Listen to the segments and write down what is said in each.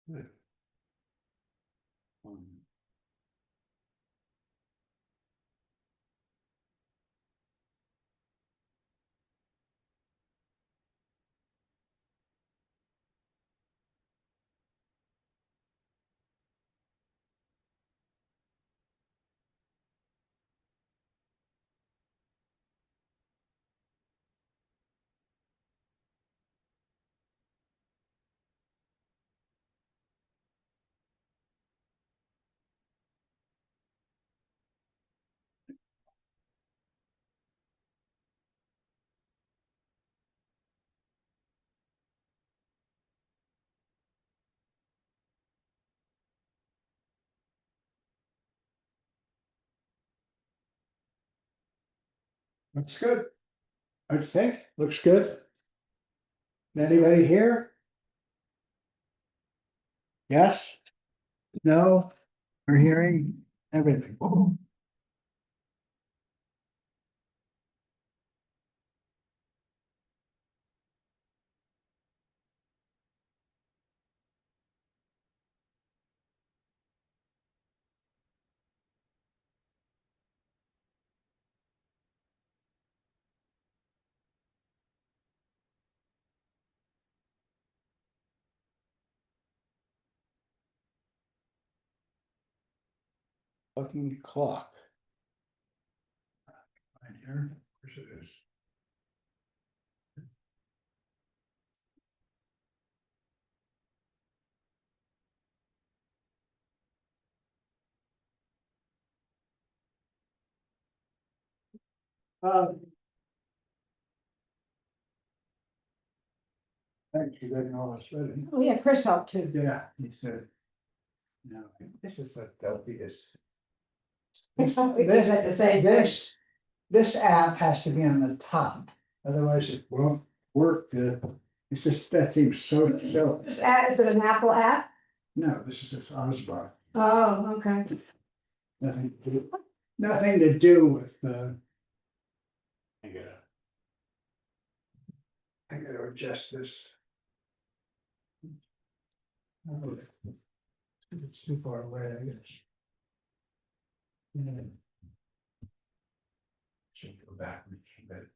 Good. Looks good. I think, looks good. Anybody here? Yes? No? We're hearing everything. Fucking clock. Right here, of course it is. Thanks for getting all this ready. Oh, yeah, Chris helped too. Yeah, he said. No, this is the filthiest. Is that the same thing? This app has to be on the top, otherwise it won't work good. It's just, that seems so silly. This app, is it an Apple app? No, this is this Osbar. Oh, okay. Nothing to do with, I gotta adjust this. Oh, it's too far away, I guess. Should go backwards a bit.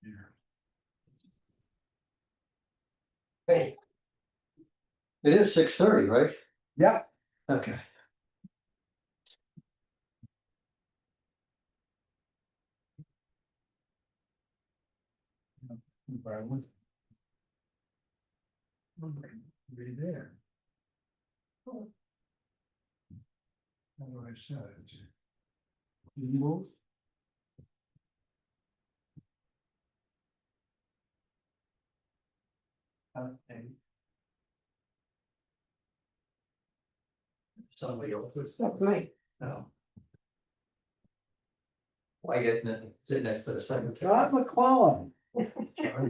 Here. Hey. It is 6:30, right? Yep. Okay. Be there. How do I set it? Move. Okay. Somebody else's. That's right. No. Why get sit next to the second? John McClellan.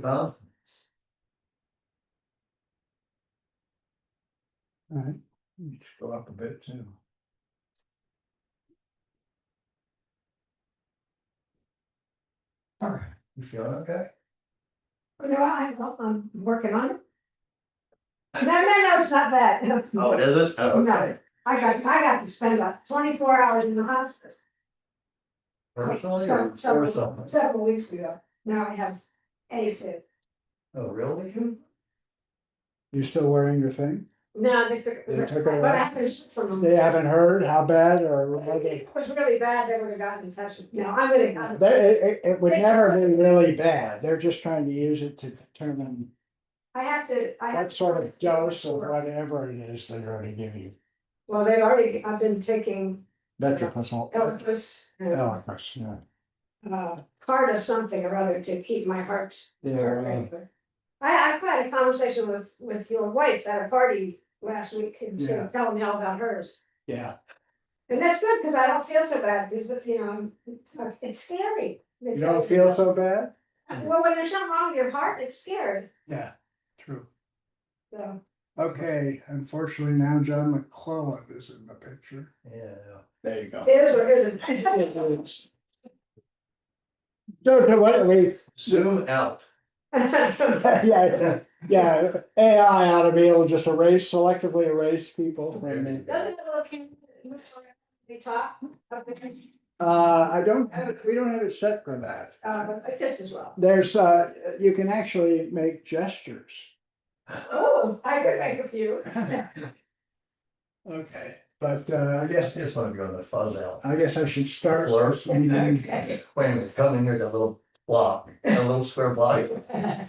Bob? Alright, let's go up a bit too. Alright, you feeling okay? No, I'm working on it. No, it's not that. Oh, it is? Oh, No. okay. I got to spend about 24 hours in the hospice. Personally or for something? Several weeks ago. Now I have AFib. Oh, really? You still wearing your thing? No, they took They took it but I away? haven't from them. They haven't heard how bad or If it was really bad, they would have gotten in touch with me. No, I'm gonna. it would never be really bad. They're just trying to use it to determine I have to. what sort of dose or whatever it is they're going to give you. Well, I've been taking Metropresol. Eliquis, Eliquis, yeah. Carta something or other to keep my heart. Yeah, regular. I've had a conversation with your wife at a party last week, and she Yeah. was telling me all about hers. yeah. And that's good, because I don't feel so bad, because, it's scary. You don't feel so bad? Well, when there's something wrong with your heart, it's scary, Yeah, true. so. Okay, unfortunately now John McClellan is in the picture. Yeah. There you go. Is or isn't? So what we, Zoom out. yeah, yeah, AI ought to be able to just selectively erase people from the. Doesn't it look in the top of the, I don't have it, we don't have it set for that. it's just as well. There's, you can actually make gestures. Oh, I could make a few. Okay, but, I guess just want to go to the fuzz out. I guess I should start. Blur. this meeting. Okay. Wait a minute, come in here, that little block, a little square block. I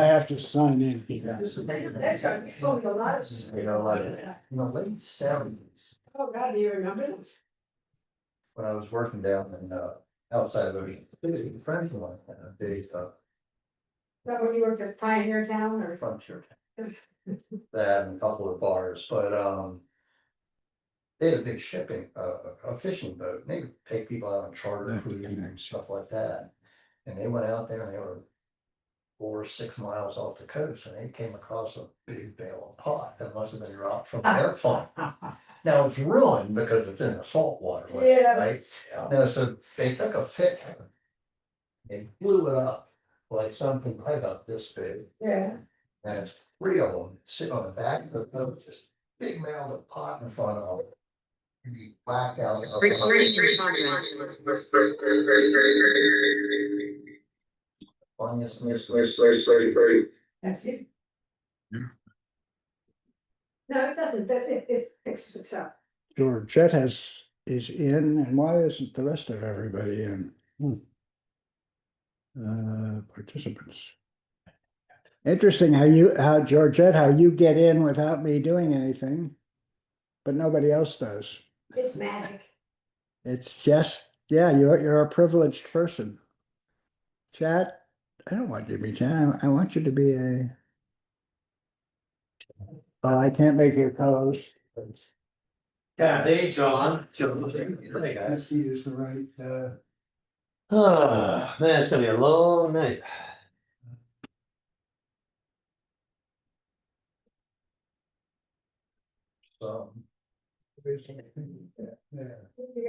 have to sign in here. That's right, you told me a lot of. You know, like, in the late seventies, Oh, God, do you remember? when I was working down in, outside of Ocean City, friends of mine, they, That when you worked at Pioneer Town or? frontier. They had a couple of bars, but, they had a big shipping, a fishing boat, and they would take people out on charter cruises and stuff like that. And they went out there and they were 4 or 6 miles off the coast, and they came across a big bale of pot that must have been dropped from an airplane. Now it's ruined because it's in the salt water, Yeah. right? No, so they took a picture. They blew it up like something probably about this big, Yeah. and it's 3 of them sitting on the back of the boat, just big mound of pot in front of them. And you whack out. Funniest miss. That's it. No, it doesn't, it fixes itself. Georgette is in, and why isn't the rest of everybody in? Participants. Interesting how Georgette, how you get in without me doing anything, but nobody else does. It's magic. It's just, yeah, you're a privileged person. Chat, I don't want you to be chat, I want you to be a. Oh, I can't make you co-host. Yeah, hey, John. Hey, He guys. is the right, Oh, man, it's gonna be a long night. So. You're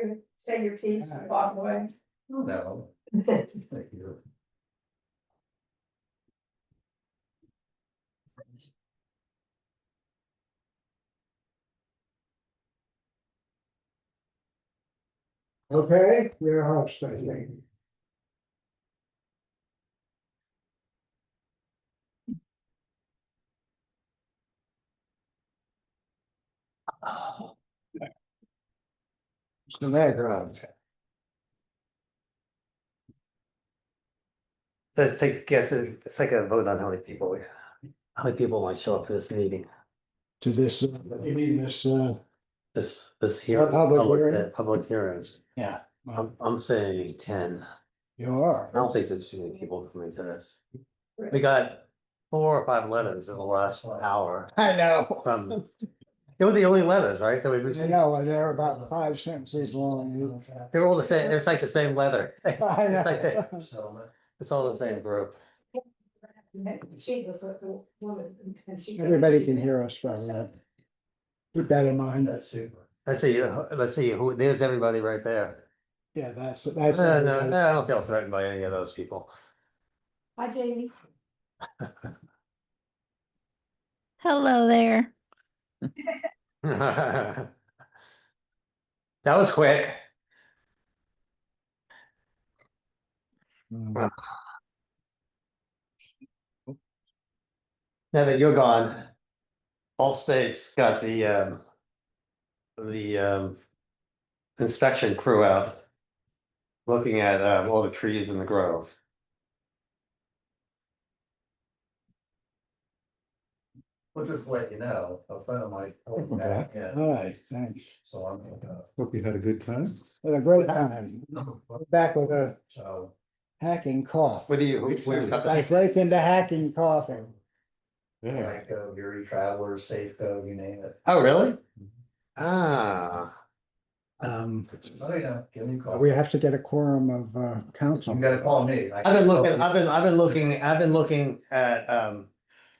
gonna say your piece and walk away. No. Thank you. okay, you're a host, I think. The background. Let's take a guess. It's like a vote on how many people might show up for this meeting. To this, you mean this, This hearing. Public hearing? Public hearings. yeah, I'm saying 10. you are. I don't think there's too many people coming to this. We got 4 or 5 letters in the last hour I know. from, they were the only letters, right? That we I received. know, and they're about 5 sentences long. They were all the same. It's like the same letter. I It's like know. Settlement. It's all the same group. She was the woman. And she. Everybody can hear us, probably. Keep that in mind. That's super. Let's see, who, there's everybody right there. Yeah, that's. No, I don't feel threatened by any of those people. Hi, Jamie. Hello there. That was quick. Mm. Now that you're gone, all states got the inspection crew out looking at all the trees in the grove. Well, just to let you know, a friend of mine told me that, yeah, Hi, thanks. so I'm, Hope you had a good time. Had a great time. Back with a so. hacking cough. With you, I break into hacking coughing. Yeah. Geico, Erie Travelers, Safeco, you name it. oh, really? Ah, Oh, yeah, give me a call. we have to get a quorum of council. You gotta call me. I've been looking at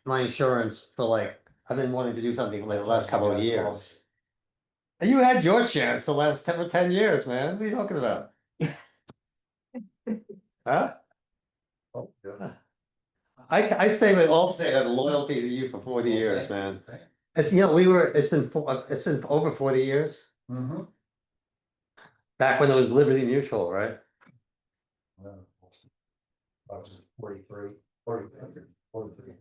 my insurance for like, I've been wanting to do something for like the last couple of years. And you had your chance the last 10 years, man. What are you talking about? Huh? Oh, good. I stay with Allstate out of loyalty to you for 40 years, man. It's, you know, it's been over 40 years, Mm-hmm. back when it was Liberty Mutual, right? I was 43, 43.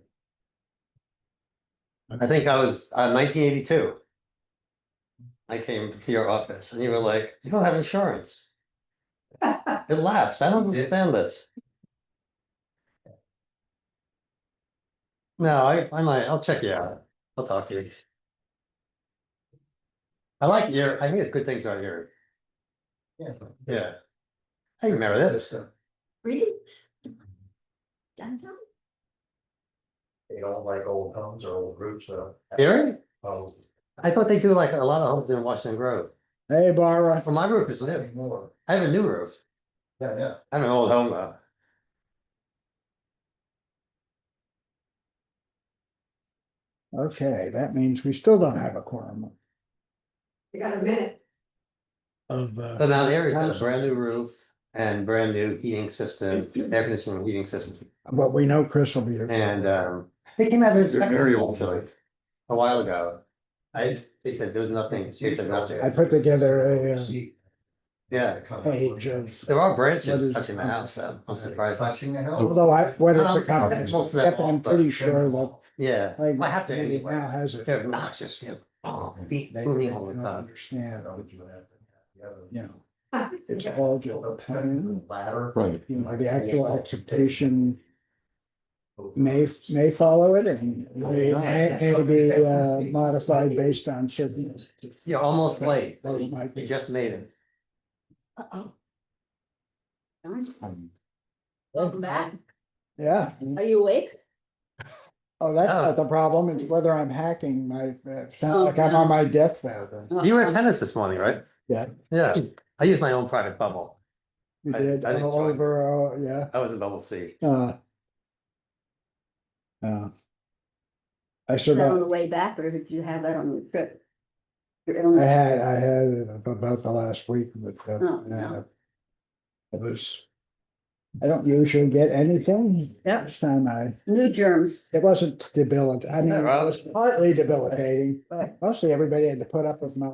I think I was 1982. I came to your office and you were like, you don't have insurance. It lapsed. I don't understand this. No, I might, I'll check you out. I'll talk to you. I hear good things out here. Yeah. Yeah. Hey, Meredith. Greetings. John. They don't like old homes or old roofs, Erie? Oh. I thought they do like a lot of homes in Washington Grove. Hey, Barbara. Well, my roof is new. Anymore. I have a new roof. Yeah. I have an old home though. Okay, that means we still don't have a quorum You got a minute. of, But now Erie's got a council. brand new roof and brand new heating system, air conditioning heating system. But we know Chris will be here. And they came out of the inspector actually a while ago. They said there was nothing, they said nothing. I put together a Yeah, page of, there are What branches is- touching the house though. I'm surprised. Touching the house. although what is the company? Most of them Yep, I'm off, but- pretty sure that, Yeah, like, I have to it anyway. now has it. They're obnoxious, yeah. Oh, beat They booming don't all the time. understand, you know, it's all just a plan. Ladder. Right. You know, the actual execution may follow it and may be modified based on certain. You're almost late. Those might be. You just made it. Uh-oh. Welcome back. Yeah, Are you awake? oh, that's not the problem, it's whether I'm hacking my, it's not Oh, like I'm no. on my deathbed. You were at tennis this morning, right? Yeah, Yeah, I use my own private bubble. you I- did I didn't all join. over, yeah. I was in bubble C. I Is sort that on of, the way back or did you have that on your trip? Your I illness? had it about the last week, but Oh, no. it was. I don't usually get anything. Yep. This time New germs. it wasn't debilitating, I mean, it Yeah, was partly debilitating, but mostly everybody had to put up with my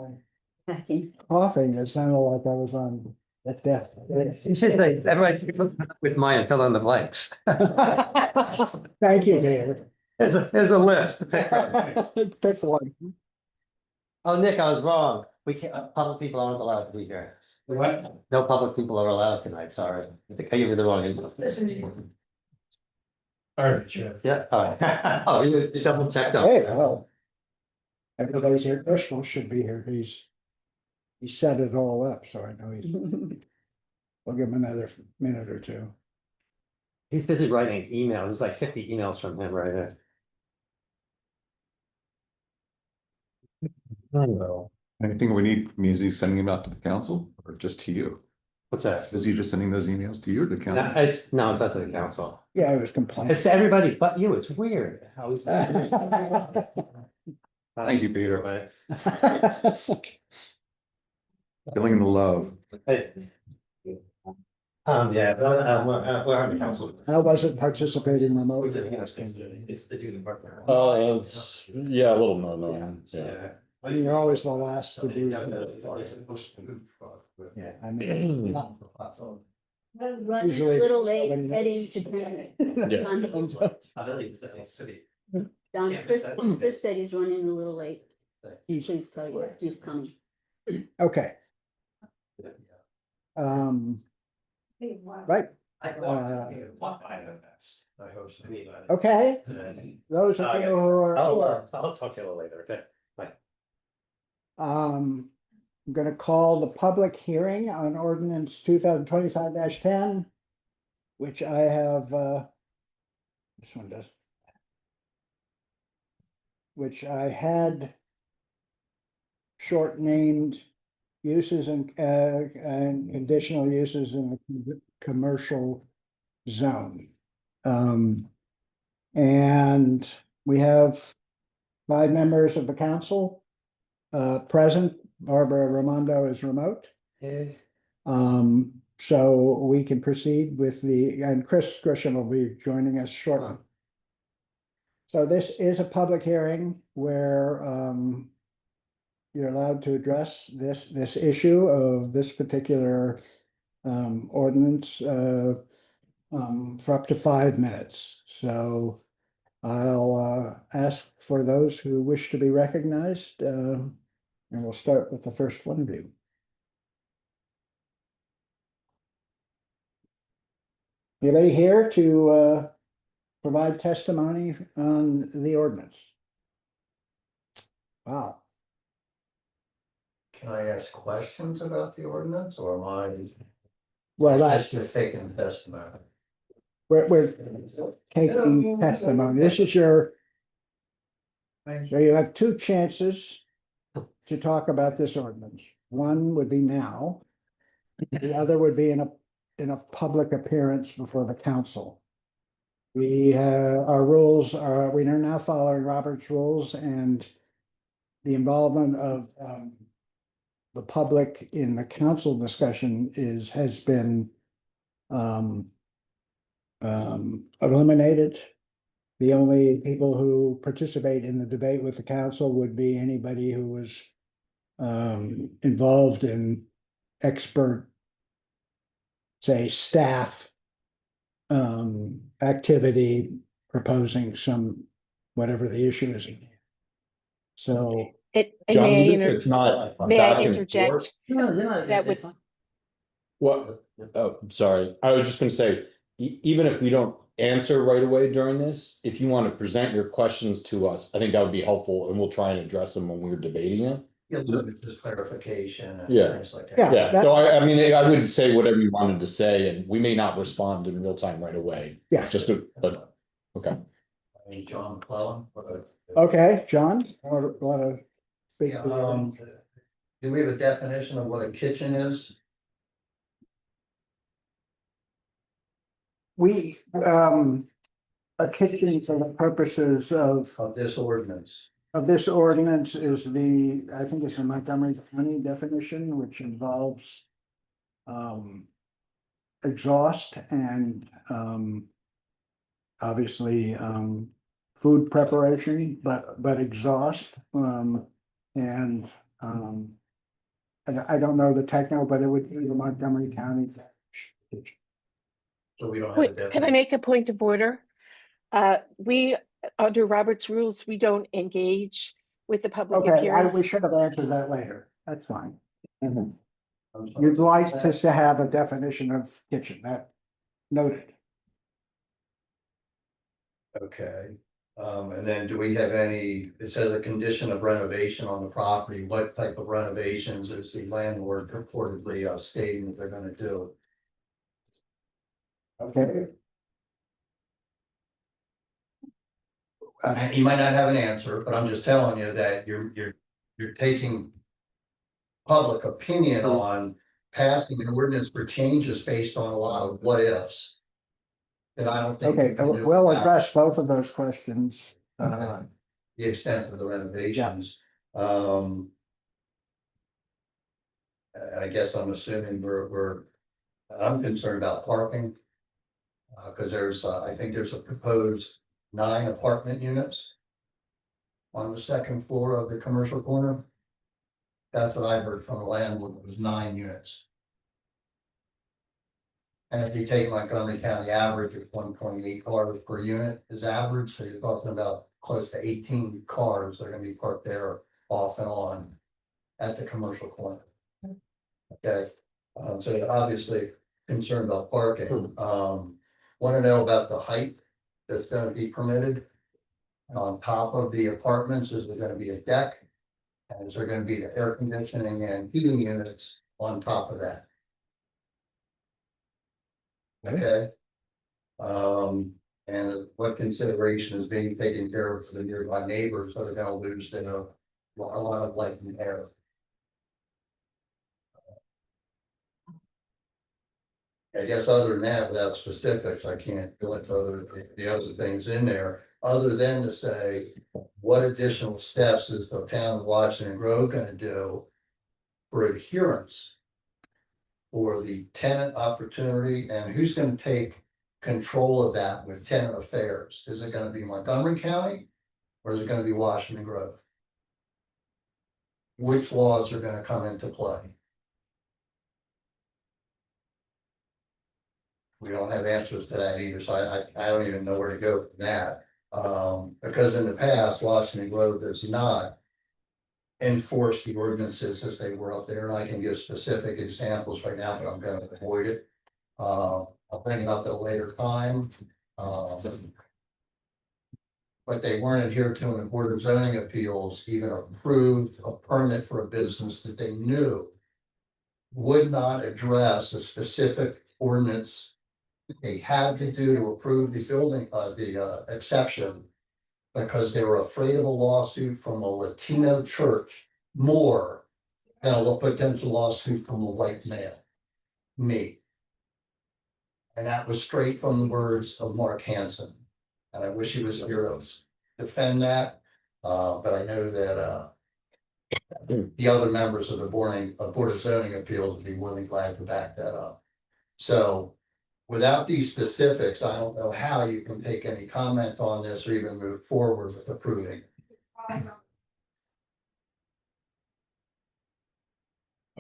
Hacking. coughing, it sounded like I was on at death. You should say, everybody with mine and fill in the blanks. Thank you, David. There's a list to pick from. Pick one. Oh, Nick, I was wrong. We can't, public people aren't allowed to be here. What? No public people are allowed tonight, sorry. I think I gave you the wrong info. Alright, sure. Yeah, all right. Oh, you double checked on. Hey, well. Everybody's here, Crystal should be here, he set it all up, so I know we'll give him another minute or two. He's busy writing emails. There's like 50 emails from him right here. Anything we need, is he sending them out to the council or just to you? What's that? Is he just sending those emails to you or the No, council? it's not to the council. Yeah, I was complaining. It's to everybody but you. It's weird how he's. Thank you, Peter. Feeling the love. Hey. Yeah, but, we're on the council. I wasn't participating remotely. It's the duty department. It's, yeah, a little more, no, yeah. I mean, you're always the last to be. Yeah, I mean. not- Running a Usually little late, somebody heading knows. to dinner. Yeah. Don, Chris said he's running a little late. Please tell you, he's coming. Okay, right, I hope so. okay, those of you who are. I'll talk to you a little later, okay? I'm gonna call the public hearing on ordinance 2025-10. Which I have, this one does. Which I had. Short named uses and conditional uses in the commercial zone. And we have 5 members of the council. Present, Barbara Raimondo is remote. So we can proceed with and Chris Grisham will be joining us shortly. So this is a public hearing where you're allowed to address this issue of this particular ordinance for up to 5 minutes. So I'll ask for those who wish to be recognized, and we'll start with the first one of you. Anybody here to provide testimony on the ordinance? Wow. Can I ask questions about the ordinance or am I? Well, That's that's, just taking testimony. we're taking testimony. This is so you have 2 chances to talk about this ordinance. One would be now. The other would be in a public appearance before the council. Our rules are, we are now following Robert's rules, and the involvement of the public in the council discussion has been eliminated. The only people who participate in the debate with the council would be anybody who was involved in expert, say, staff activity proposing whatever the issue is. So, John, May I even if it's not may I back and interject? forth- That would, What, oh, sorry, I was just gonna say, even if we don't answer right away during this, if you want to present your questions to us, I think that would be helpful, and we'll try and address them when we're debating it. Yeah, look at just clarification and Yeah. things like that. Yeah. Yeah, so I mean, I would say whatever you wanted to say, and we may not respond in real time right away. Yeah. But, okay. I mean, John McClellan. okay, John, want to speak? Yeah, to do we have a definition of what a kitchen is? We, a kitchen for the purposes of This ordinance? this ordinance is I think it's a Montgomery County definition, which involves exhaust and obviously food preparation, but exhaust and I don't know the techno, but it would be the Montgomery County. So we don't have a can I definition. make a point of order? We, under Robert's rules, we don't engage with the public Okay, appearance. we should have answered that later. That's fine. I'm sorry. You'd like to have a definition of kitchen, that noted. Okay, and then do we have it says a condition of renovation on the property, what type of renovations is the landlord purportedly stating that they're gonna do? Okay. You might not have an answer, but I'm just telling you that you're taking public opinion on passing an ordinance for changes based on a lot of what ifs. That I don't think. Okay, you can do we'll without address both of those questions. Okay. The extent of the renovations. I guess I'm assuming I'm concerned about parking. Cause I think there's a proposed 9 apartment units. On the second floor of the commercial corner. That's what I heard from the landlord, it was 9 units. And if you take Montgomery County average of 1.8 cars per unit is average, so you're talking about close to 18 cars that are gonna be parked there off and on. At the commercial corner. Okay, so you're obviously concerned about parking, wanna know about the height that's gonna be permitted. On top of the apartments, is there gonna be a deck? And is there gonna be the air conditioning and heating units on top of that? Okay. And what consideration is being taken care of for the nearby neighbors that are gonna lose a lot of light and air? I guess other than that, without specifics, I can't go into the other things in there, other than to say, what additional steps is the town of Washington Grove gonna do for adherence for the tenant opportunity, and who's gonna take control of that with tenant affairs? Is it gonna be Montgomery County? Or is it gonna be Washington Grove? Which laws are gonna come into play? We don't have answers to that either, so I don't even know where to go from that. Because in the past, Washington Grove does not enforce the ordinances as they were up there, and I can give specific examples right now, but I'm gonna avoid it. I'll bring it up at a later time. But they weren't adhered to, and the Board of Zoning Appeals even approved a permit for a business that they knew would not address a specific ordinance they had to do to approve the building, the exception, because they were afraid of a lawsuit from a Latino church more than a potential lawsuit from a white male, me. And that was straight from the words of Mark Hansen. And I wish he was here to defend that, but I know that the other members of the Board of Zoning Appeals would be really glad to back that up. So without these specifics, I don't know how you can take any comment on this or even move forward with approving.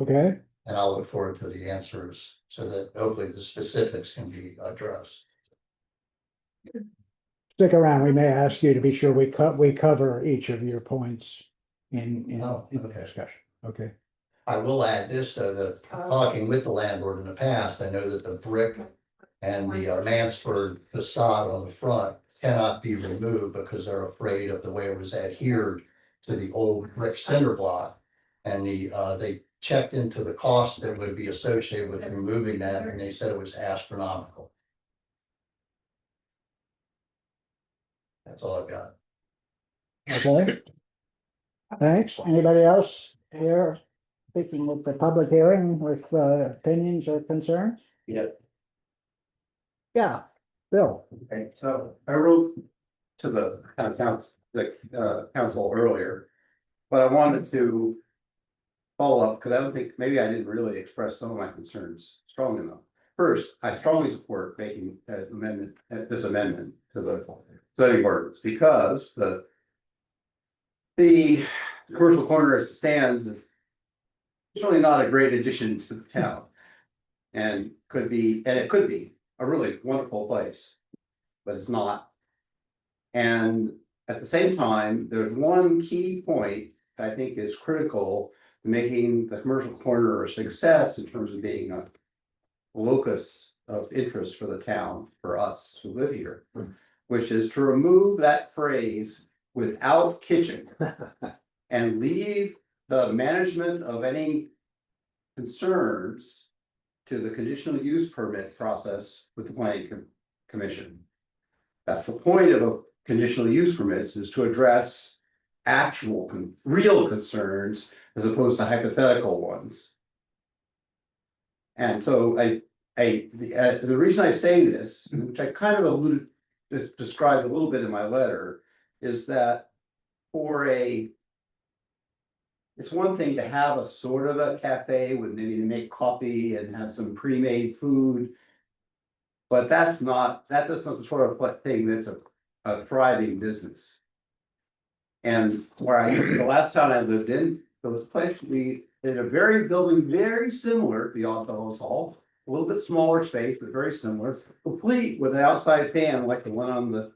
Okay, And I'll look forward to the answers so that hopefully the specifics can be addressed. stick around. We may ask you to be sure we cover each of your points in Oh, the okay. discussion. Okay. I will add this, though, that talking with the landlord in the past, I know that the brick and the Mansford facade on the front cannot be removed because they're afraid of the way it was adhered to the old brick cinder block. And they checked into the cost that would be associated with removing that, and they said it was astronomical. That's all I've got. Okay. Thanks. Anybody else here speaking with the public hearing with opinions or concerns? Yeah. Yeah, Bill. Okay, so I wrote to the council earlier, but I wanted to follow up, because I don't think, maybe I didn't really express some of my concerns strong enough. First, I strongly support making this amendment to the zoning ordinance, because the commercial corner as it stands is really not a great addition to the town. And it could be a really wonderful place, but it's not. And at the same time, there's one key point I think is critical to making the commercial corner a success in terms of being a locus of interest for the town, for us who live here, which is to remove that phrase "without kitchen" and leave the management of any concerns to the conditional use permit process with the planning commission. That's the point of a conditional use permits, is to address actual real concerns as opposed to hypothetical ones. And so the reason I say this, which I kind of described a little bit in my letter, is that it's one thing to have a sort of a cafe with maybe they make coffee and have some pre-made food. But that's not the sort of thing that's a thriving business. And the last town I lived in, there was a place we did a building very similar to the Oddfellows Hall, a little bit smaller space, but very similar, complete with an outside fan like the one on the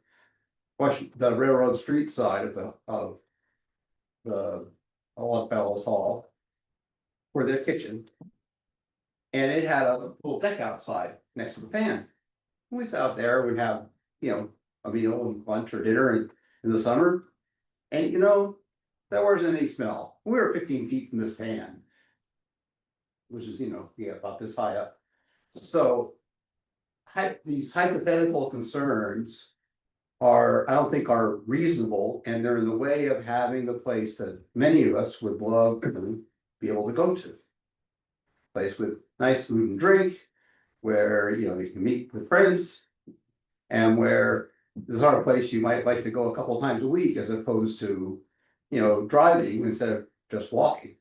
Railroad Street side of the Oddfellows Hall, for their kitchen. And it had a little deck outside next to the fan. When we sat out there, we'd have, a meal and lunch or dinner in the summer. And there wasn't any smell. We were 15 feet from this fan, which is, about this high up. So these hypothetical concerns I don't think are reasonable, and they're in the way of having the place that many of us would love to be able to go to. Place with nice food and drink, where you can meet with friends, and where this is a place you might like to go a couple of times a week, as opposed to driving instead of just walking.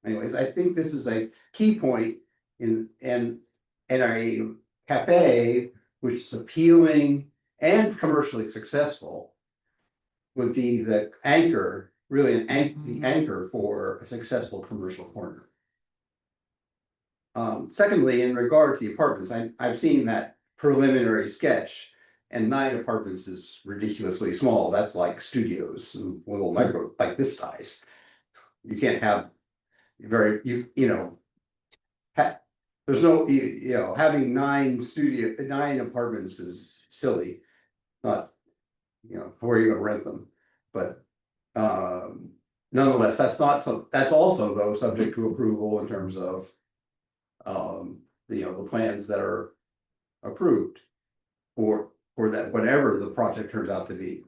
Anyways, I think this is a key point in a cafe, which is appealing and commercially successful, would be the anchor, really the anchor for a successful commercial corner. Secondly, in regard to the apartments, I've seen that preliminary sketch, and 9 apartments is ridiculously small. That's like studios, little micro, like this size. You can't have you know. There's no, you know, having 9 apartments is silly. Not, you know, where are you gonna rent them? But nonetheless, that's also though subject to approval in terms of you know, the plans that are approved for that, whatever the project turns out to be.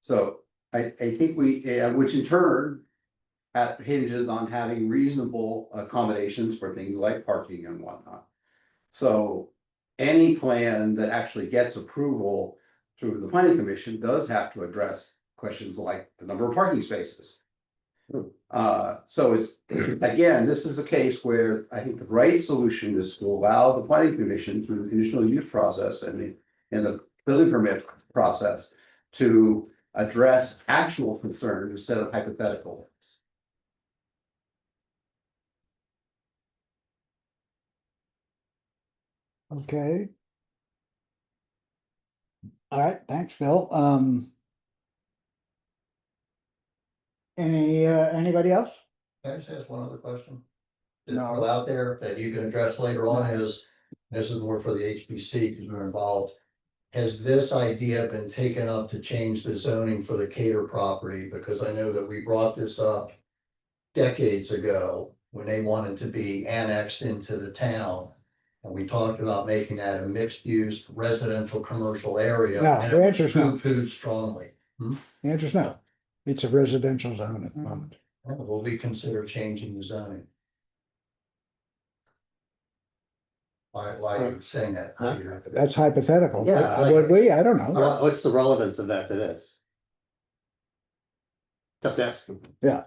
So I think which in turn hinges on having reasonable accommodations for things like parking and whatnot. So any plan that actually gets approval through the planning commission does have to address questions like the number of parking spaces. So it's, again, this is a case where I think the right solution is to allow the planning commission through the conditional use process and the building permit process to address actual concerns instead of hypothetical ones. Okay. All right, thanks, Phil. Anybody else? Can I just ask one other question? No. Just throw out there that you can address later on is, this is more for the HPC because we're involved. Has this idea been taken up to change the zoning for the Cater property? Because I know that we brought this up decades ago when they wanted to be annexed into the town. And we talked about making that a mixed use residential commercial area. No, and the it answer is no. was poo-pooed strongly. The answer is no. It's a residential zone at the moment. Will we consider changing the zoning? Why are you saying that? That's hypothetical. Yeah, like- Would we? I don't know. What's the relevance of that to this? Just ask. Yeah.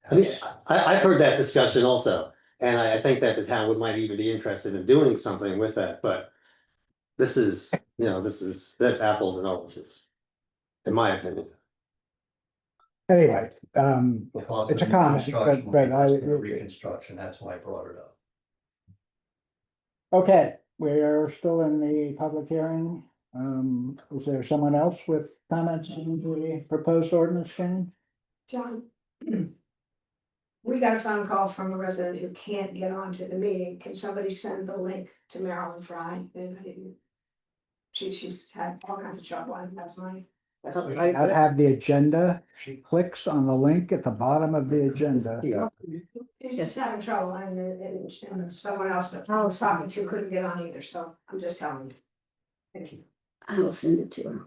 I mean, I've heard that discussion also, and I think that the town might even be interested in doing something with that, but. This is, you know, that's apples and oranges, in my opinion. Anyway, Because it's a of comment, reconstruction, but reconstruction, that's why I brought it up. okay, we're still in the public hearing. Is there someone else with comments on the proposed ordinance change? John. We got a phone call from a resident who can't get onto the meeting. Can somebody send the link to Marilyn Fry? She's had all kinds of trouble, and that's mine. I have the agenda. She clicks on the link at the bottom of the agenda. She's just having trouble, and someone else that I was talking to couldn't get on either, so I'm just telling you. Thank you. I will send it to her.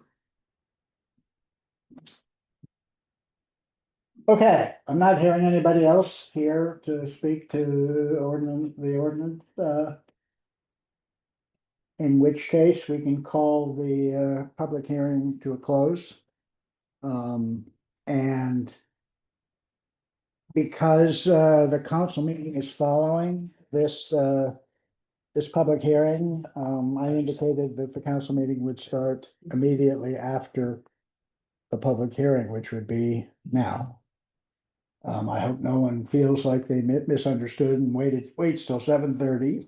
Okay, I'm not hearing anybody else here to speak to the ordinance. In which case we can call the public hearing to a close. And because the council meeting is following this public hearing, I indicated that the council meeting would start immediately after the public hearing, which would be now. I hope no one feels like they misunderstood and waits till 7:30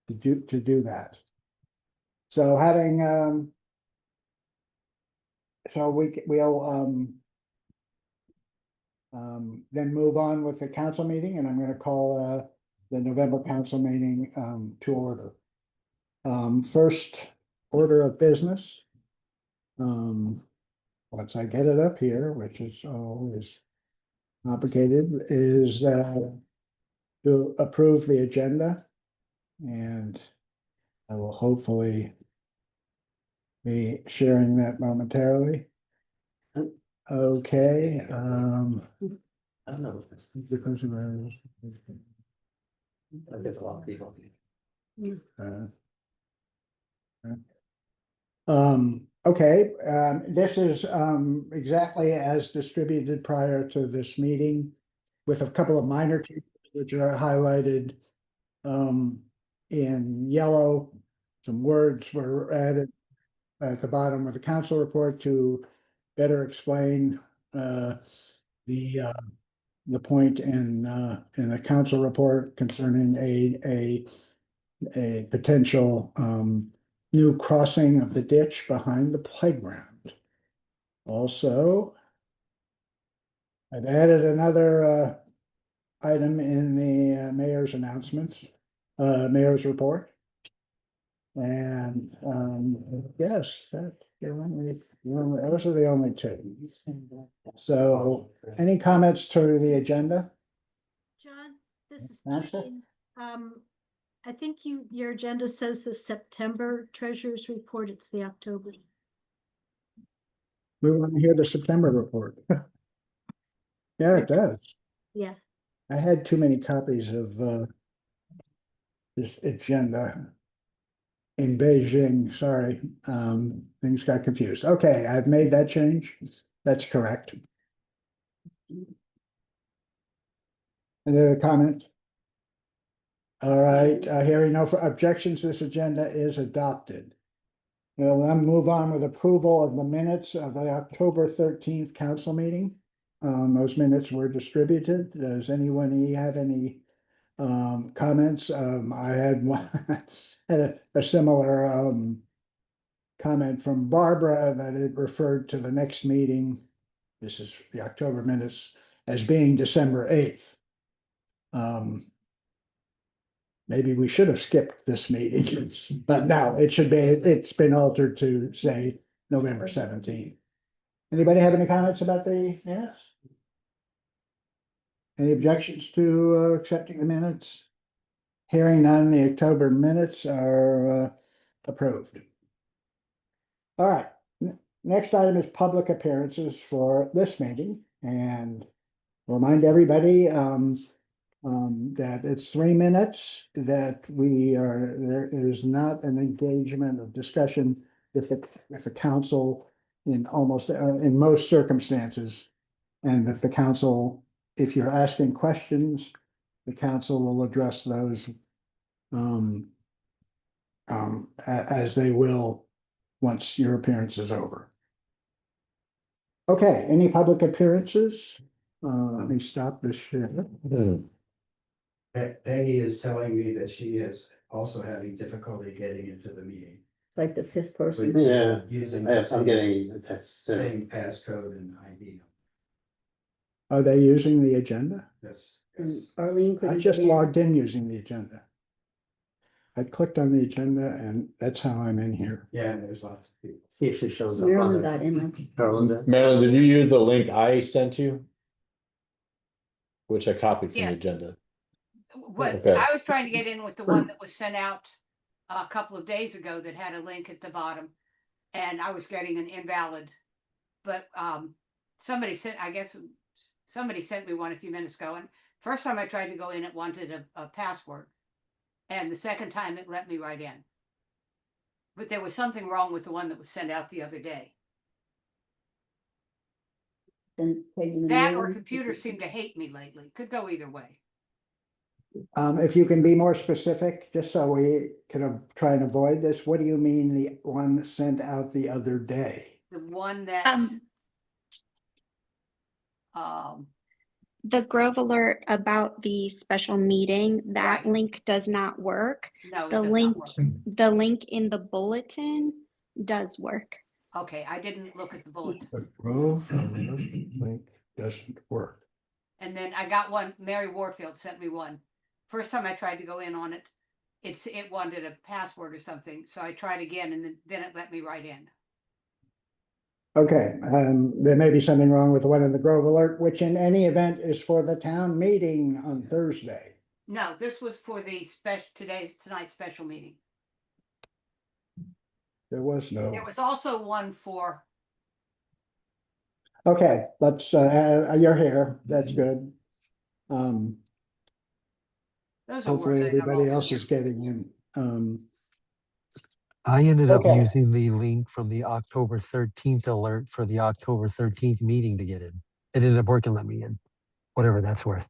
to do that. So having so we'll then move on with the council meeting, and I'm going to call the November council meeting to order. First order of business. Once I get it up here, which is always complicated, is to approve the agenda. And I will hopefully be sharing that momentarily. Okay. I don't know. There's a lot of people. Okay, this is exactly as distributed prior to this meeting with a couple of minor changes which are highlighted in yellow. Some words were added at the bottom of the council report to better explain the point in the council report concerning a potential new crossing of the ditch behind the playground. Also, I've added another item in the mayor's announcements, mayor's report. And yes, those are the only two. So any comments to the agenda? John, this is Nancy? Jane. I think your agenda says the September treasurer's report, it's the October. We want to hear the September report. Yeah, it does. Yeah, I had too many copies of this agenda in Beijing, sorry. Things got confused. Okay, I've made that change. That's correct. Any other comment? All right, hearing no objections, this agenda is adopted. We'll then move on with approval of the minutes of the October 13th council meeting. Those minutes were distributed. Does anyone have any comments? I had one, had a similar comment from Barbara that it referred to the next meeting. This is the October minutes as being December 8th. Maybe we should have skipped this meeting, but no, it's been altered to say November 17th. Anybody have any comments about the minutes? Any objections to accepting the minutes? Hearing none, the October minutes are approved. All right, next item is public appearances for this meeting, and remind everybody that it's 3 minutes, that there is not an engagement of discussion with the council in most circumstances, and that the council, if you're asking questions, the council will address those as they will once your appearance is over. Okay, any public appearances? Let me stop this share. Peggy is telling me that she is also having difficulty getting into the meeting. It's like the fifth person. Yeah, Using I'm getting a text. same passcode and ID. Are they using the agenda? That's. And Arlene I couldn't just get in. logged in using the agenda. I clicked on the agenda and that's how I'm in here. Yeah, and there's lots of people. See if she shows up. Marilyn got in like. Carolyn's in. Marilyn, did you use the link I sent you? Which I copied from the Yes. agenda. What, Okay. I was trying to get in with the one that was sent out a couple of days ago that had a link at the bottom. And I was getting an invalid. But somebody sent me one a few minutes ago. And first time I tried to go in, it wanted a password. And the second time it let me right in. But there was something wrong with the one that was sent out the other day. That or computers seem to hate me lately. Could go either way. If you can be more specific, just so we can try and avoid this, what do you mean the one sent out the other day? The one that the Grove alert about the special meeting, that Right. link does not work. no, it The does not link, work. the link in the bulletin does work. Okay, I didn't look at the bulletin. The Grove link doesn't work. And then I got one, Mary Warfield sent me one. First time I tried to go in on it, it wanted a password or something. So I tried again and then it let me right in. Okay, there may be something wrong with the one in the Grove alert, which in any event is for the town meeting on Thursday. No, this was for the tonight's special meeting. There was no. There was also one for, Okay, let's, you're here, that's good. those are Hopefully words I don't everybody know. else is getting in. I ended up Okay. using the link from the October 13th alert for the October 13th meeting to get in. It ended up working, let me in, whatever that's worth.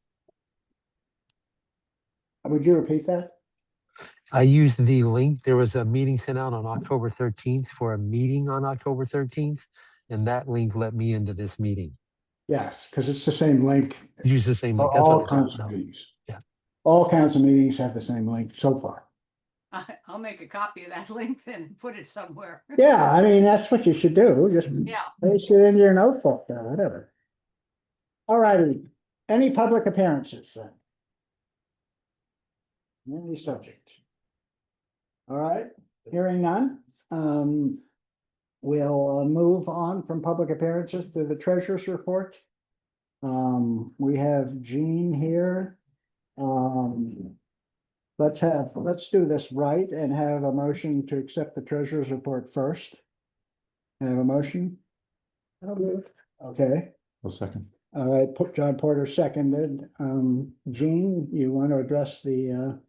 Would you repeat that? I used the link. There was a meeting sent out on October 13th for a meeting on October 13th, and that link let me into this meeting. Yes, because it's the same link. Use the same for link. That's what all I thought. council So, meetings. yeah. All council meetings have the same link so far. I'll make a copy of that link then and put it somewhere. Yeah, I mean, that's what you should do. Just Yeah. paste it in your notebook or whatever. All righty. Any public appearances then? Any subject? All right, hearing none. We'll move on from public appearances to the treasurer's report. We have Jean here. Let's do this right and have a motion to accept the treasurer's report first. Have a motion? Okay, A second. all right, John Porter seconded. Jean, you want to address the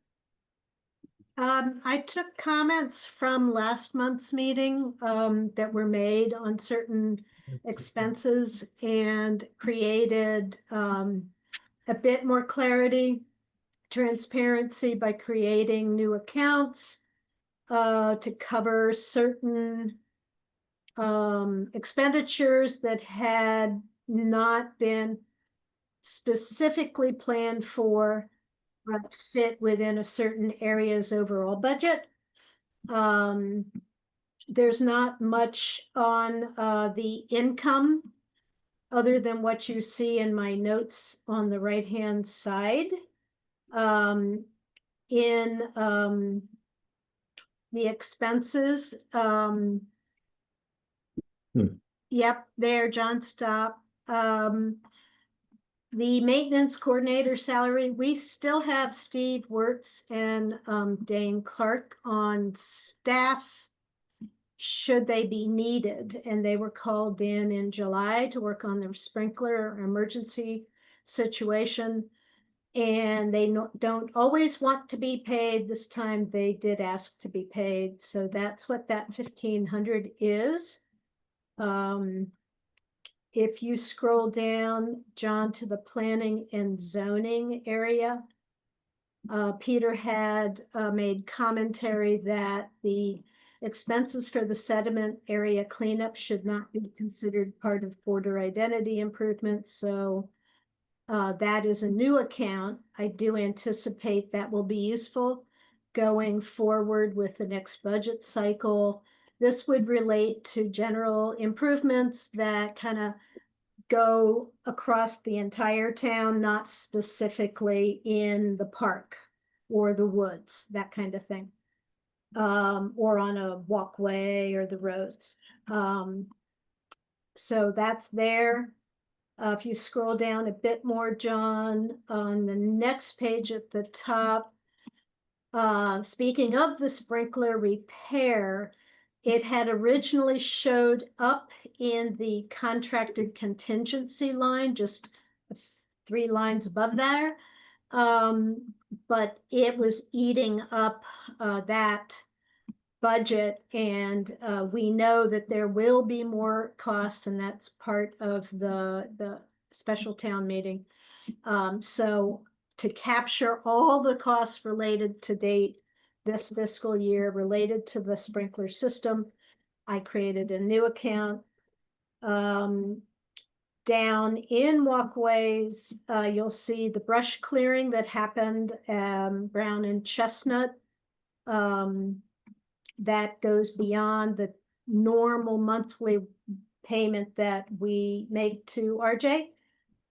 I took comments from last month's meeting, that were made on certain expenses and created, a bit more clarity, transparency by creating new accounts, to cover certain, expenditures that had not been specifically planned for, but fit within a certain area's overall budget. There's not much on the income other than what you see in my notes on the right-hand side. In the expenses, yep, there, John, stop. The maintenance coordinator salary, we still have Steve Wertz and Dane Clark on staff should they be needed. And they were called in July to work on their sprinkler emergency situation. And they don't always want to be paid. This time they did ask to be paid. So that's what that 1,500 is. If you scroll down, John, to the planning and zoning area, Peter had made commentary that the expenses for the sediment area cleanup should not be considered part of border identity improvements. So that is a new account. I do anticipate that will be useful going forward with the next budget cycle. This would relate to general improvements that kind of go across the entire town, not specifically in the park or the woods, that kind of thing. Or on a walkway or the roads. So that's there. If you scroll down a bit more, John, on the next page at the top, speaking of the sprinkler repair, it had originally showed up in the contracted contingency line, just 3 lines above there. But it was eating up that budget, and we know that there will be more costs, and that's part of the special town meeting. So to capture all the costs related to date this fiscal year related to the sprinkler system, I created a new account. Down in walkways, you'll see the brush clearing that happened, Brown and Chestnut. That goes beyond the normal monthly payment that we make to RJ.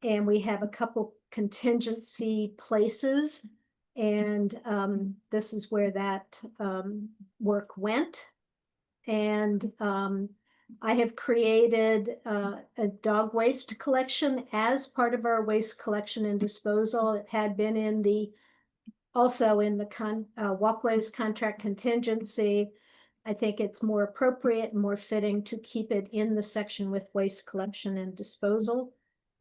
And we have a couple contingency places. And this is where that work went. And I have created a dog waste collection as part of our waste collection and disposal. It had been in the, also in the walkways contract contingency. I think it's more appropriate and more fitting to keep it in the section with waste collection and disposal.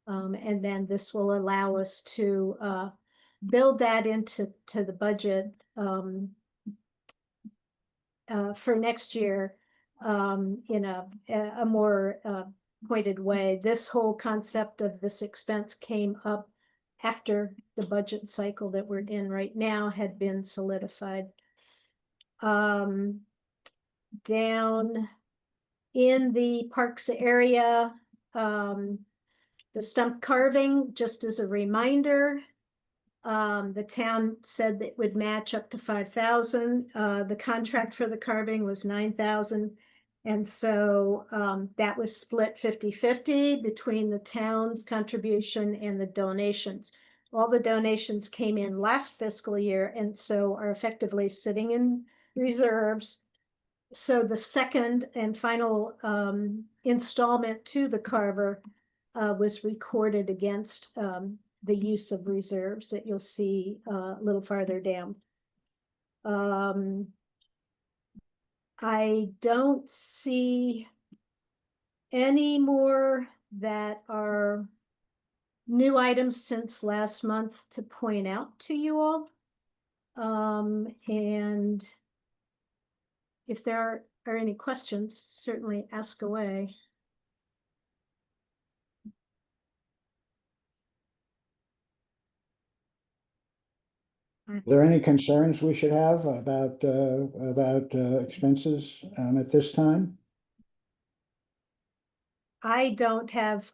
And then this will allow us to build that into the budget for next year in a more pointed way. This whole concept of this expense came up after the budget cycle that we're in right now had been solidified. Down in the parks area, the stump carving, just as a reminder, the town said that it would match up to 5,000. The contract for the carving was 9,000. And so that was split 50-50 between the town's contribution and the donations. All the donations came in last fiscal year and so are effectively sitting in reserves. So the second and final installment to the carver was recorded against the use of reserves that you'll see a little farther down. I don't see any more that are new items since last month to point out to you all. And if there are any questions, certainly ask away. Are there any concerns we should have about expenses at this time? I don't have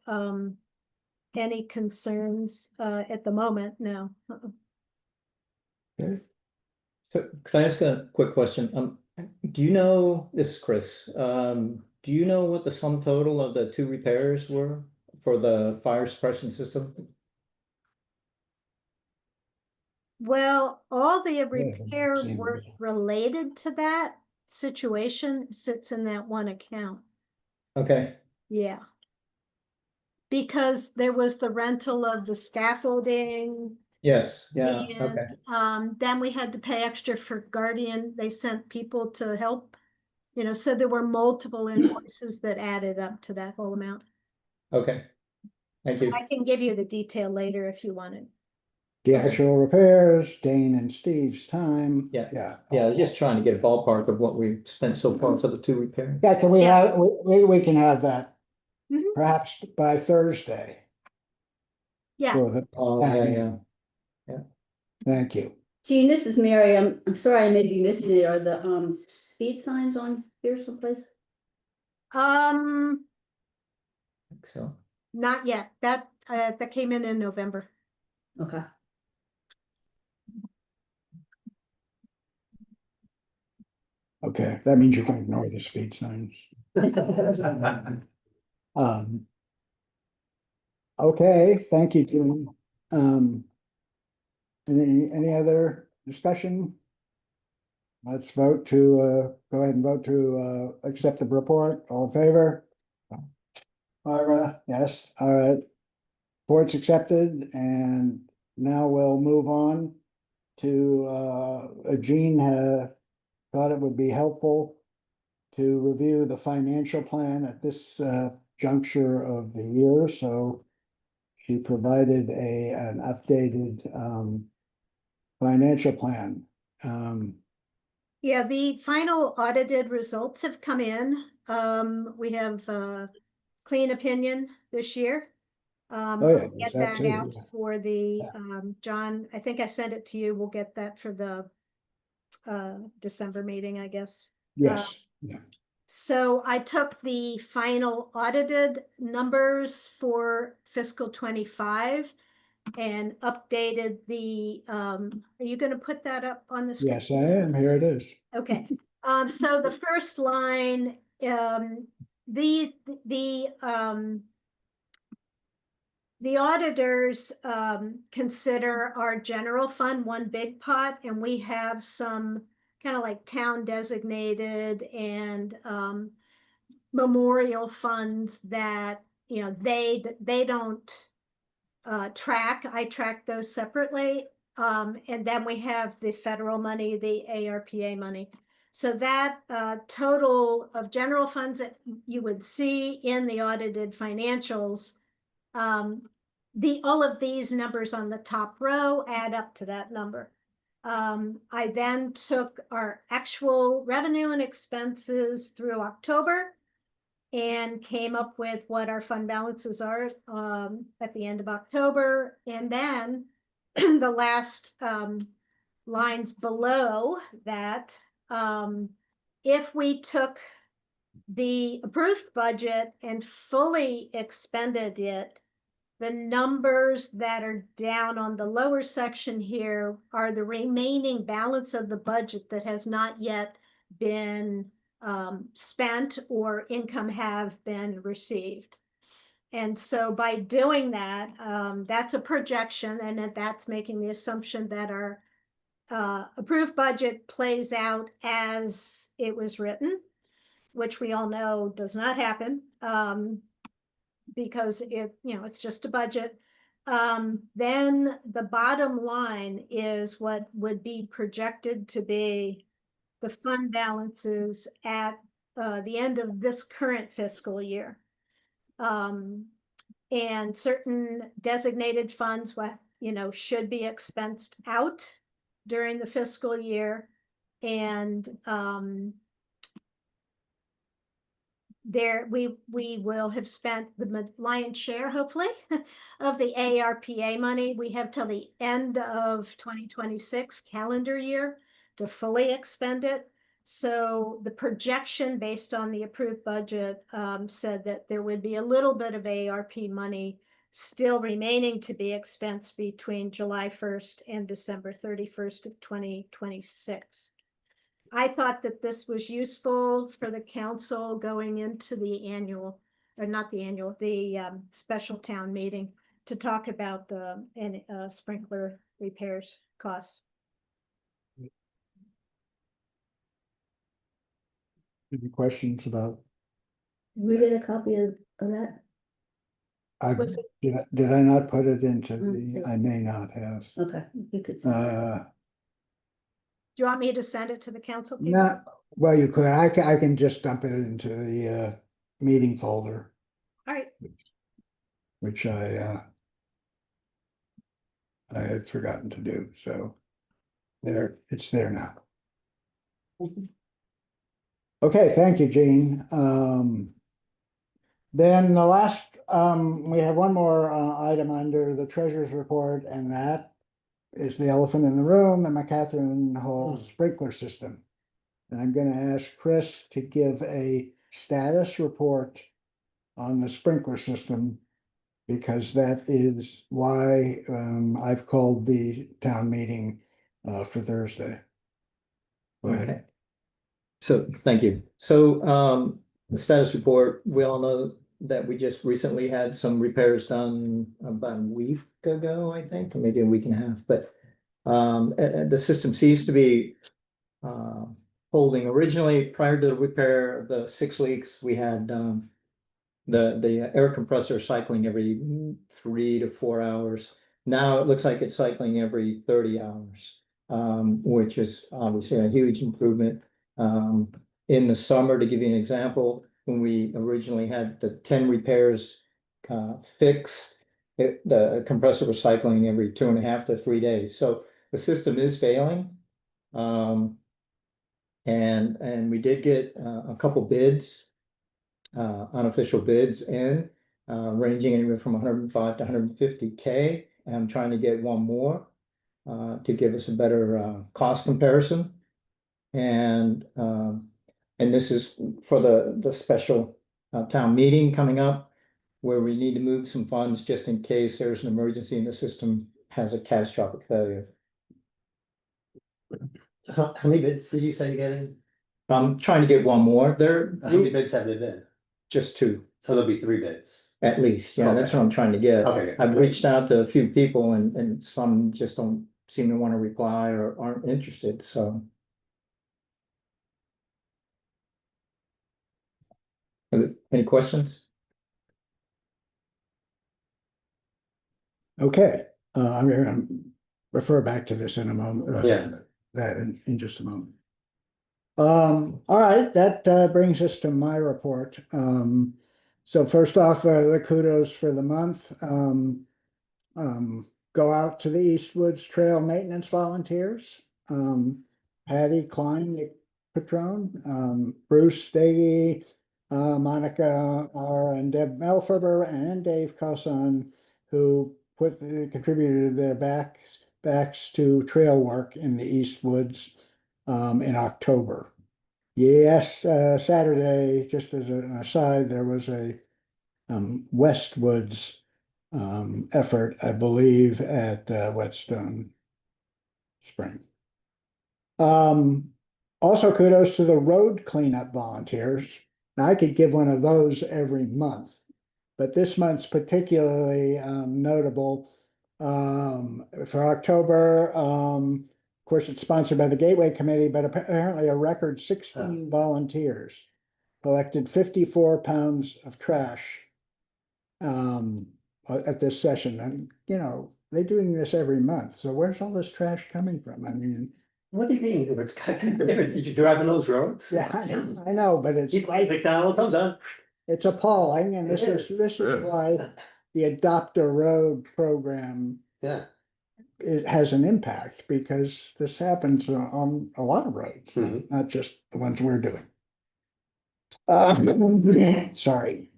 any concerns at the moment, no. Okay. So could I ask a quick question? Do you know, this is Chris, do you know what the sum total of the 2 repairs were for the fire suppression system? Well, all the repair same work here. related to that situation sits in that one account. Okay, Yeah. Because there was the rental of the scaffolding. yes, yeah, okay, And then we had to pay extra for Guardian. They sent people to help, so there were multiple invoices that added up to that whole amount. okay. Thank you. I can give you the detail later if you wanted. The actual repairs, Dane and Steve's time. Yeah. Yeah. Yeah, I was just trying to get a ballpark of what we spent so far for the 2 repairs. Yeah, can we Yeah. have, we can have that Mhm. perhaps by Thursday. Yeah. for the Oh, town yeah, meeting. yeah. Thank you. Jean, this is Mary. I'm sorry I may be missing it. Are the speed signs on here someplace? Um, I think so. not yet. That came in November. Okay. Okay, that means you can ignore the speed signs. Okay, thank you, Jim. Any other discussion? Let's vote to, go ahead and vote to, accept the report. All in favor? Barbara, yes, all right. Report's accepted, and now we'll move on to, Jean thought it would be helpful to review the financial plan at this, juncture of the year, so she provided an updated, financial plan. Yeah, the final audited results have come in. We have a clean opinion this year. Oh, yeah, I'll there's get that that too, out yeah. for the, John, I think I sent it to you. We'll get that for the December meeting, I guess. Yes, yeah. So I took the final audited numbers for fiscal 25 and updated the, are you gonna put that up on the screen? Yes, I am. Here it is. Okay, so the first line, the auditors consider our general fund one big pot, and we have some kind of like town designated and memorial funds that, they don't track. I track those separately. And then we have the federal money, the ARPA money. So that total of general funds that you would see in the audited financials, all of these numbers on the top row add up to that number. I then took our actual revenue and expenses through October and came up with what our fund balances are at the end of October. And then the last lines below that, if we took the approved budget and fully expended it, the numbers that are down on the lower section here are the remaining balance of the budget that has not yet been spent or income have been received. And so by doing that, that's a projection, and that's making the assumption that our approved budget plays out as it was written, which we all know does not happen. Because it's just a budget. Then the bottom line is what would be projected to be the fund balances at the end of this current fiscal year. And certain designated funds, should be expensed out during the fiscal year. And we will have spent the lion's share, hopefully, of the ARPA money. We have till the end of 2026 calendar year to fully expend it. So the projection based on the approved budget said that there would be a little bit of ARP money still remaining to be expensed between July 1st and December 31st of 2026. I thought that this was useful for the council going into the annual, or not the annual, the special town meeting to talk about the sprinkler repairs costs. Any questions about? We get a copy of that? Did I not put it into Mm, I may not have. Okay, you could. send it. Do you want me to send it to the council people? Not, well, you could, I can just dump it into the meeting folder, All right, which I had forgotten to do, so it's there now. Okay, thank you, Jean. Then the last, we have one more item under the treasurer's report, and that is the elephant in the room, the McCatherine Hall sprinkler system. And I'm gonna ask Chris to give a status report on the sprinkler system, because that is why I've called the town meeting for Thursday. Go ahead. Okay. So, thank you. So, the status report, we all know that we just recently had some repairs done about a week ago, I think, or maybe a week and a half, but the system seems to be holding. Originally, prior to the repair, the 6 leaks, we had the air compressor cycling every 3 to 4 hours. Now it looks like it's cycling every 30 hours, which is obviously a huge improvement. In the summer, to give you an example, when we originally had the 10 repairs fixed, the compressor was cycling every 2.5 to 3 days. So the system is failing. And we did get a couple bids, unofficial bids in, ranging anywhere from 105 to 150K. I'm trying to get one more to give us a better cost comparison. And this is for the special town meeting coming up, where we need to move some funds just in case there's an emergency and the system has a catastrophic failure. How many bids did you say you're getting? I'm trying to get one more. How many bids have there been? Just 2. So there'll be 3 bids. At least, yeah, that's what I'm trying to get. Okay. I've reached out to a few people and some just don't seem to want to reply or aren't interested, so. Any questions? Okay, I'm gonna refer back to this in a moment. Yeah. That in just a moment. All right, that brings us to my report. So first off, the kudos for the month. Go out to the Eastwoods Trail Maintenance Volunteers. Patty Klein, Patron, Bruce Stagey, Monica R. and Deb Melferber and Dave Cosson, who contributed their backs to trail work in the East Woods in October. Yes, Saturday, just as an aside, there was a West Woods effort, I believe, at Whetstone Spring. Also kudos to the road cleanup volunteers. Now, I could give one of those every month, but this month's particularly notable. For October, of course, it's sponsored by the Gateway Committee, but apparently a record 16 volunteers collected 54 pounds of trash at this session. And, you know, they're doing this every month. So where's all this trash coming from? I mean, What do you mean? It's kind of different. Did you drive on those roads? yeah, I know, but it's You play McDonald's, I'm done. it's appalling, and this It is is. why the Adopt a Road program, Yeah. it has an impact, because this happens on a lot of roads, Mhm. not just the ones we're doing. Sorry.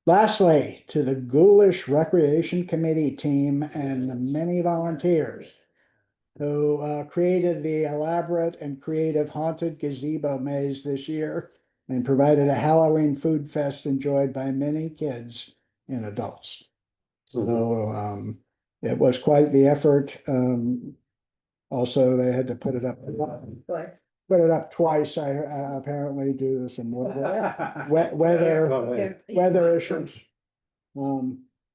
Lastly, to the Ghoulish Recreation Committee team and the many volunteers who created the elaborate and creative haunted gazebo maze this year and provided a Halloween food fest enjoyed by many kids and adults. So it was quite the effort. Also, they had to put it up twice, I apparently due to some weather issues.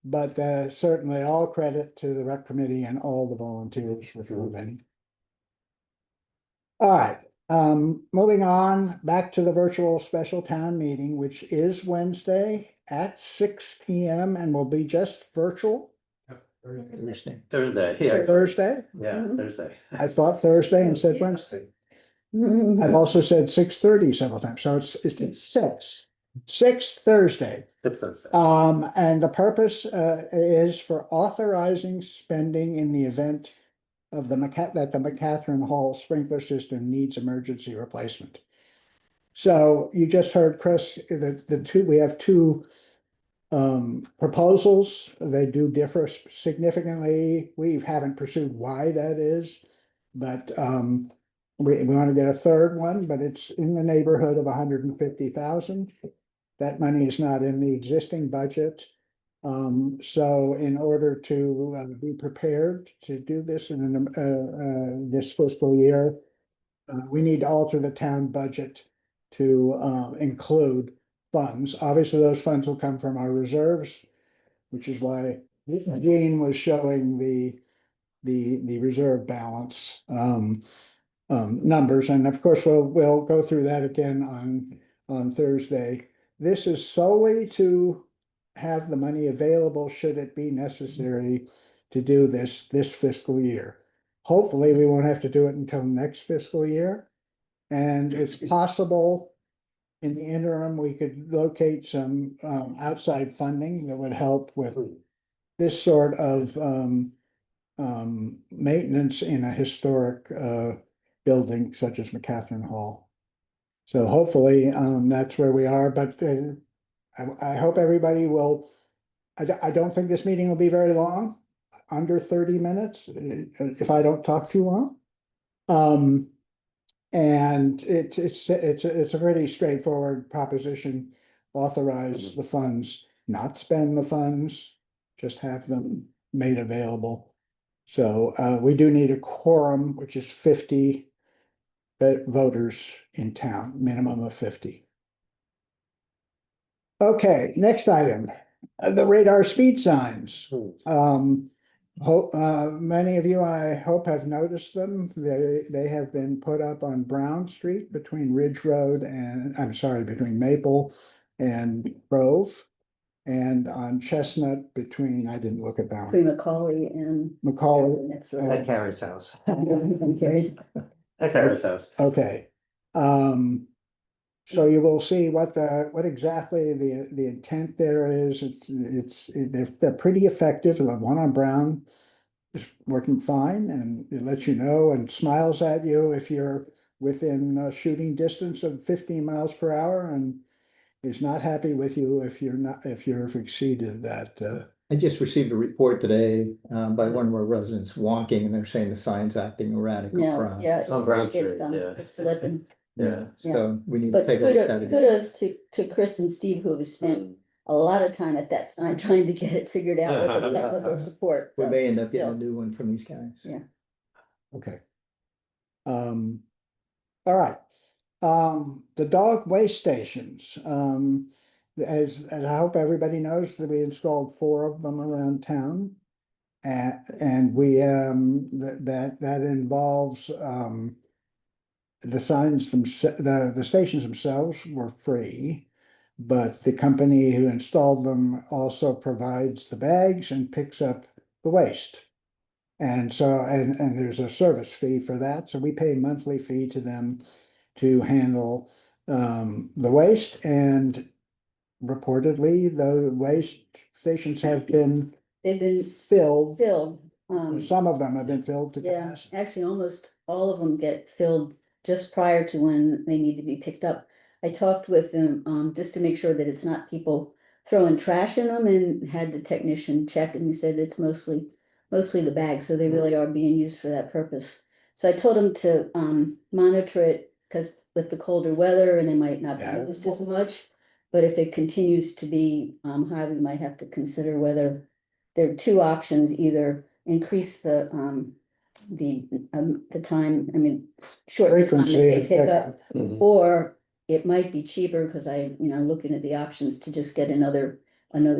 But certainly all credit to the rec committee and all the volunteers for moving. All right, moving on back to the virtual special town meeting, which is Wednesday at 6 p.m. and will be just virtual. Thursday. Thursday, yeah. Thursday? Yeah, Thursday. I thought Thursday and said Wednesday. I've also said 6:30 several times, so it's 6 Thursday. It's Thursday. And the purpose is for authorizing spending in the event of that the McCatherine Hall sprinkler system needs emergency replacement. So you just heard, Chris, we have two proposals. They do differ significantly. We haven't pursued why that is, but we want to get a third one, but it's in the neighborhood of 150,000. That money is not in the existing budget. So in order to be prepared to do this in this fiscal year, we need to alter the town budget to include funds. Obviously, those funds will come from our reserves, which is why Gene was showing the reserve balance numbers. And of course, we'll go through that again on Thursday. This is solely to have the money available should it be necessary to do this fiscal year. Hopefully, we won't have to do it until next fiscal year. And it's possible in the interim, we could locate some outside funding that would help with this sort of maintenance in a historic building such as McCatherine Hall. So hopefully that's where we are, but I hope everybody will. I don't think this meeting will be very long, under 30 minutes, if I don't talk too long. And it's a pretty straightforward proposition. Authorize the funds, not spend the funds, just have them made available. So we do need a quorum, which is 50 voters in town, minimum of 50. Okay, next item, the radar speed signs. Many of you, I hope, have noticed them. They have been put up on Brown Street between Ridge Road and, between Maple and Grove. And on Chestnut between, I didn't look at that one. Between Macaulay and. Macaulay. At Carrie's house. Carrie's. At Carrie's house. Okay. So you will see what exactly the intent there is. They're pretty effective. The one on Brown is working fine, and it lets you know and smiles at you if you're within shooting distance of 15 miles per hour and is not happy with you if you've exceeded that. I just received a report today by one of our residents walking, and they're saying the sign's acting erratic Yeah, across. yeah. On Brown it's, Street, um, yeah. it's slipping. Yeah, so we need to But take a look at it. kudos to Chris and Steve who have spent a lot of time at that sign trying to get it figured out with the technical support. We so, may end up getting a still, new one from these guys. Yeah. Okay. All right. The dog waste stations, as I hope everybody knows that we installed 4 of them around town. And we, that involves, the signs the stations themselves were free. But the company who installed them also provides the bags and picks up the waste. And so, and there's a service fee for that, so we pay a monthly fee to them to handle the waste, and reportedly, the waste stations have been they've been filled. filled. Some of them have been filled to Yeah, capacity. actually, almost all of them get filled just prior to when they need to be picked up. I talked with them, just to make sure that it's not people throwing trash in them, and had the technician check, and he said it's mostly the bags, so they really are being used for that purpose. So I told him to, monitor it, because with the colder weather, and they might not be Yeah. used as much. But if it continues to be, high, we might have to consider whether there are 2 options, either increase the time, I mean, shorten the time that Frequency they of pick up. Mhm. Or it might be cheaper, because looking at the options to just get another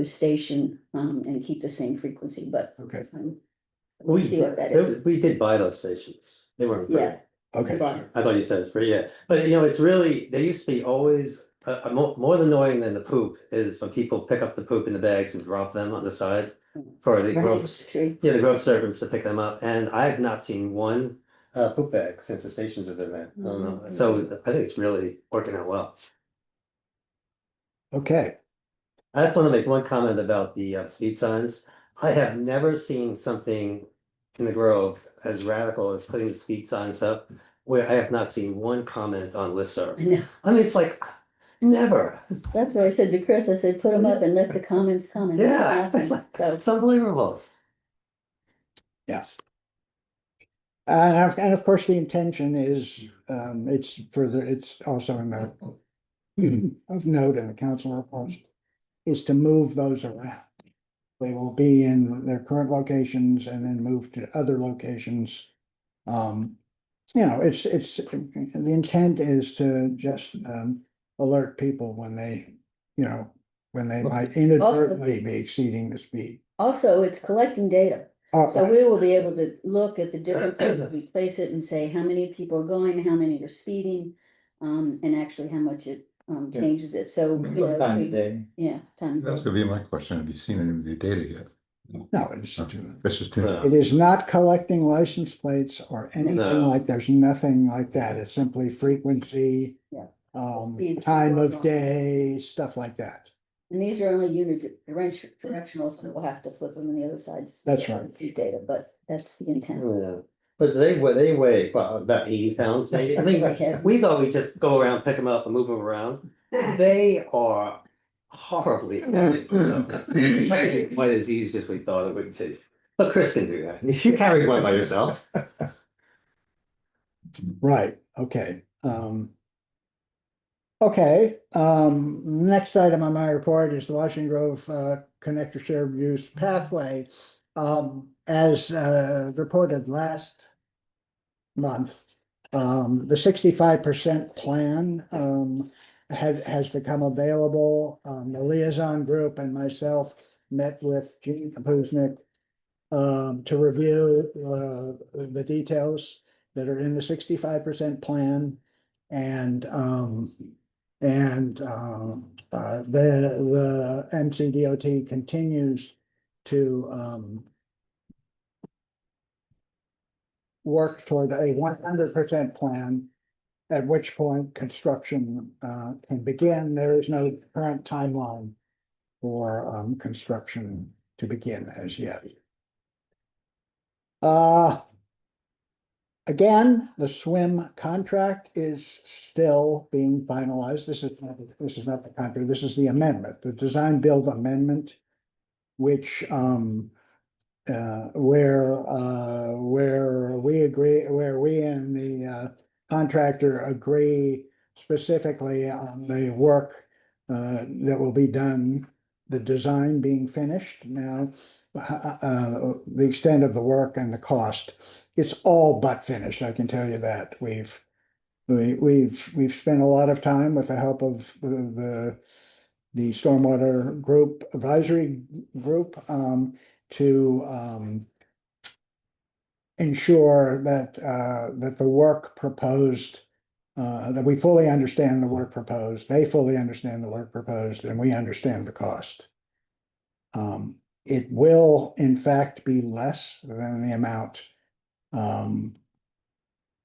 station, and keep the same frequency, but. Okay, We'll see what that is. We did buy those stations. They weren't free. Yeah. okay. But I thought you said it's free, yeah. But it's really, they used to be always, more annoying than the poop is when people pick up the poop in the bags and drop them on the side for the right, grove, tree. the grove servants to pick them up. And I have not seen one poop bag since the stations have been there. I don't know. So I think it's really working out well. Okay, I just want to make one comment about the speed signs. I have never seen something in the Grove as radical as putting the speed signs up, where I have not seen one comment on listserv. I know. I mean, it's like, never. That's what I said to Chris. I said, put them up and let the comments come. And Yeah, nothing. So, It's unbelievable. yeah. And of course, the intention is, it's also in the of note in the council reports, is to move those around. They will be in their current locations and then move to other locations. It's the intent is to just alert people when they might inadvertently be exceeding the speed. also, it's collecting data. Oh, So we will be able to look at the different places we place it and say how many people are going, how many are speeding, and actually how much it changes it. So Time of day. yeah, time. That's gonna be my question. Have you seen any of the data yet? No, it's That's just too. it is not collecting license plates or anything No. there's nothing like that. It's simply frequency. Yeah. Time Speed people are of going. day, stuff like that. And these are only unidirectional, so we'll have to flip them on the other side. That's right. Data, but that's the intent. Yeah. But they weigh, well, about 80 pounds maybe. I mean, we thought we'd just go around, pick them up and move them around. They are horribly heavy for something. Not quite as easy as we thought it would be. But Chris can do that. You carried one by yourself. Right, okay. Okay, next item on my report is the Washington Grove Connector Shared Use Pathway. As reported last month, the 65% plan has become available. The liaison group and myself met with Gene Kapuznik to review the details that are in the 65% plan. And the MCDOT continues to work toward a 100% plan, at which point construction can begin. There is no current timeline for construction to begin as yet. Again, the swim contract is still being finalized. This is not the contract, this is the amendment, the design build amendment. Which where we agree, where we and the contractor agree specifically on the work that will be done, the design being finished now, the extent of the work and the cost. It's all but finished, I can tell you that. We've spent a lot of time with the help of the Stormwater Group Advisory Group to ensure that that the work proposed, that we fully understand the work proposed, they fully understand the work proposed, and we understand the cost. It will in fact be less than the amount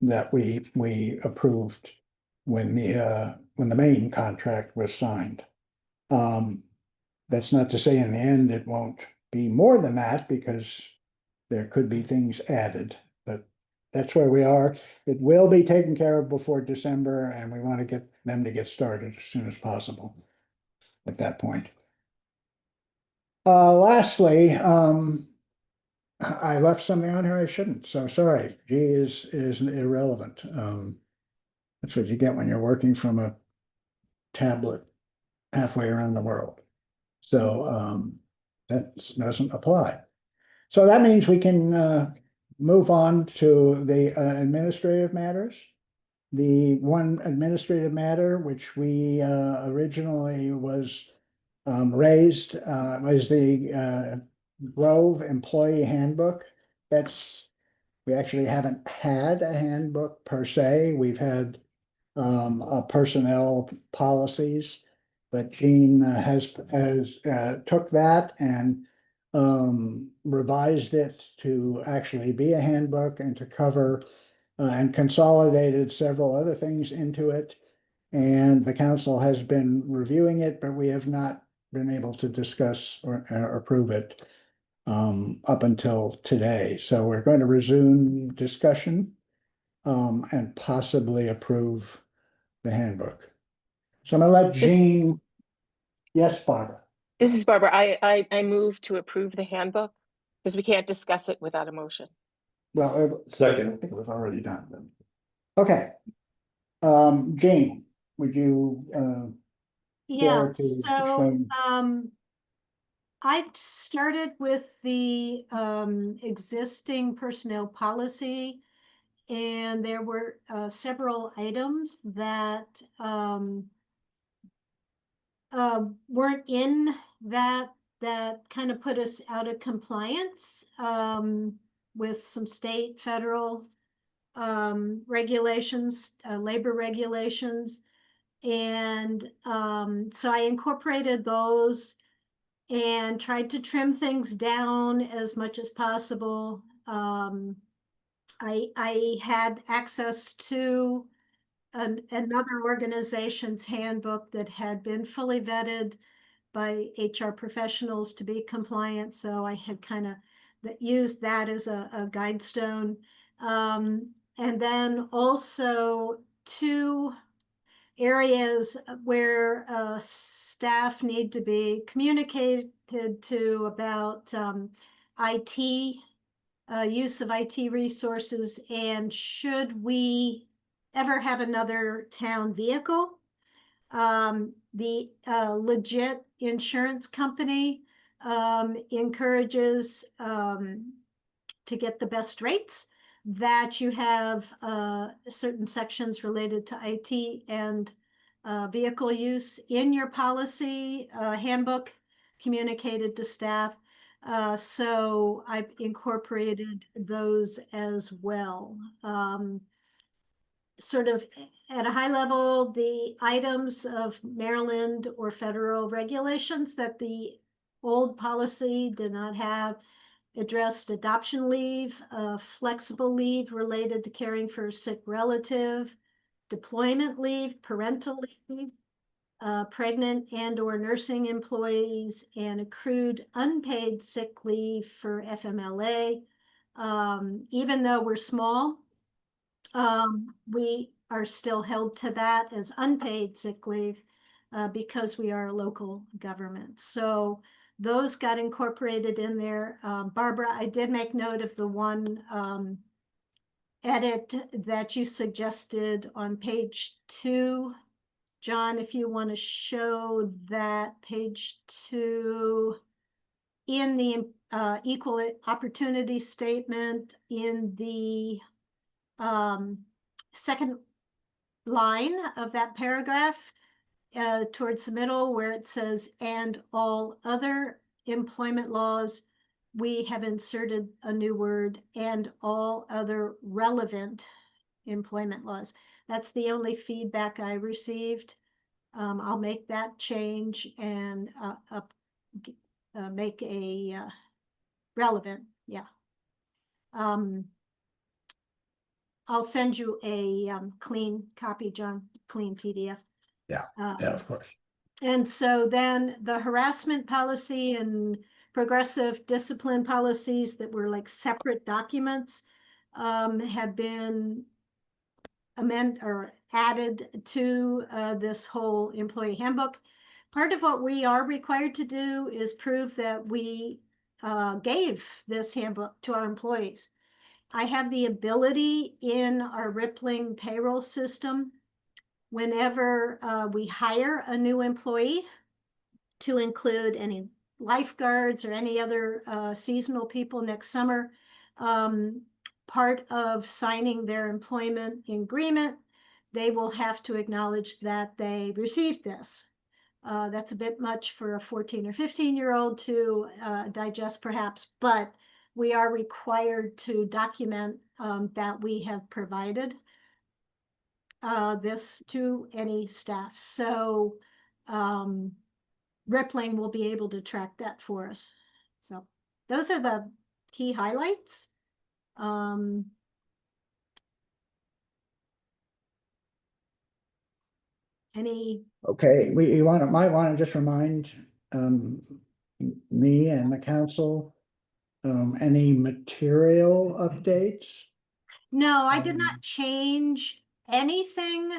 that we approved when the main contract was signed. That's not to say in the end it won't be more than that, because there could be things added, but that's where we are. It will be taken care of before December, and we want to get them to get started as soon as possible at that point. Lastly, I left something on here I shouldn't, so sorry. G is irrelevant. That's what you get when you're working from a tablet halfway around the world. So that doesn't apply. So that means we can move on to the administrative matters. The one administrative matter which we originally was raised was the Grove Employee Handbook. We actually haven't had a handbook per se. We've had personnel policies, but Jean has took that and revised it to actually be a handbook and to cover and consolidated several other things into it. And the council has been reviewing it, but we have not been able to discuss or approve it up until today. So we're going to resume discussion and possibly approve the handbook. So I'm gonna let Jean. Yes, Barbara. This is Barbara. I move to approve the handbook because we can't discuss it without a motion. Well, Second. I think it was already done. Okay. Jean, would you Yeah, care to so, explain? I started with the existing personnel policy, and there were several items that weren't in that kind of put us out of compliance with some state, federal regulations, labor regulations. And so I incorporated those and tried to trim things down as much as possible. I had access to another organization's handbook that had been fully vetted by HR professionals to be compliant. So I had kind of used that as a guide stone. And then also two areas where staff need to be communicated to about IT, use of IT resources, and should we ever have another town vehicle. The Legit insurance company encourages to get the best rates, that you have certain sections related to IT and vehicle use in your policy handbook communicated to staff. So I've incorporated those as well. Sort of at a high level, the items of Maryland or federal regulations that the old policy did not have addressed: adoption leave, flexible leave related to caring for a sick relative, deployment leave, parental leave, pregnant and or nursing employees, and accrued unpaid sick leave for FMLA. Even though we're small, We are still held to that as unpaid sick leave because we are a local government. So those got incorporated in there. Barbara, I did make note of the one edit that you suggested on page 2. John, if you want to show that page 2 in the equal opportunity statement in the second line of that paragraph, towards the middle where it says, and all other employment laws, we have inserted a new word, and all other relevant employment laws. That's the only feedback I received. I'll make that change and make a relevant, yeah. I'll send you a clean copy, John, clean PDF. Yeah, yeah, of course. And so then the harassment policy and progressive discipline policies that were like separate documents have been added to this whole employee handbook. Part of what we are required to do is prove that we gave this handbook to our employees. I have the ability in our Rippling payroll system, whenever we hire a new employee, to include any lifeguards or any other seasonal people next summer. Part of signing their employment agreement, they will have to acknowledge that they received this. That's a bit much for a 14 or 15-year-old to digest perhaps, but we are required to document that we have provided this to any staff. So Rippling will be able to track that for us. So those are the key highlights. Any? Okay, might want to just remind me and the council, any material updates? No, I did not change anything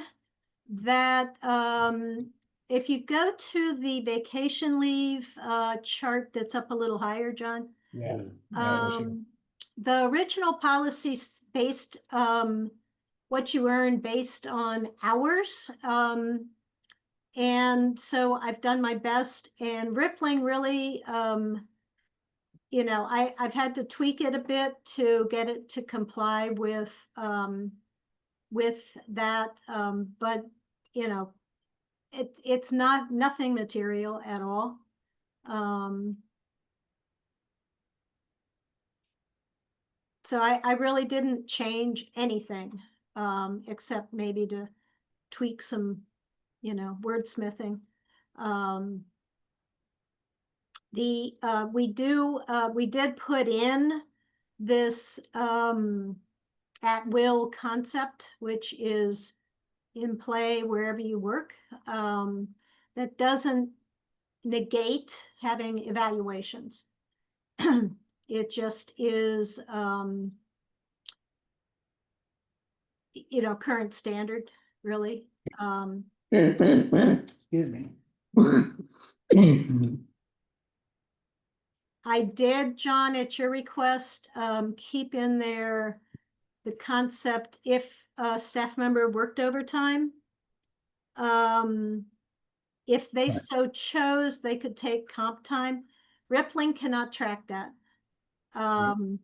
that, if you go to the vacation leave chart that's up a little higher, John. Yeah. The original policy based what you earn based on hours. And so I've done my best, and Rippling really, you know, I've had to tweak it a bit to get it to comply with that. But you know, it's nothing material at all. So I really didn't change anything, except maybe to tweak some, you know, wordsmithing. We did put in this at will concept, which is in play wherever you work. That doesn't negate having evaluations. It just is, you know, current standard, really. Excuse me. I did, John, at your request, keep in there the concept if a staff member worked overtime. If they so chose, they could take comp time. Rippling cannot track that. And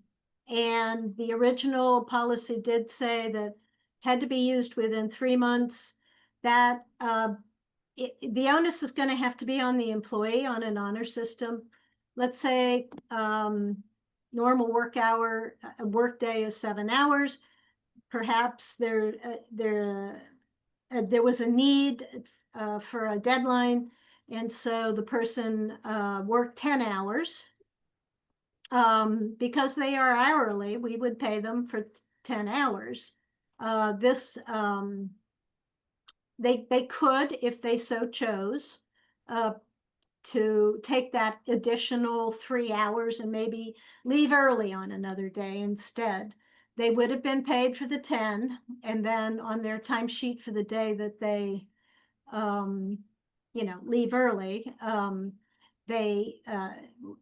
the original policy did say that had to be used within 3 months. That the onus is going to have to be on the employee on an honor system. Let's say normal work day is 7 hours. Perhaps there was a need for a deadline, and so the person worked 10 hours. Because they are hourly, we would pay them for 10 hours. They could, if they so chose, to take that additional 3 hours and maybe leave early on another day instead. they would have been paid for the 10, and then on their timesheet for the day that they, leave early, they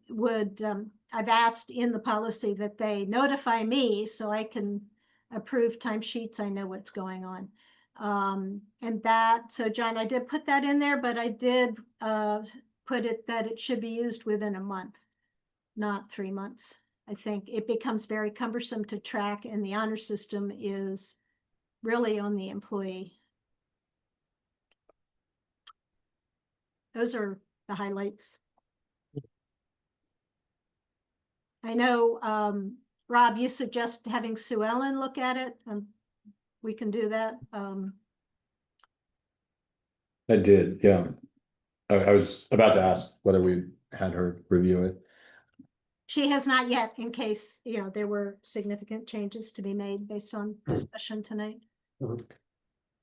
would, I've asked in the policy that they notify me so I can approve timesheets. I know what's going on. And that, so John, I did put that in there, but I did put it that it should be used within a month, not 3 months. I think it becomes very cumbersome to track, and the honor system is really on the employee. Those are the highlights. I know, Rob, you suggest having Sue Ellen look at it. We can do that. I did, yeah. I was about to ask whether we had her review it. She has not yet, in case, there were significant changes to be made based on discussion tonight.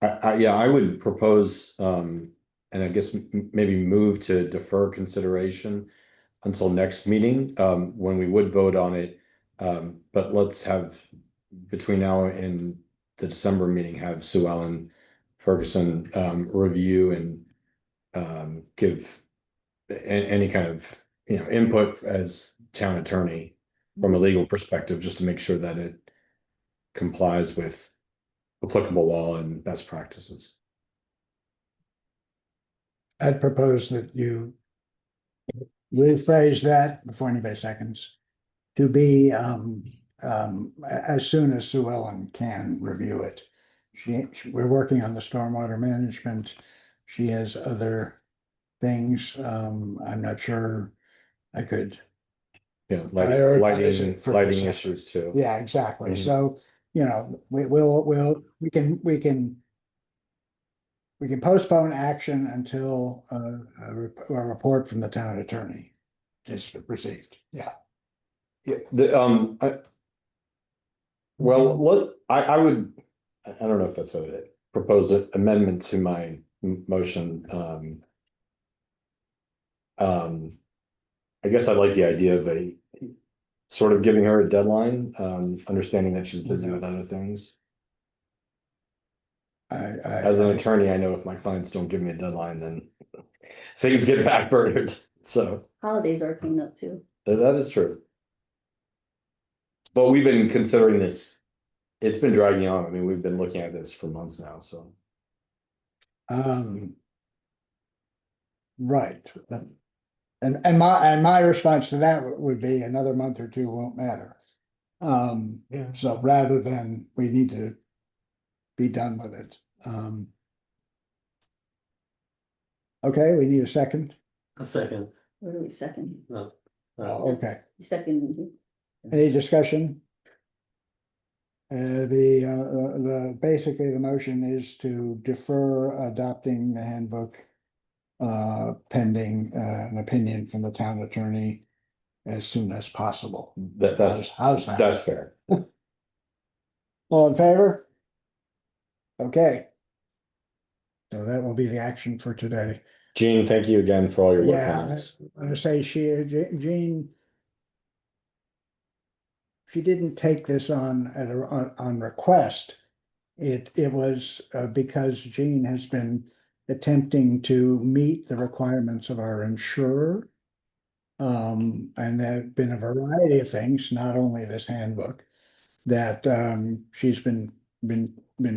Yeah, I would propose, and I guess maybe move to defer consideration until next meeting, when we would vote on it. But let's have, between now and the December meeting, have Sue Ellen Ferguson review and give any kind of input as town attorney from a legal perspective, just to make sure that it complies with applicable law and best practices. I'd propose that you rephrase that before anybody seconds to be as soon as Sue Ellen can review it. We're working on the stormwater management. She has other things. I'm not sure I could. Yeah, prioritize it for lighting December. issues too. Yeah, exactly. Mhm. So, we can postpone action until a report from the town attorney is received. Yeah. Yeah, I would, I don't know if that's a proposed amendment to my motion. I guess I like the idea of a sort of giving her a deadline, understanding that she's busy with other things. As an attorney, I know if my clients don't give me a deadline, then things get backburnered. So Holidays are coming up too. that is true. But we've been considering this. It's been dragging on. I mean, we've been looking at this for months now, so. Right. And my response to that would be another month or two won't matter. Yeah. So rather than we need to be done with it. Okay, we need a second. A second. What are we second? No. Okay, Second. any discussion? Basically the motion is to defer adopting the handbook pending an opinion from the town attorney as soon as possible. How's that? That's fair. All in favor? Okay. So that will be the action for today. Jean, thank you again for all your work Yeah, on this. I'm gonna say Jean. She didn't take this on request. It was because Jean has been attempting to meet the requirements of our insurer. And there have been a variety of things, not only this handbook, that she's been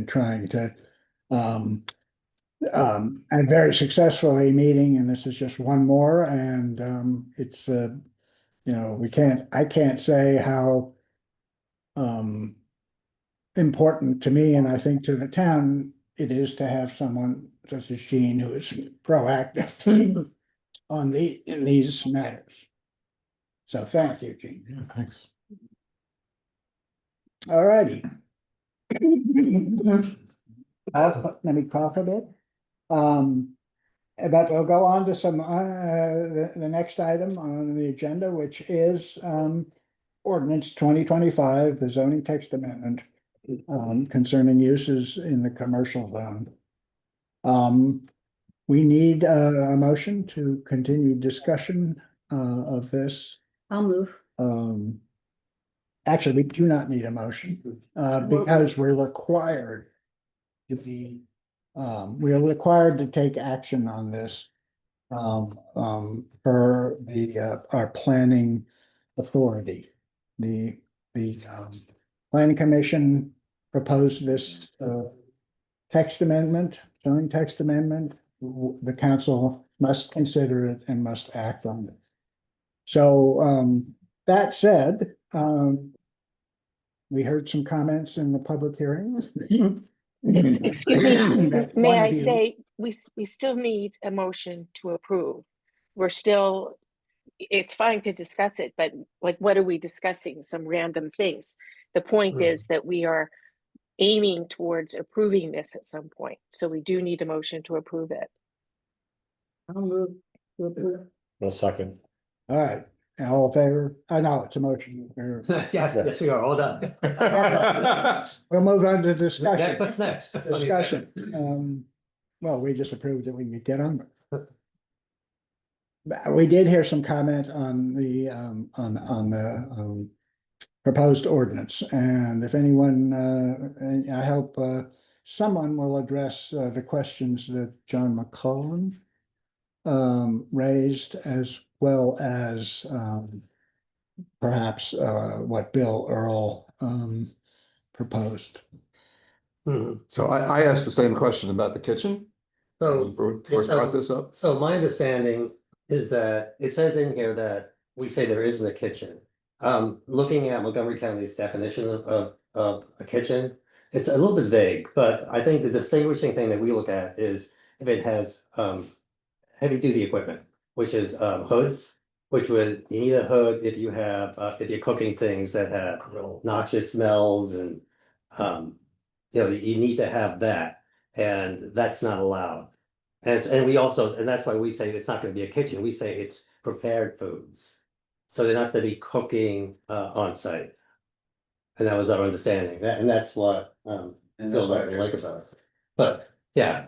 trying to and very successfully meeting, and this is just one more, and it's I can't say how important to me, and I think to the town, it is to have someone such as Jean who is proactive in these matters. So thank you, Jean. Yeah, thanks. All righty. Let me cough a bit. But we'll go on to some the next item on the agenda, which is ordinance 2025, the zoning text amendment concerning uses in the commercial zone. We need a motion to continue discussion of this. I'll move. actually, we do not need a motion, because we're required to be, we are required to take action on this. Per our planning authority. The planning commission proposed this, text amendment, zoning text amendment. The council must consider it and must act on it. So, that said, we heard some comments in the public hearing. Excuse me, That may one I of you- say, we still need a motion to approve. We're still, it's fine to discuss it, but like, what are we discussing? Some random things. The point is that we are aiming towards approving this at some point. So we do need a motion to approve it. I'll move to approve. A second. All right, all in favor? No, it's a motion. Yes, we are all done. We'll move on to Yeah, discussion. what's next? Discussion. Well, we just approved that we could get on. We did hear some comment on the proposed ordinance, and if anyone, I hope someone will address the questions that John McCollum raised, as well as perhaps what Bill Earl proposed. So I asked the same question about the kitchen. So, Before you brought this up. so my understanding is that it says in here that we say there isn't a kitchen. Looking at Montgomery County's definition of a kitchen, it's a little bit vague, but I think the distinguishing thing that we look at is if it has heavy duty equipment, which is hoods, which would, you need a hood if you have if you're cooking things that have noxious smells and you know, you need to have that, and that's not allowed. And we also, and that's why we say it's not gonna be a kitchen, we say it's prepared foods. So they're not gonna be cooking on site. And that was our understanding, and that's what And Bill that's why doesn't like about it. But, yeah.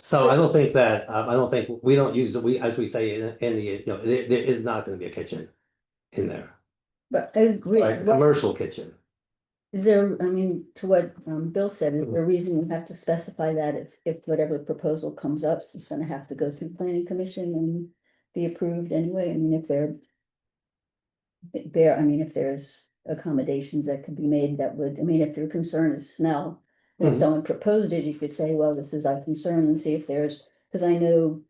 So I don't think that, I don't think, we don't use, as we say in the, you know, there is not gonna be a kitchen in there, But I agree. like a commercial kitchen. Is there, I mean, to what Bill said, is there a reason you have to specify that if whatever proposal comes up, it's gonna have to go through planning commission and be approved anyway? I mean, if I mean, if there's accommodations that could be made that would, I mean, if your concern is smell, if Mhm. someone proposed it, you could say, well, this is our concern, and see if there's, because I know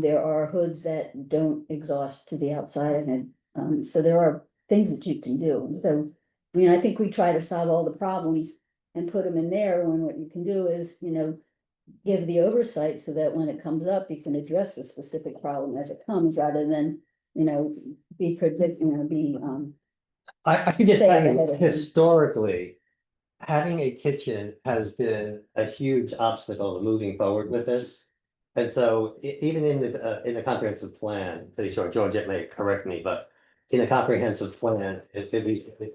there are hoods that don't exhaust to the outside, and so there are things that you can do. So I mean, I think we try to solve all the problems and put them in there, when what you can do is, you know, give the oversight so that when it comes up, you can address the specific problem as it comes, rather than, you know, be I could just Say tell it you, ahead of time. historically, having a kitchen has been a huge obstacle to moving forward with this. And so even in the comprehensive plan, pretty sure George may correct me, but in a comprehensive plan,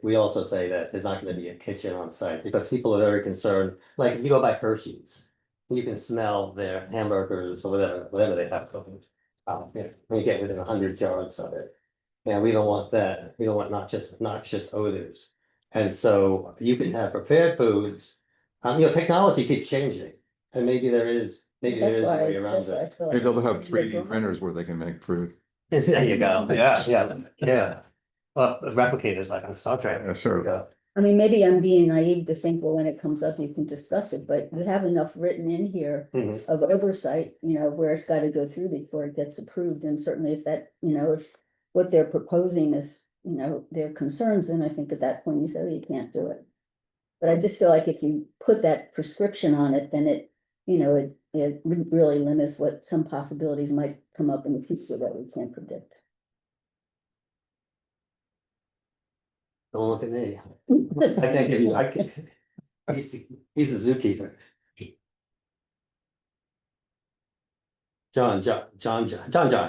we also say that there's not gonna be a kitchen on site, because people are very concerned, like if you go by Hershey's, you can smell their hamburgers or whatever they have cooking. When you get within 100 yards of it. Yeah, we don't want that. We don't want noxious odors. And so you can have prepared foods. You know, technology keeps changing, and maybe there is a way around that. Maybe they'll have 3D printers where they can make food. There you go. Yeah. Well, replicators like on Star Trek. Yeah, sure. Yeah. I mean, maybe I'm being naive to think, well, when it comes up, you can discuss it, but you have enough written in here Mhm. of oversight, you know, where it's gotta go through before it gets approved, and certainly if that, you know, if what they're proposing is, you know, their concerns, then I think at that point you say, well, you can't do it. But I just feel like if you put that prescription on it, then it, you know, it really limits what some possibilities might come up in the future that we can't predict. Don't look at me. I can't give you, he's a zookeeper. John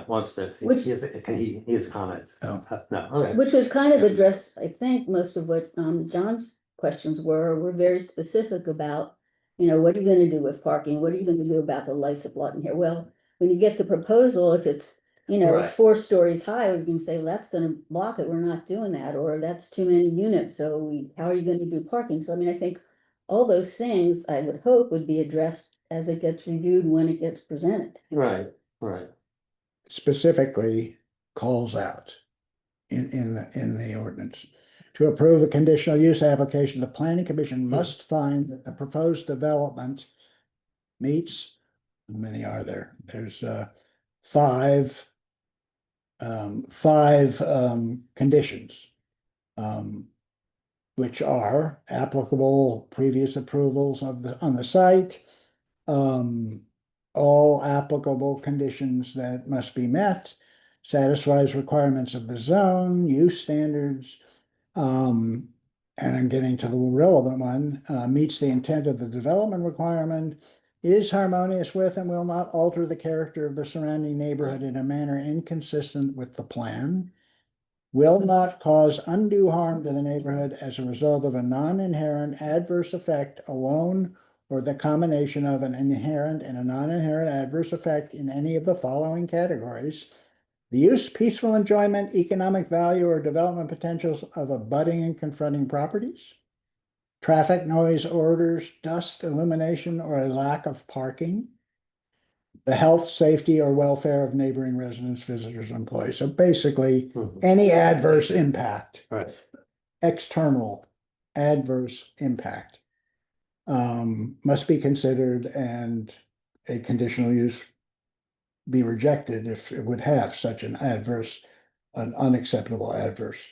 wants to, Which- he has a comment. Oh. No, okay. Which was kind of addressed, I think, most of what John's questions were very specific about, you know, what are you gonna do with parking? What are you gonna do about the lights that block in here? Well, when you get the proposal, if it's you know, Right. 4 stories high, we can say, well, that's gonna block it, we're not doing that, or that's too many units, so how are you gonna do parking? So I mean, I think all those things, I would hope, would be addressed as it gets reviewed, when it gets presented. Right, right. Specifically calls out in the ordinance. To approve a conditional use application, the planning commission must find that the proposed development meets, how many are there? There's five conditions. Which are applicable previous approvals on the site. All applicable conditions that must be met, satisfies requirements of the zone, use standards. And I'm getting to the relevant one, meets the intent of the development requirement, is harmonious with and will not alter the character of the surrounding neighborhood in a manner inconsistent with the plan, will not cause undue harm to the neighborhood as a result of a non-inherent adverse effect alone or the combination of an inherent and a non-inherent adverse effect in any of the following categories. The use, peaceful enjoyment, economic value, or development potentials of abutting and confronting properties. Traffic noise orders, dust, illumination, or a lack of parking. The health, safety, or welfare of neighboring residents, visitors, and employees. So basically, any adverse impact. Right. External adverse impact. Must be considered, and a conditional use be rejected if it would have such an unacceptable adverse.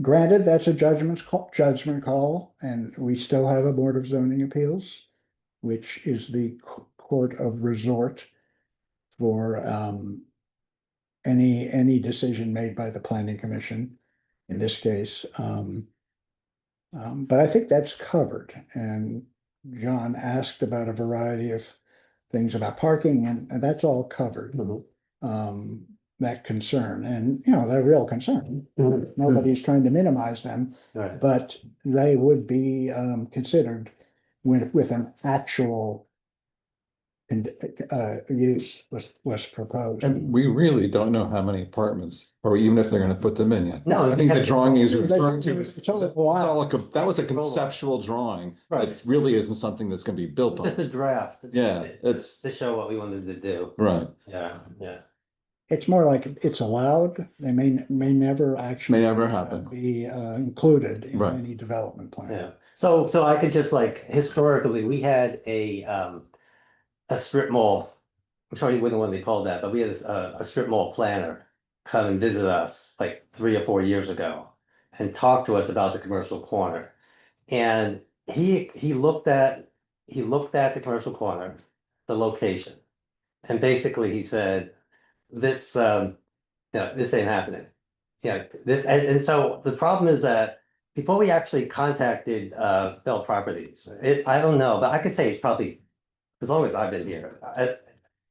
Granted, that's a judgment call, and we still have a Board of Zoning Appeals, which is the court of resort for any decision made by the planning commission in this case. But I think that's covered, and John asked about a variety of things about parking, and that's all covered. That concern, and you know, they're real concern. Nobody's trying to minimize them, Right. but they would be considered with an actual use was proposed. And we really don't know how many apartments, or even if they're gonna put them in yet. No, I think the drawing is referring to, It's it's all a all while. that was a conceptual drawing. Right. It really isn't something that's gonna be built Just a on. draft. Yeah, it's, To show what we wanted to do. right, Yeah, yeah. It's more like it's allowed, they may never actually. may never happen. Be included in Right. any development plan. Yeah. So I could just like, historically, we had a strip mall. I'm sorry, we didn't want to call that, but we had a strip mall planner come and visit us like 3 or 4 years ago and talk to us about the commercial corner. And he looked at the commercial corner, the location, and basically he said, this this ain't happening. Yeah, this and so the problem is that before we actually contacted Bell Properties, I don't know, but I could say it's probably as long as I've been here,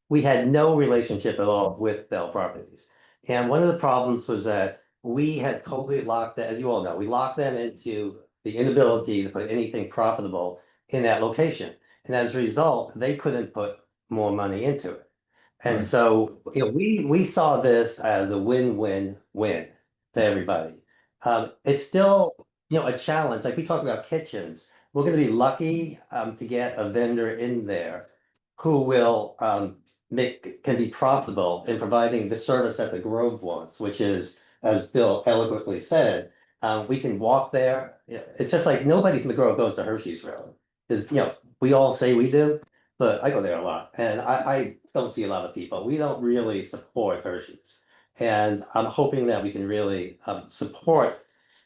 we had no relationship at all with Bell Properties. And one of the problems was that we had totally locked that, as you all know, we locked them into the inability to put anything profitable in that location. And as a result, they couldn't put more money into it. And Right. so, you know, we saw this as a win-win-win to everybody. It's still, you know, a challenge. Like we talk about kitchens, we're gonna be lucky to get a vendor in there who will can be profitable in providing the service that the Grove wants, which is, as Bill eloquently said, we can walk there. It's just like nobody from the Grove goes to Hershey's really. Is, you know, we all say we do, but I go there a lot, and I don't see a lot of people. We don't really support Hershey's, and I'm hoping that we can really support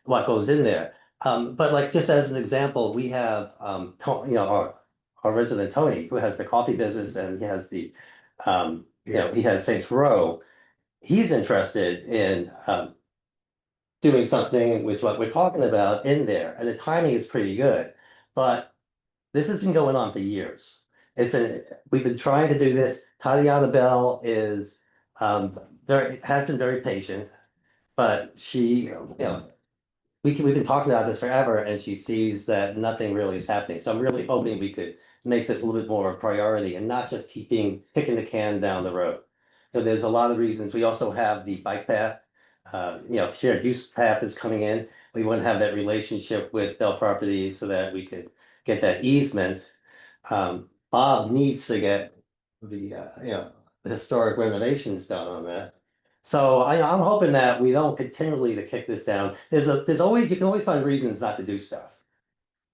what goes in there. But like just as an example, we have you know, our resident Tony, who has the coffee business, and he has the you know, he has Saints Row. He's interested in doing something with what we're talking about in there, and the timing is pretty good. But this has been going on for years. We've been trying to do this. Tatiana Bell is has been very patient, but she, you know, we've been talking about this forever, and she sees that nothing really is happening. So I'm really hoping we could make this a little bit more a priority and not just kicking the can down the road. So there's a lot of reasons. We also have the bike path. Shared use path is coming in. We want to have that relationship with Bell Properties so that we could get that easement. Bob needs to get the historic renovations done on that. So I'm hoping that we don't continually to kick this down. There's always, you can always find reasons not to do stuff.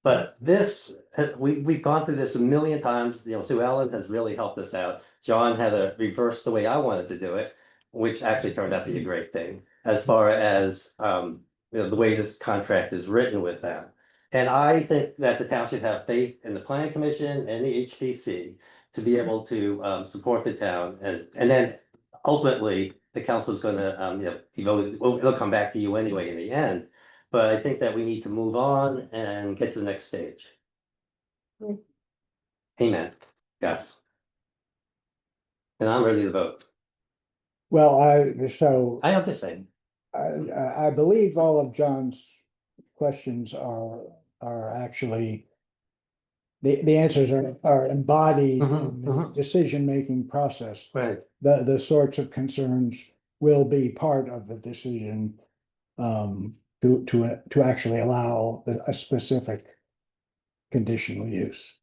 But this, we've gone through this a million times. Sue Ellen has really helped us out. John had to reverse the way I wanted to do it, which actually turned out to be a great thing as far as the way this contract is written with them. And I think that the town should have faith in the planning commission and the HPC to be able to support the town, and then ultimately the council is going to it'll come back to you anyway in the end. But I think that we need to move on and get to the next stage. Amen. Yes. And I'm ready to vote. Well, I'm just saying. I believe all of John's questions are actually, the answers are embodied in the decision-making process. Right. The sorts of concerns will be part of the decision to actually allow a specific conditional use.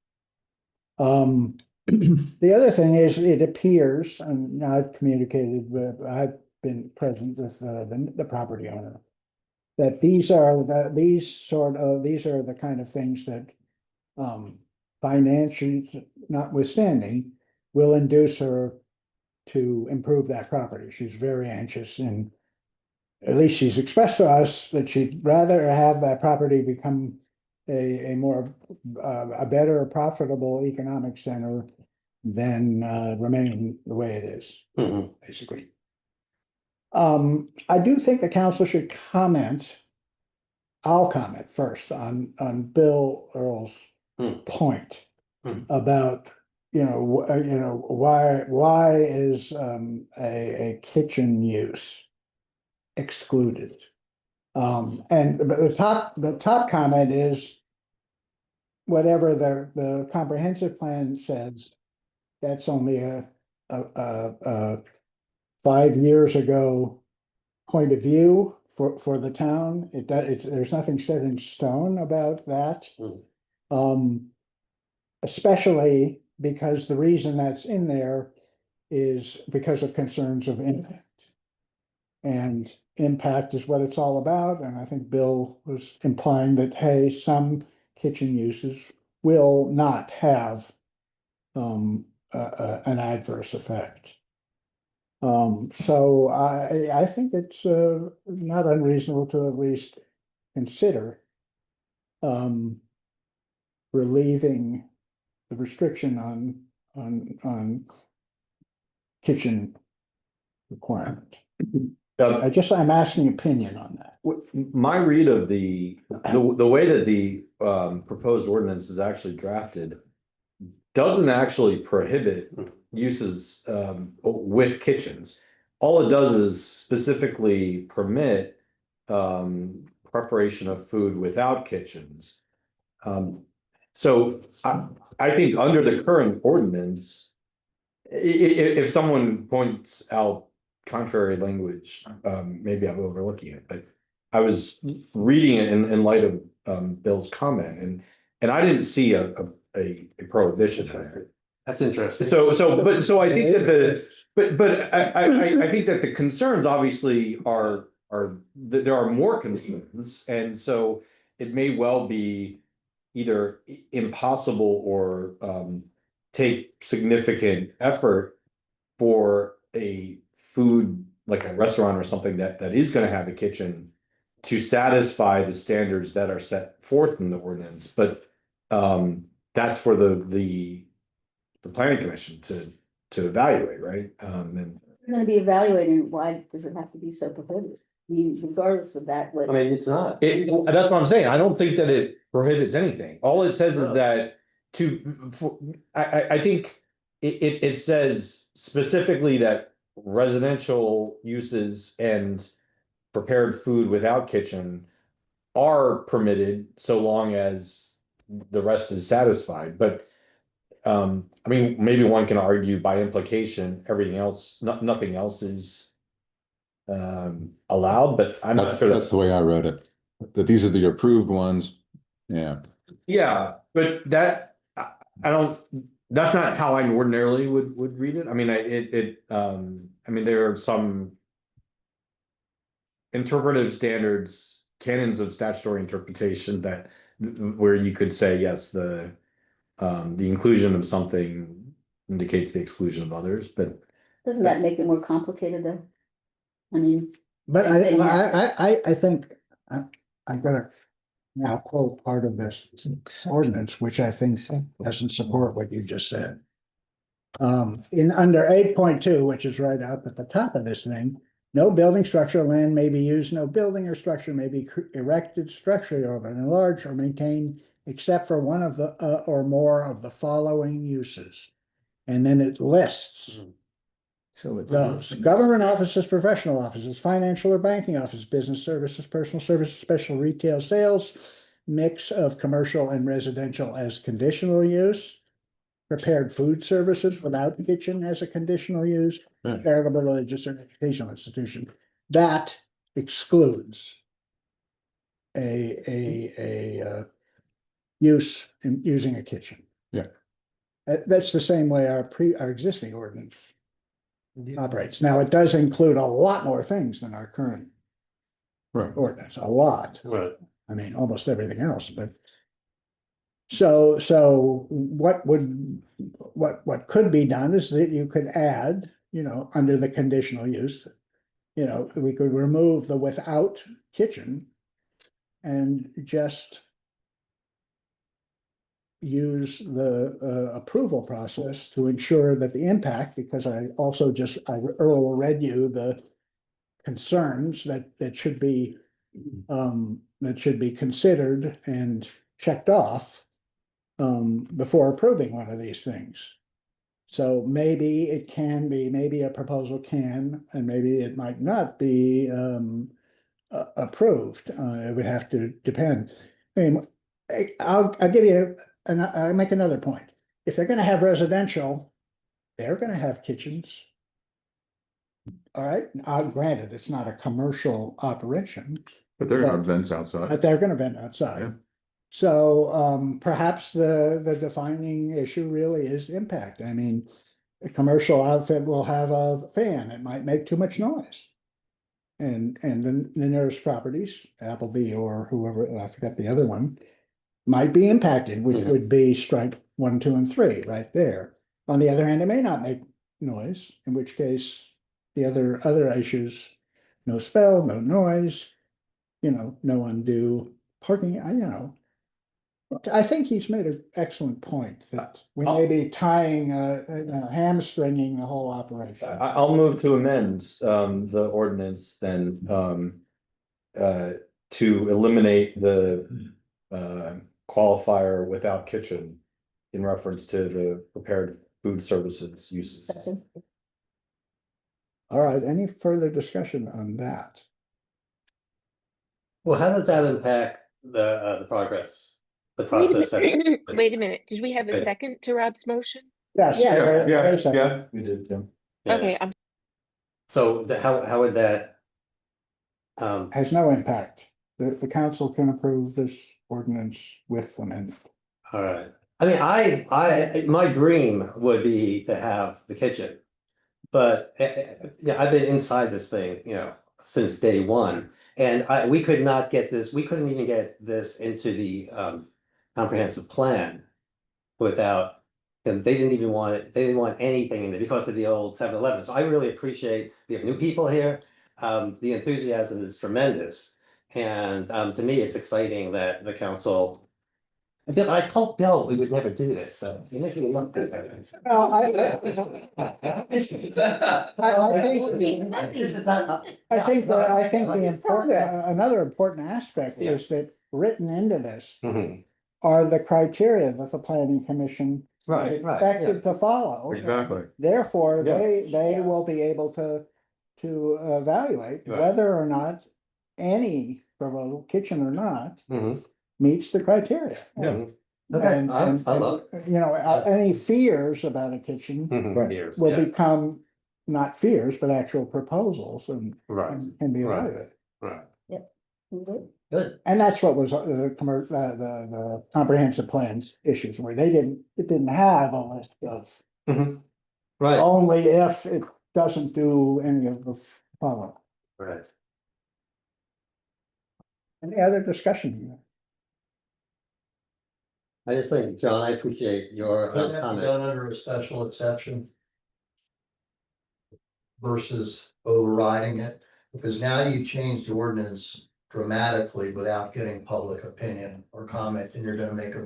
The other thing is, it appears, and I've communicated with, I've been present with the property owner, that these are the kind of things that financially notwithstanding will induce her to improve that property. She's very anxious, and at least she's expressed to us that she'd rather have that property become a better profitable economic center than remain the way it is, basically. I do think the council should comment. I'll comment first on Bill Earl's point about why is a kitchen use excluded. And the top comment is whatever the comprehensive plan says, that's only a 5 years ago point of view for the town. There's nothing set in stone about that. Especially because the reason that's in there is because of concerns of impact. And impact is what it's all about. And I think Bill was implying that, hey, some kitchen uses will not have an adverse effect. So I think it's not unreasonable to at least consider relieving the restriction on kitchen requirement. I'm asking opinion on that. My read of the way that the proposed ordinance is actually drafted doesn't actually prohibit uses with kitchens. All it does is specifically permit preparation of food without kitchens. So I think under the current ordinance, if someone points out contrary language, maybe I'm overlooking it, but I was reading it in light of Bill's comment, and I didn't see a prohibition there. That's interesting. So I think that I think that the concerns obviously are that there are more concerns, and so it may well be either impossible or take significant effort for a food, like a restaurant or something that is going to have a kitchen, to satisfy the standards that are set forth in the ordinance. But that's for the planning commission to evaluate, right? And You're gonna be evaluating, why does it have to be so prohibitive? I mean, regardless of that, what. It's not. That's what I'm saying. I don't think that it prohibits anything. All it says is that I think it says specifically that residential uses and prepared food without kitchen are permitted so long as the rest is satisfied. But I mean, maybe one can argue by implication, everything else, nothing else is. Allowed, but I'm not sure That's the way I read it, that these are the approved ones. Yeah, Yeah, but that, I don't, that's not how I ordinarily would read it. I mean, I mean, there are some. Interpretive standards, canons of statutory interpretation that where you could say, yes, the inclusion of something indicates the exclusion of others, but. Doesn't that make it more complicated though? I mean, But Same thing, yeah. I think, I'm gonna now quote part of this ordinance, which I think doesn't support what you just said. In under 8.2, which is right up at the top of this thing, no building, structure, or land may be used, no building or structure may be erected structurally or enlarged or maintained except for one of the, or more of the following uses. And then it lists So it's. those: government offices, professional offices, financial or banking offices, business services, personal services, special retail sales, mix of commercial and residential as conditional use, prepared food services without kitchen as a conditional use, Yeah. charitable, religious, or educational institution. That excludes a use in using a kitchen. Yeah. That's the same way our existing ordinance operates. Now, it does include a lot more things than our current right. ordinance, a lot. Right. I mean, almost everything else, but. So what could be done is that you could add, under the conditional use, we could remove the without kitchen and just use the approval process to ensure that the impact, because I earlier read you the concerns that should be considered and checked off before approving one of these things. So maybe it can be, maybe a proposal can, and maybe it might not be approved. It would have to depend. I mean, I'll give you, I'll make another point. If they're gonna have residential, they're gonna have kitchens. All right, granted, it's not a commercial operation, But they're gonna have vents outside. but they're gonna vent outside. Yeah. So perhaps the defining issue really is impact. I mean, a commercial outfit will have a fan, it might make too much noise. And the nearest properties, Applebee or whoever, I forgot the other one, might be impacted, which would be strike 1, 2, and 3 right there. On the other hand, it may not make noise, in which case the other issues, no smell, no noise, no undue parking, I think he's made an excellent point that we may be tying, hamstringing the whole operation. I'll move to amend the ordinance then to eliminate the qualifier without kitchen in reference to the prepared food services uses. All right, any further discussion on that? Well, how does that impact the progress, the Wait a process? minute, wait a minute, did we have a Okay. second to Rob's motion? Yes. Yeah. wait a second. Yeah. We did, Jim. Yeah. Okay, So how would that? Has no impact. The council can approve this ordinance with amendment. All right. I mean, my dream would be to have the kitchen. But yeah, I've been inside this thing, since day one. And we could not get this, we couldn't even get this into the comprehensive plan without, and they didn't even want it, they didn't want anything in there because of the old 7-Eleven. So I really appreciate, we have new people here. The enthusiasm is tremendous. And to me, it's exciting that the council. But I told Bill we would never do this, so you make me look good. Well, I think the important, another important aspect is that written into this are the criteria that the planning commission is expected to follow. Exactly. Therefore, Yeah. they will be able to evaluate Right. whether or not any proposal, kitchen or not, Mhm. meets the criteria. Yeah. Okay, And- I and, love You know, any fears about a kitchen it. Years, will yeah. become not fears, but actual proposals and Right, can be Right. evaluated. right. Mhm. Good. And that's what was the comprehensive plans issues where it didn't have a list of Right, only if it doesn't do any of the following. right. Any other discussion? I just think, John, I appreciate your Couldn't that be done comments. under a special exception? Versus overriding it, because now you change the ordinance dramatically without getting public opinion or comment, and you're gonna make a.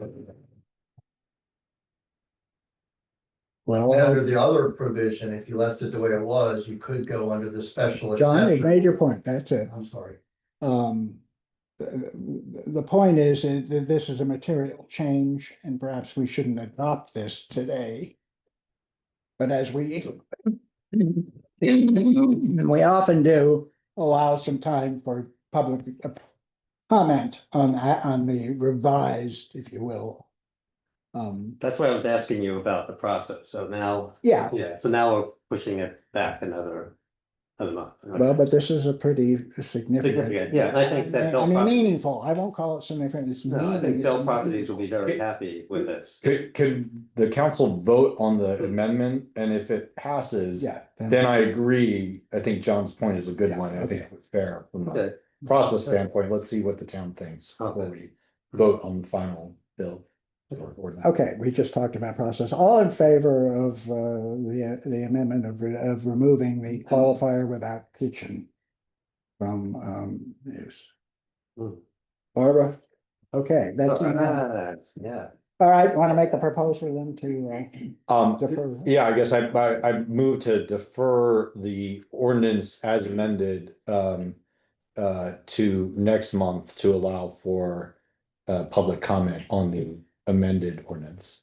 Well, And under the other provision, if you left it the way it was, you could go under the special John, you exception. made your point. That's it. I'm sorry. The point is that this is a material change and perhaps we shouldn't adopt this today. But as we and we often do, allow some time for public comment on the revised, if you will. That's why I was asking you about the process, so now. Yeah. So now we're pushing it back another month. Well, but this is a pretty significant. Significant, yeah, and I think that I Bell mean, Properties- meaningful. I won't call it significant. It's No, I think meaning- Bell it's Properties will be meaningful. very happy with this. Could the council vote on the amendment, and if it passes? Yeah. Then I agree, I think John's point is a good Yeah, one, I think okay. it's fair from a Okay, process standpoint, let's see what the town thinks before Okay. we vote on the final bill. or ordinance. Okay, we just talked about process. All in favor of the amendment of removing the qualifier without kitchen from use? Barbara? Okay, that's, Yeah. all right, want to make a proposal then to defer? Yeah, I guess I move to defer the ordinance as amended to next month to allow for public comment on the amended ordinance.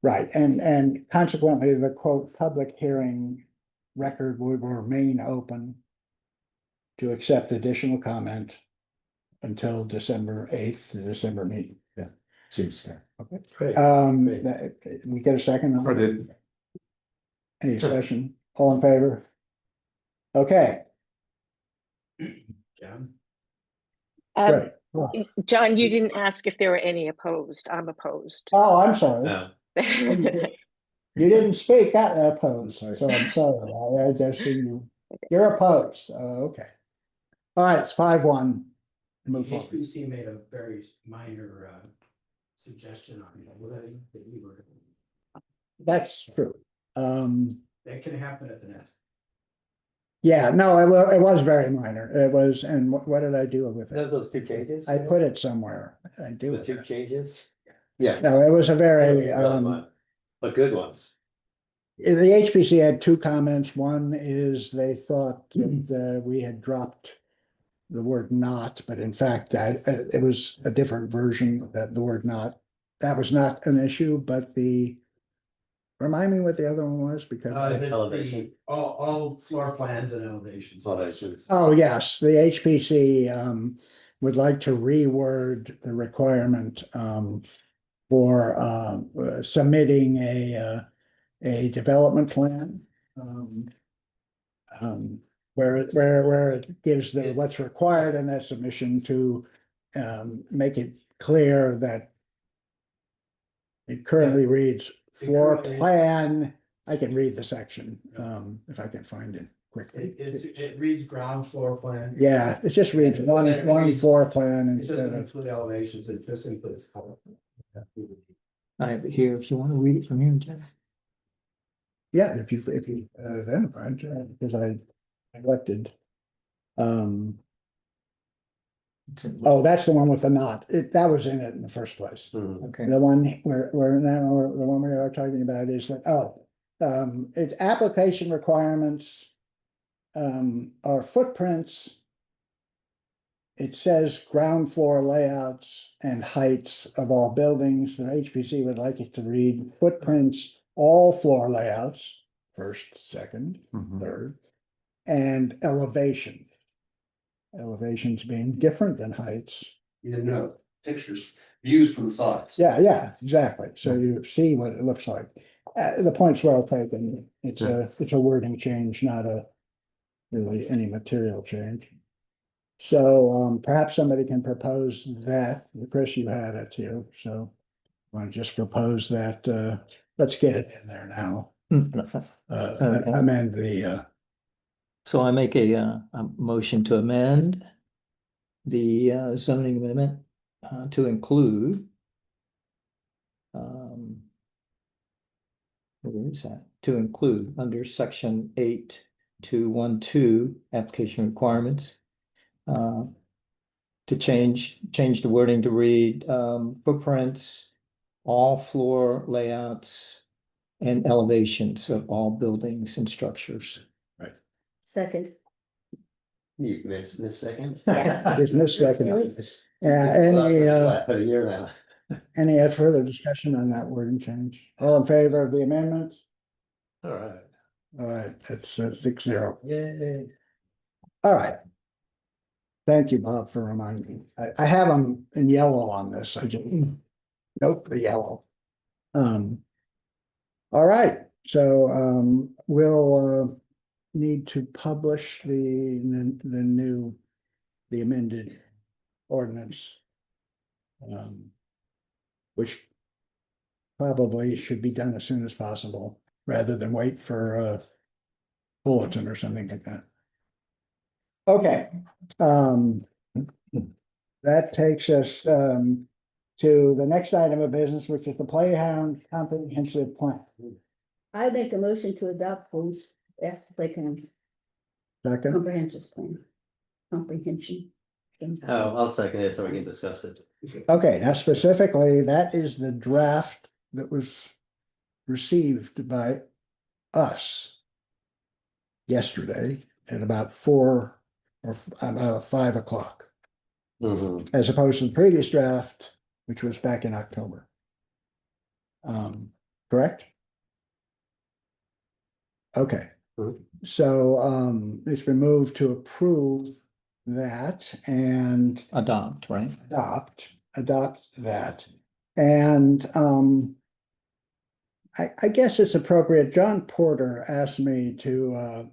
Right, and consequently, the quote, public hearing record would remain open to accept additional comment until December 8th, the December meeting. Seems fair. Okay. Great. Great. We get a second? on Or that? did, Any discussion? All in favor? Okay, great. Well, John, you didn't ask if there were any opposed. I'm opposed. Oh, I'm sorry. No, You didn't speak opposed, so I'm sorry. I just see you're opposed. Okay. All right, it's 5-1. Move forward. HPC made a very minor suggestion on it, that we were, That's true. that can happen at the next. Yeah, no, it was very minor. It was, and what did I do with it? those two changes? I put it somewhere. I do. The two changes? Yeah. No, it was a very, But good ones. the HPC had two comments. One is they thought that we had dropped the word not, but in fact, it was a different version that the word not, that was not an issue, but remind me what the other one was because. Elevation. All floor plans and elevations. Elevations. Oh, yes, the HPC would like to reword the requirement for submitting a development plan. Where it gives what's required in that submission to make it clear that it currently reads floor plan. I can read the section if I can find it quickly. It reads ground floor plan. Yeah, it just reads one floor plan It doesn't instead of, include elevations, it just includes color. I have it here if you want to read it from here, Jeff. yeah, if you identified, because I neglected. Oh, that's the one with the knot. That was in it in the first place. Okay. The one where now, the one we are talking about is that, its application requirements are footprints. It says ground floor layouts and heights of all buildings. The HPC would like it to read footprints, all floor layouts, first, second, third, and elevation. Elevations being different than heights. You know, pictures, views from the sides. Yeah, exactly. So you see what it looks like. The point's well taken. It's a wording change, not a really any material change. So perhaps somebody can propose that. Chris, you had it too, so I want to just propose that, let's get it in there now. Okay. Amend the, So I make a motion to amend the zoning amendment to include where is that? To include under section 8.2.1.2 application requirements. To change the wording to read footprints, all floor layouts, and elevations of all buildings and structures. Second. You miss second? there's no second. Yeah, For a year now. any further discussion on that wording change? All in favor of the amendment? All right. All right, that's 6-0. Yay. All right. Thank you, Bob, for reminding me. I have them in yellow on this. I just, nope, the yellow. All right, so we'll need to publish the amended ordinance. Which probably should be done as soon as possible, rather than wait for a bulletin or something like that. Okay, that takes us to the next item of business, which is the Playhound Comprehensive Plan. I make a motion to adopt police Playground Second, comprehensive plan. Comprehension. Oh, I'll second it so we can discuss it. okay, now specifically, that is the draft that was received by us yesterday at about 4 or about 5 o'clock. As opposed to the previous draft, which was back in October. Correct? Okay. So it's been moved to approve that and Adopt, right? adopt that. And I guess it's appropriate. John Porter asked me to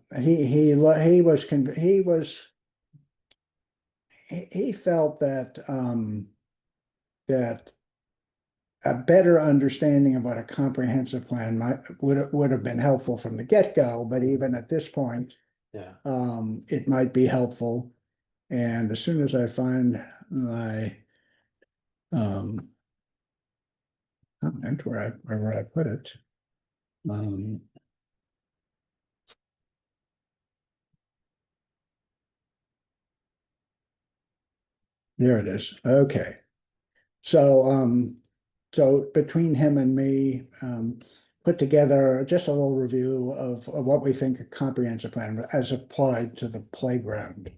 he felt that that a better understanding of what a comprehensive plan would have been helpful from the get-go, but even at this point, it might be helpful. And as soon as I find my comment wherever I put it, there it is. Okay. So so between him and me, put together just a little review of what we think a comprehensive plan as applied to the playground.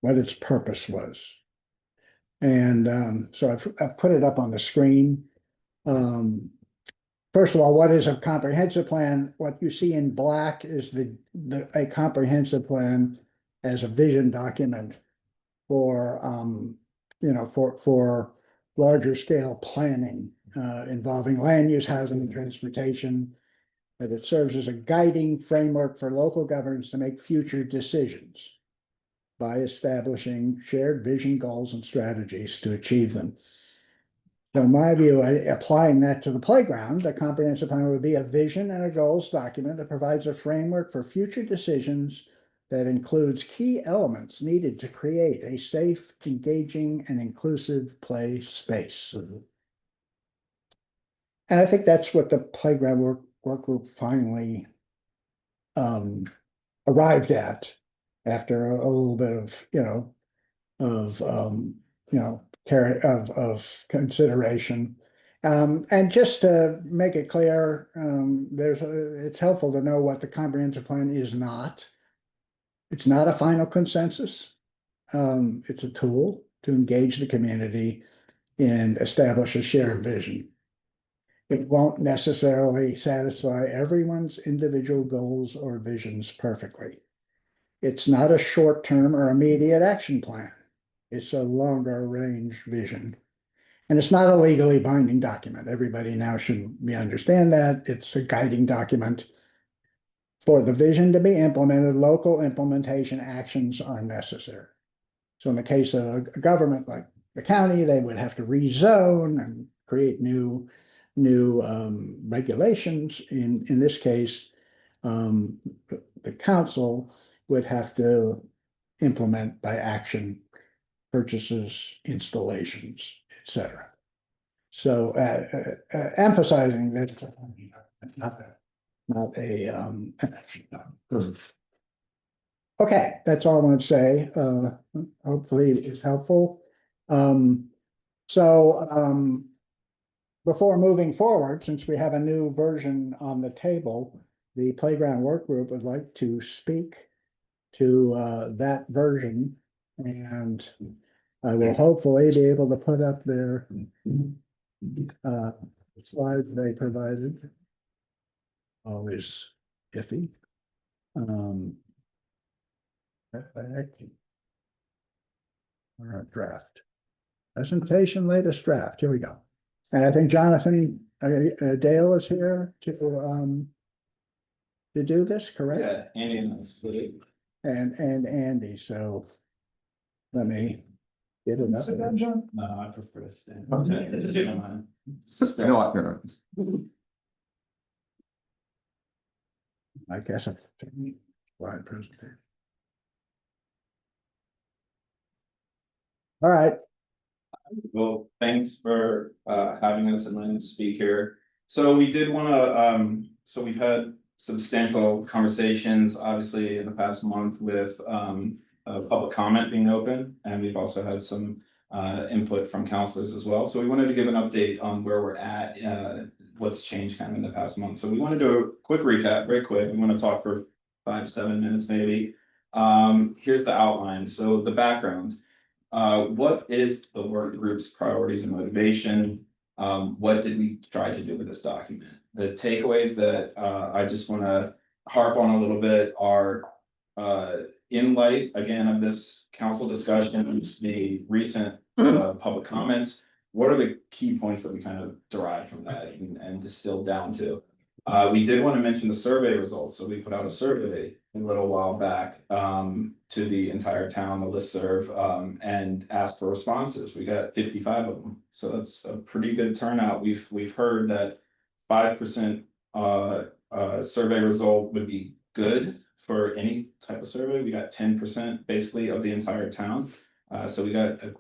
What its purpose was. And so I've put it up on the screen. First of all, what is a comprehensive plan? What you see in black is a comprehensive plan as a vision document for for larger scale planning involving land use, housing, and transportation. That it serves as a guiding framework for local governments to make future decisions by establishing shared vision, goals, and strategies to achieve them. So in my view, applying that to the playground, a comprehensive plan would be a vision and a goals document that provides a framework for future decisions that includes key elements needed to create a safe, engaging, and inclusive play space. And I think that's what the playground work group finally arrived at after a little bit of consideration. And just to make it clear, it's helpful to know what the comprehensive plan is not. It's not a final consensus. It's a tool to engage the community and establish a shared vision. It won't necessarily satisfy everyone's individual goals or visions perfectly. It's not a short-term or immediate action plan. It's a longer range vision. And it's not a legally binding document. Everybody now should understand that. It's a guiding document. For the vision to be implemented, local implementation actions are necessary. So in the case of a government like the county, they would have to rezone and create new regulations. In this case, the council would have to implement by action purchases, installations, etc. So emphasizing that it's not an action document. Okay, that's all I want to say. Hopefully it's helpful. Before moving forward, since we have a new version on the table, the Playground Work Group would like to speak to that version, and I will hopefully be able to put up their slides they provided. Always iffy. Draft. Presentation, latest draft. Here we go. And I think Jonathan Dale is here to do this, correct? Yeah, Andy and Andy, so let me get it up. No, I prefer to stand. Okay. If you don't mind. No, I can. I guess I'm slide presentation. All right. Well, thanks for having us and letting us speak here. So we did want to, so we've had substantial conversations, obviously, in the past month with public comment being open, and we've also had some input from counselors as well. So we wanted to give an update on where we're at, what's changed kind of in the past month. So we want to do a quick recap, very quick. We want to talk for 5-7 minutes maybe. Here's the outline. So the background. What is the work group's priorities and motivation? What did we try to do with this document? The takeaways that I just want to harp on a little bit are in light, again, of this council discussion, the recent public comments. What are the key points that we kind of derived from that and distilled down to? We did want to mention the survey results. So we put out a survey a little while back to the entire town, the listserv, and asked for responses. We got 55 of them. So that's a pretty good turnout. We've heard that 5% survey result would be good for any type of survey. We got 10% basically of the entire town. So we got a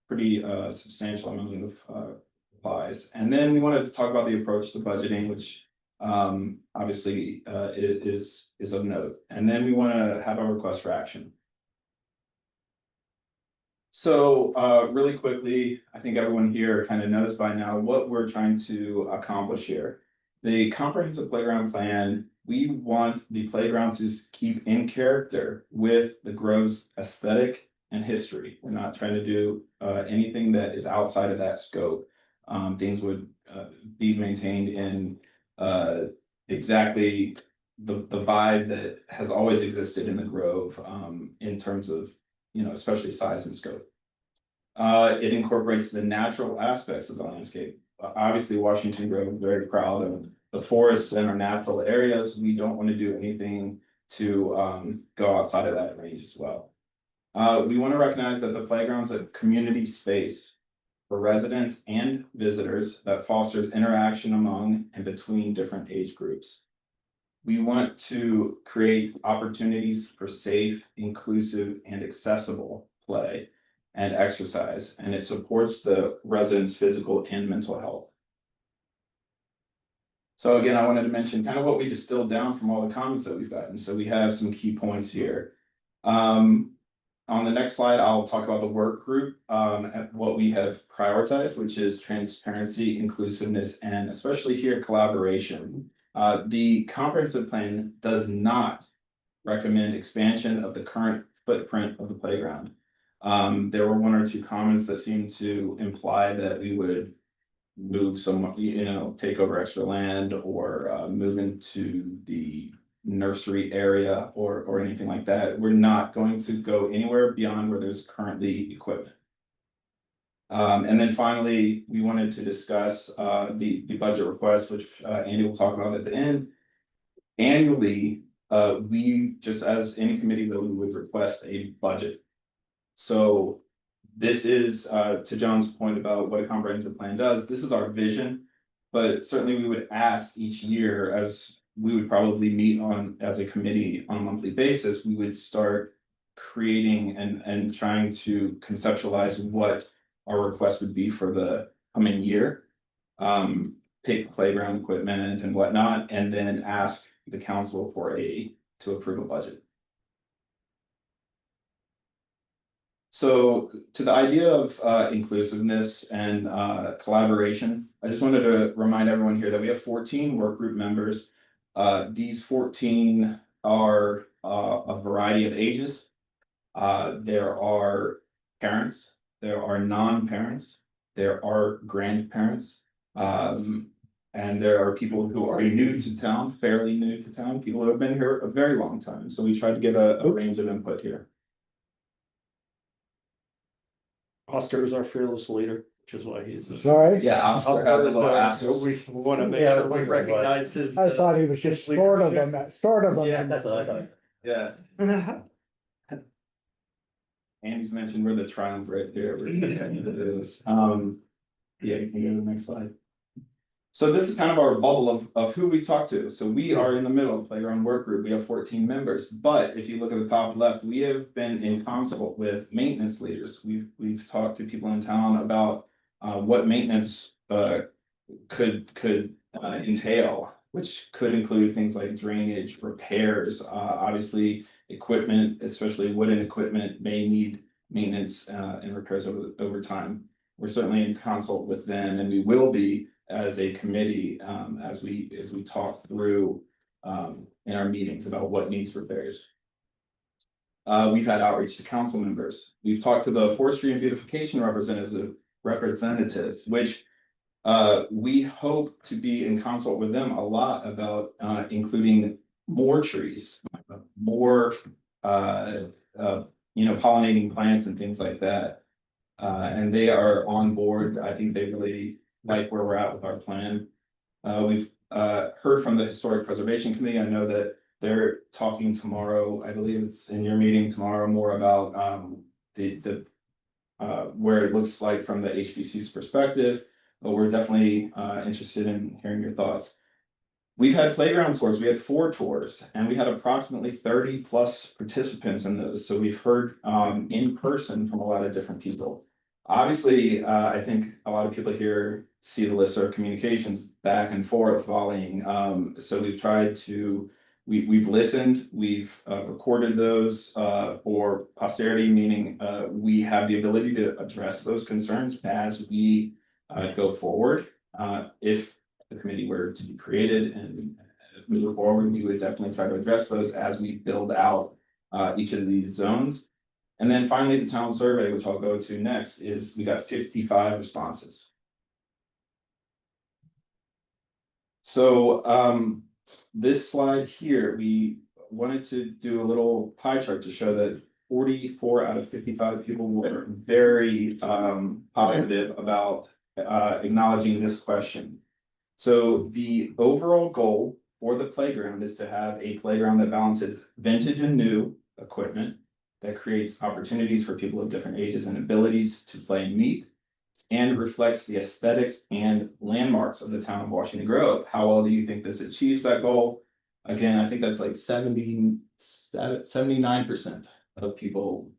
pretty substantial amount of replies. And then we wanted to talk about the approach to budgeting, which obviously is of note. And then we want to have a request for action. So really quickly, I think everyone here kind of knows by now what we're trying to accomplish here. The comprehensive playground plan, we want the playground to keep in character with the Grove's aesthetic and history. We're not trying to do anything that is outside of that scope. Things would be maintained in exactly the vibe that has always existed in the Grove in terms of, especially size and scope. It incorporates the natural aspects of the landscape. Obviously, Washington Grove is very proud of the forests and our natural areas. We don't want to do anything to go outside of that range as well. We want to recognize that the playground's a community space for residents and visitors that fosters interaction among and between different age groups. We want to create opportunities for safe, inclusive, and accessible play and exercise, and it supports the residents' physical and mental health. So again, I wanted to mention kind of what we distilled down from all the comments that we've gotten. So we have some key points here. On the next slide, I'll talk about the work group, what we have prioritized, which is transparency, inclusiveness, and especially here, collaboration. The comprehensive plan does not recommend expansion of the current footprint of the playground. There were 1 or 2 comments that seemed to imply that we would move some, take over extra land or move into the nursery area or anything like that. We're not going to go anywhere beyond where there's currently equipment. And then finally, we wanted to discuss the budget request, which Andy will talk about at the end. Annually, we just, as any committee would request a budget. So this is to John's point about what a comprehensive plan does. This is our vision, but certainly we would ask each year, as we would probably meet on as a committee on a monthly basis, we would start creating and trying to conceptualize what our request would be for the coming year. Pick playground equipment and whatnot, and then ask the council to approve a budget. So to the idea of inclusiveness and collaboration, I just wanted to remind everyone here that we have 14 work group members. These 14 are a variety of ages. There are parents, there are non-parents, there are grandparents, and there are people who are new to town, fairly new to town, people who have been here a very long time. So we tried to get a range of input here. Oscar is our fearless leader, which is why he's. Sorry? Yeah, Oscar has a little asterisk. We want to make Yeah, sure we right. recognize his. I thought he was just sort of Yeah, that's what I thought. Yeah. Andy's mentioned we're the triumvirate here. Yeah, you can go to the next slide. So this is kind of our bubble of who we talk to. So we are in the middle of Playground Work Group. We have 14 members. But if you look at the top left, we have been in consult with maintenance leaders. We've talked to people in town about what maintenance could entail, which could include things like drainage, repairs, obviously equipment, especially wooden equipment, may need maintenance and repairs over time. We're certainly in consult with them, and we will be as a committee as we talk through in our meetings about what needs repairs. We've had outreach to council members. We've talked to the forestry and beautification representatives, which we hope to be in consult with them a lot about including more trees, more pollinating plants and things like that. And they are on board. I think they really like where we're at with our plan. We've heard from the Historic Preservation Committee. I know that they're talking tomorrow. I believe it's in your meeting tomorrow more about the where it looks like from the HPC's perspective. But we're definitely interested in hearing your thoughts. We've had playground tours. We had 4 tours, and we had approximately 30 plus participants in those. So we've heard in person from a lot of different people. Obviously, I think a lot of people here see the listserv communications back and forth volleying. So we've tried to, we've listened, we've recorded those for posterity, meaning we have the ability to address those concerns as we go forward. If the committee were to be created and move forward, we would definitely try to address those as we build out each of these zones. And then finally, the town survey, which I'll go to next, is we got 55 responses. So this slide here, we wanted to do a little pie chart to show that 44 out of 55 people were very positive about acknowledging this question. So the overall goal for the playground is to have a playground that balances vintage and new equipment, that creates opportunities for people of different ages and abilities to play and meet, and reflects the aesthetics and landmarks of the town of Washington Grove. How well do you think this achieves that goal? Again, I think that's like 79% of people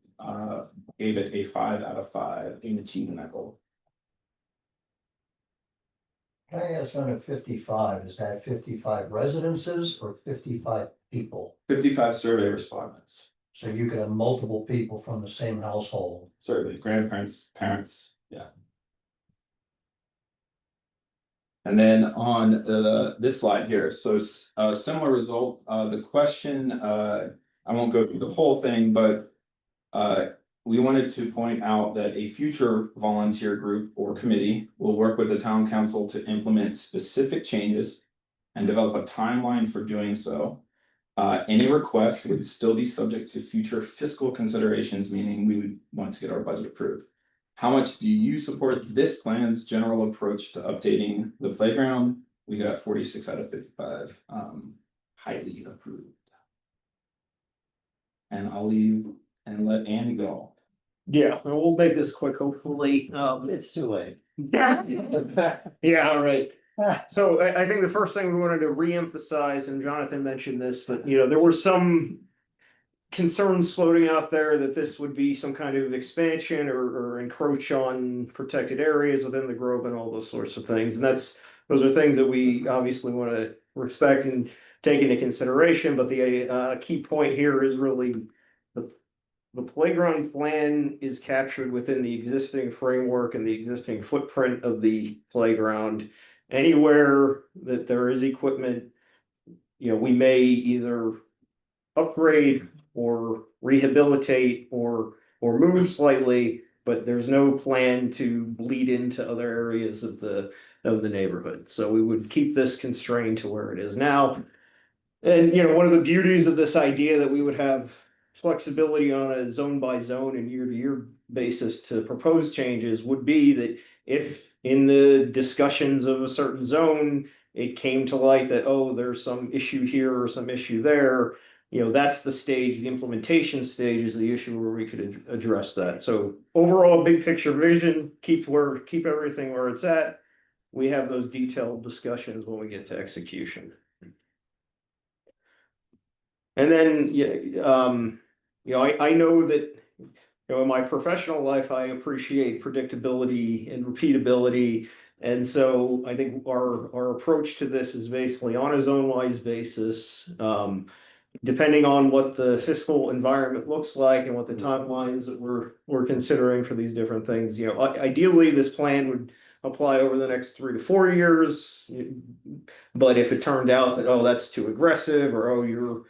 gave it a 5 out of 5 in achieving that goal. Can I ask on a 55, is that 55 residences or 55 people? 55 survey respondents. So you could have multiple people from the same household. Certainly, grandparents, parents, yeah. And then on this slide here, so a similar result, the question, I won't go through the whole thing, but we wanted to point out that a future volunteer group or committee will work with the town council to implement specific changes and develop a timeline for doing so. Any request would still be subject to future fiscal considerations, meaning we would want to get our budget approved. How much do you support this plan's general approach to updating the playground? We got 46 out of 55, highly approved. And I'll leave and let Andy go. Yeah, and we'll make this quick, hopefully. It's too late. Yeah, all right. So I think the first thing we wanted to reemphasize, and Jonathan mentioned this, but there were some concerns floating out there that this would be some kind of expansion or encroach on protected areas within the grove and all those sorts of things. And those are things that we obviously want to respect and take into consideration. But the key point here is really the playground plan is captured within the existing framework and the existing footprint of the playground. Anywhere that there is equipment, we may either upgrade or rehabilitate or move slightly, but there's no plan to bleed into other areas of the neighborhood. So we would keep this constrained to where it is now. And one of the beauties of this idea that we would have flexibility on a zone by zone and year to year basis to propose changes would be that if in the discussions of a certain zone, it came to light that, oh, there's some issue here or some issue there, that's the stage, the implementation stage is the issue where we could address that. So overall, big picture vision, keep everything where it's at. We have those detailed discussions when we get to execution. And then, I know that, in my professional life, I appreciate predictability and repeatability. And so I think our approach to this is basically on a zone-wise basis, depending on what the fiscal environment looks like and what the timelines that we're considering for these different things. Ideally, this plan would apply over the next 3 to 4 years. But if it turned out that, oh, that's too aggressive, or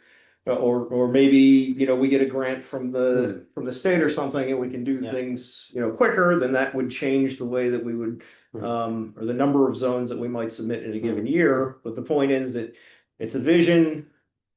or maybe we get a grant from the state or something and we can do things quicker, then that would change the way that we would or the number of zones that we might submit in a given year. But the point is that it's a vision.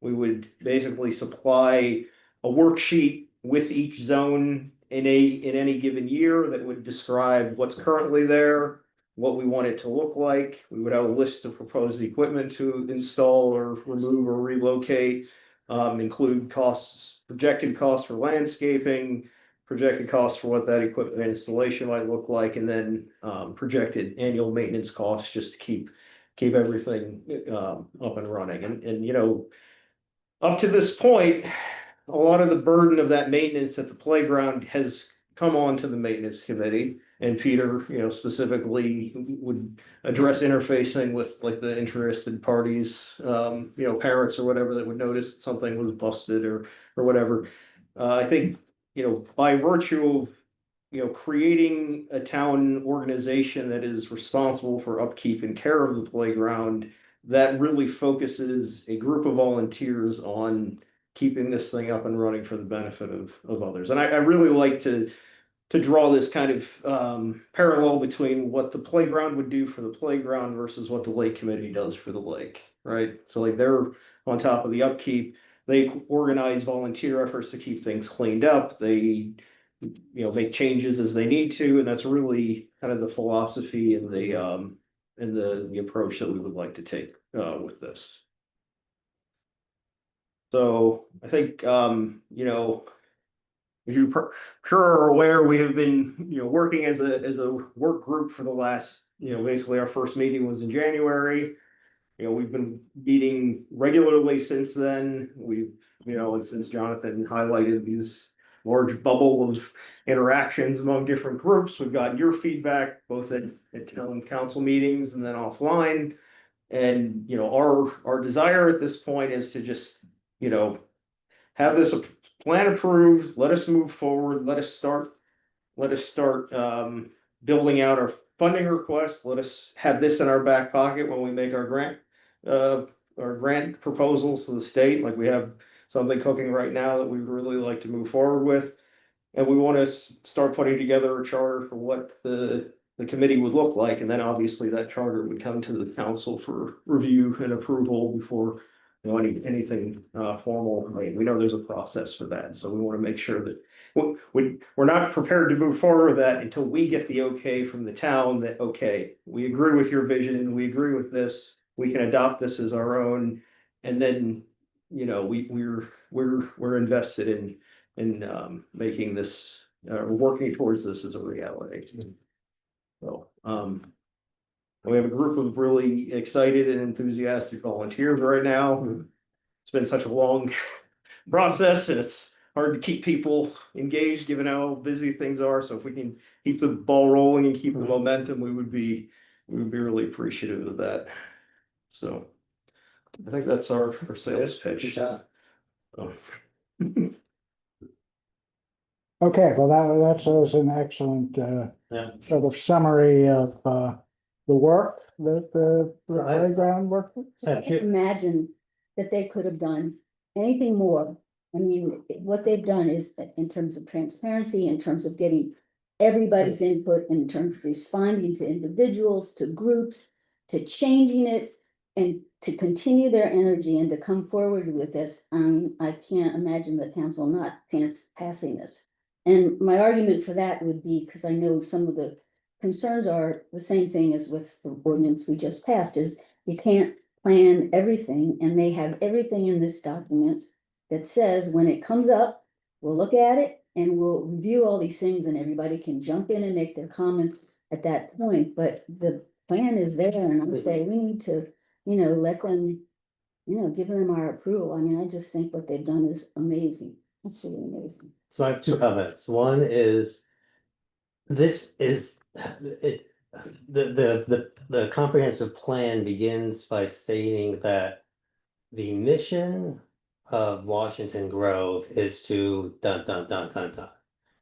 We would basically supply a worksheet with each zone in any given year that would describe what's currently there, what we want it to look like. We would have a list of proposed equipment to install or remove or relocate. Include costs, projected costs for landscaping, projected costs for what that equipment installation might look like, and then projected annual maintenance costs just to keep everything up and running. And up to this point, a lot of the burden of that maintenance at the playground has come on to the maintenance committee. And Peter, specifically would address interfacing with like the interested parties, parents or whatever that would notice something was busted or whatever. I think, by virtue of, creating a town organization that is responsible for upkeep and care of the playground, that really focuses a group of volunteers on keeping this thing up and running for the benefit of others. And I really like to draw this kind of parallel between what the playground would do for the playground versus what the lake committee does for the lake, right? So like they're on top of the upkeep, they organize volunteer efforts to keep things cleaned up. They, make changes as they need to, and that's really kind of the philosophy and the approach that we would like to take with this. So I think as you sure are aware, we have been, working as a work group for the last, basically our first meeting was in January. We've been meeting regularly since then. We've, and since Jonathan highlighted these large bubble of interactions among different groups, we've gotten your feedback both at town council meetings and then offline. And, our desire at this point is to just, have this plan approved, let us move forward, let us start building out our funding request, let us have this in our back pocket when we make our grant proposals to the state. Like we have something cooking right now that we'd really like to move forward with. And we want to start putting together a charter for what the committee would look like. And then obviously that charter would come to the council for review and approval before anything formal. I mean, we know there's a process for that, so we want to make sure that we're not prepared to move forward with that until we get the okay from the town that, okay, we agree with your vision, we agree with this, we can adopt this as our own, and then, you know, we're invested in making this, working towards this as a reality. So, we have a group of really excited and enthusiastic volunteers right now. It's been such a long process, and it's hard to keep people engaged given how busy things are. So if we can keep the ball rolling and keep the momentum, we would be really appreciative of that. So I think that's our sales pitch. Oh. Okay, well, that was an excellent sort of summary of the work that the playground work. I can't imagine that they could have done anything more. I mean, what they've done is in terms of transparency, in terms of getting everybody's input, in terms of responding to individuals, to groups, to changing it, and to continue their energy and to come forward with this. I can't imagine the council not passing this. And my argument for that would be, because I know some of the concerns are the same thing as with the ordinance we just passed, is you can't plan everything, and they have everything in this document that says when it comes up, we'll look at it and we'll review all these things, and everybody can jump in and make their comments at that point. But the plan is there, and I say we need to, you know, let them, you know, give them our approval. I mean, I just think what they've done is amazing, absolutely amazing. So I have two comments. One is, this is, the comprehensive plan begins by stating that the mission of Washington Grove is to dun, dun, dun, dun, dun.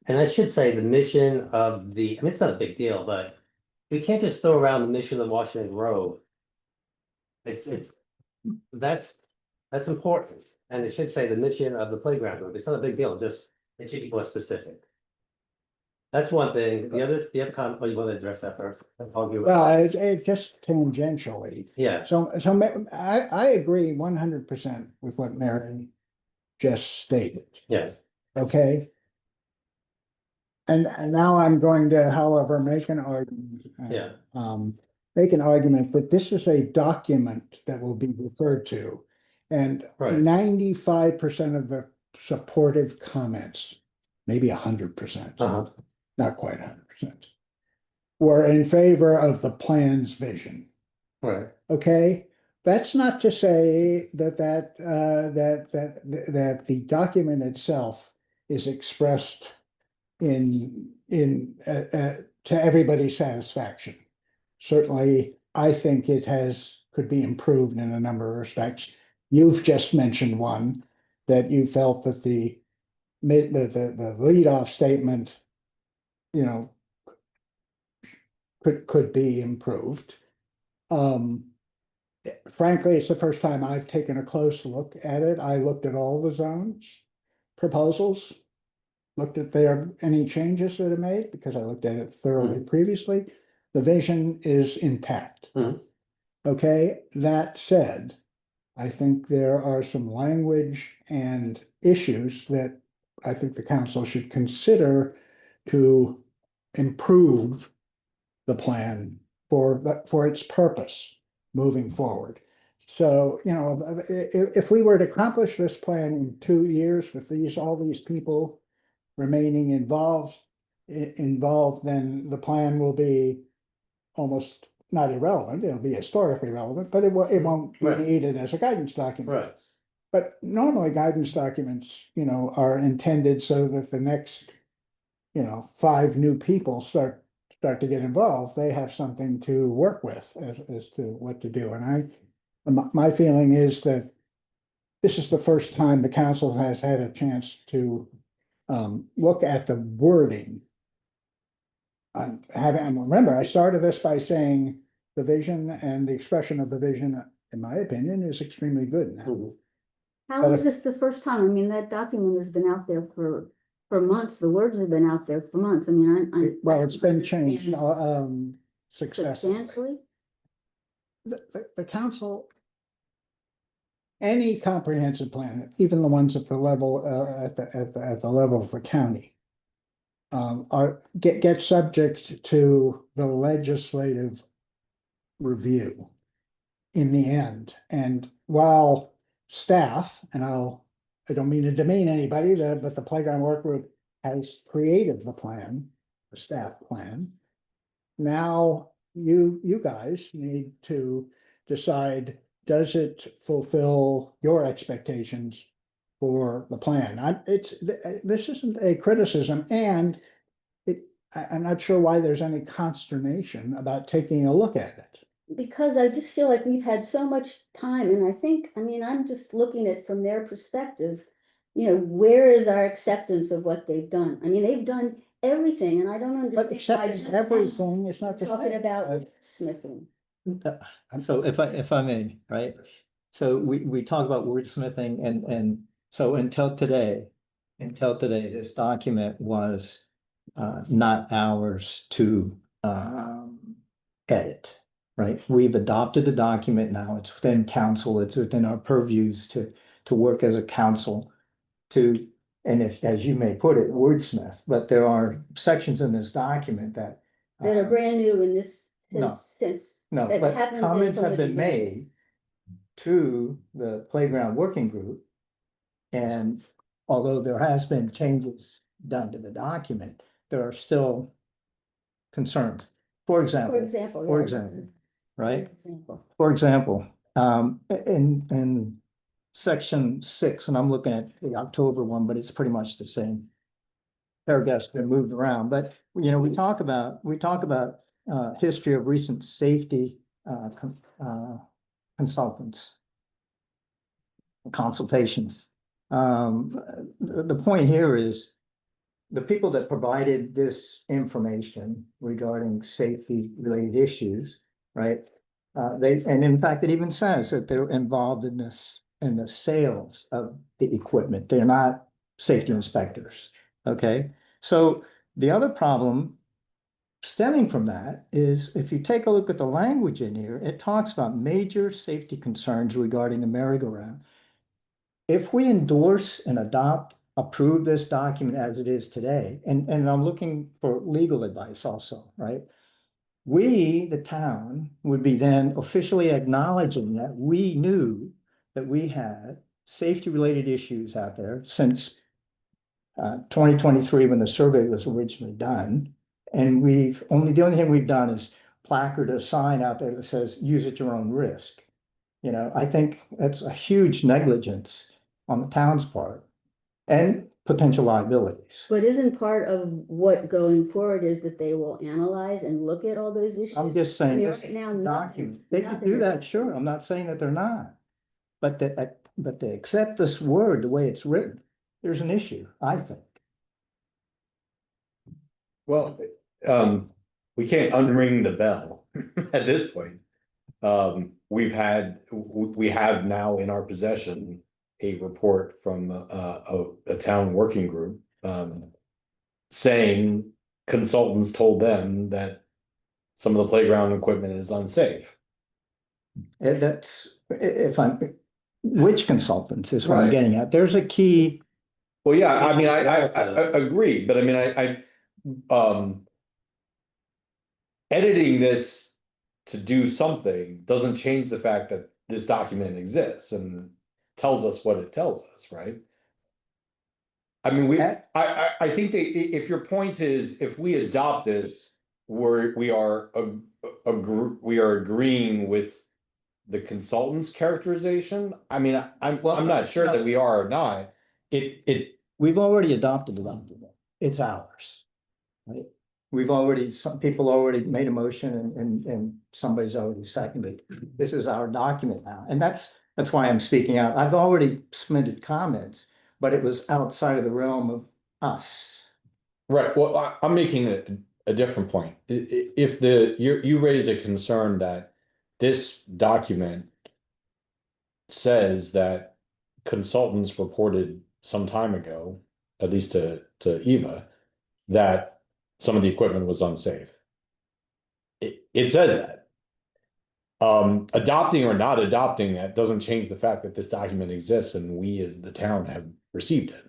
And I should say the mission of the, I mean, it's not a big deal, but we can't just throw around the mission of Washington Grove. That's important. And it should say the mission of the playground group. It's not a big deal, just it should be more specific. That's one thing. The other comment, oh, you want to address that first? Well, it just tangentially. Yeah. So I agree 100% with what Mary just stated. Yes. Okay. And now I'm going to, however, make an argument. Make an argument that this is a document that will be referred to. And 95% of the supportive comments, maybe 100%, not quite 100%, were in favor of the plan's vision. Right. Okay, that's not to say that the document itself is expressed to everybody's satisfaction. Certainly, I think it could be improved in a number of respects. You've just mentioned one, that you felt that the lead-off statement, you know, could be improved. Frankly, it's the first time I've taken a close look at it. I looked at all the zones proposals, looked at any changes that are made, because I looked at it thoroughly previously. The vision is intact. Okay, that said, I think there are some language and issues that I think the council should consider to improve the plan for its purpose moving forward. So, you know, if we were to accomplish this plan in 2 years with all these people remaining involved, then the plan will be almost not irrelevant. It'll be historically relevant, but it won't be needed as a guidance document. Right. But normally guidance documents, you know, are intended so that the next, you know, 5 new people start to get involved. They have something to work with as to what to do. And my feeling is that this is the first time the council has had a chance to look at the wording. And remember, I started this by saying the vision and the expression of the vision, in my opinion, is extremely good now. How is this the first time? I mean, that document has been out there for months. The words have been out there for months. I mean, well, it's been changed successfully. Substantially? The council any comprehensive plan, even the ones at the level, at the level of the county, get subject to the legislative review in the end. And while staff, and I don't mean to demean anybody, but the playground work group has created the plan, the staff plan. Now you guys need to decide, does it fulfill your expectations for the plan? This isn't a criticism, and I'm not sure why there's any consternation about taking a look at it. Because I just feel like we've had so much time, and I mean, I'm just looking at from their perspective, where is our acceptance of what they've done? I mean, they've done everything, and I don't But understand why accepting just everything is not the talking same. about smithing. So if I may, right? So we talk about wordsmithing and so until today, this document was not ours to edit, right? We've adopted the document now. It's within council. It's within our purviews to work as a council to, and if, as you may put it, wordsmith, but there are sections in this document that Are brand new in this No. sense. no, that but haven't been comments from have the been beginning. made to the playground working group. And although there has been changes done to the document, there are still concerns. For example, right? For example, in section 6, and I'm looking at the October one, but it's pretty much the same. Paragraph's been moved around, but we talk about history of recent safety consultations. The point here is the people that provided this information regarding safety related issues, right? And in fact, it even says that they're involved in the sales of the equipment. They're not safety inspectors. Okay, so the other problem stemming from that is if you take a look at the language in here, it talks about major safety concerns regarding the merry-go-round. If we endorse and approve this document as it is today, and I'm looking for legal advice also, right? We, the town, would be then officially acknowledging that we knew that we had safety-related issues out there since 2023 when the survey was originally done. And the only thing we've done is placard a sign out there that says, use at your own risk. I think that's a huge negligence on the town's part and potential liabilities. But isn't part of what going forward is that they will analyze and look at all those issues? I'm just saying I mean, this right now, document, they can nothing do is- that, sure. I'm not saying that they're not. But they accept this word the way it's written. There's an issue, I think. Well, we can't unring the bell at this point. We have now in our possession a report from a town working group, saying consultants told them that some of the playground equipment is unsafe. And which consultants is what I'm Right. getting at. There's a key. Well, yeah, I mean, I agree, but I mean, editing this to do something doesn't change the fact that this document exists and tells us what it tells us, right? I mean, I think that if your point is, if we adopt this, we are agreeing with the consultant's characterization. I mean, I'm not sure that we are or not. We've already adopted the document. It's ours. Right? Some people already made a motion and somebody's already seconded. This is our document now. And that's why I'm speaking out. I've already submitted comments, but it was outside of the realm of us. Right, well, I'm making a different point. If you raised a concern that this document says that consultants reported some time ago, at least to Eva, that some of the equipment was unsafe. It says that. Adopting or not adopting that doesn't change the fact that this document exists and we as the town have received it.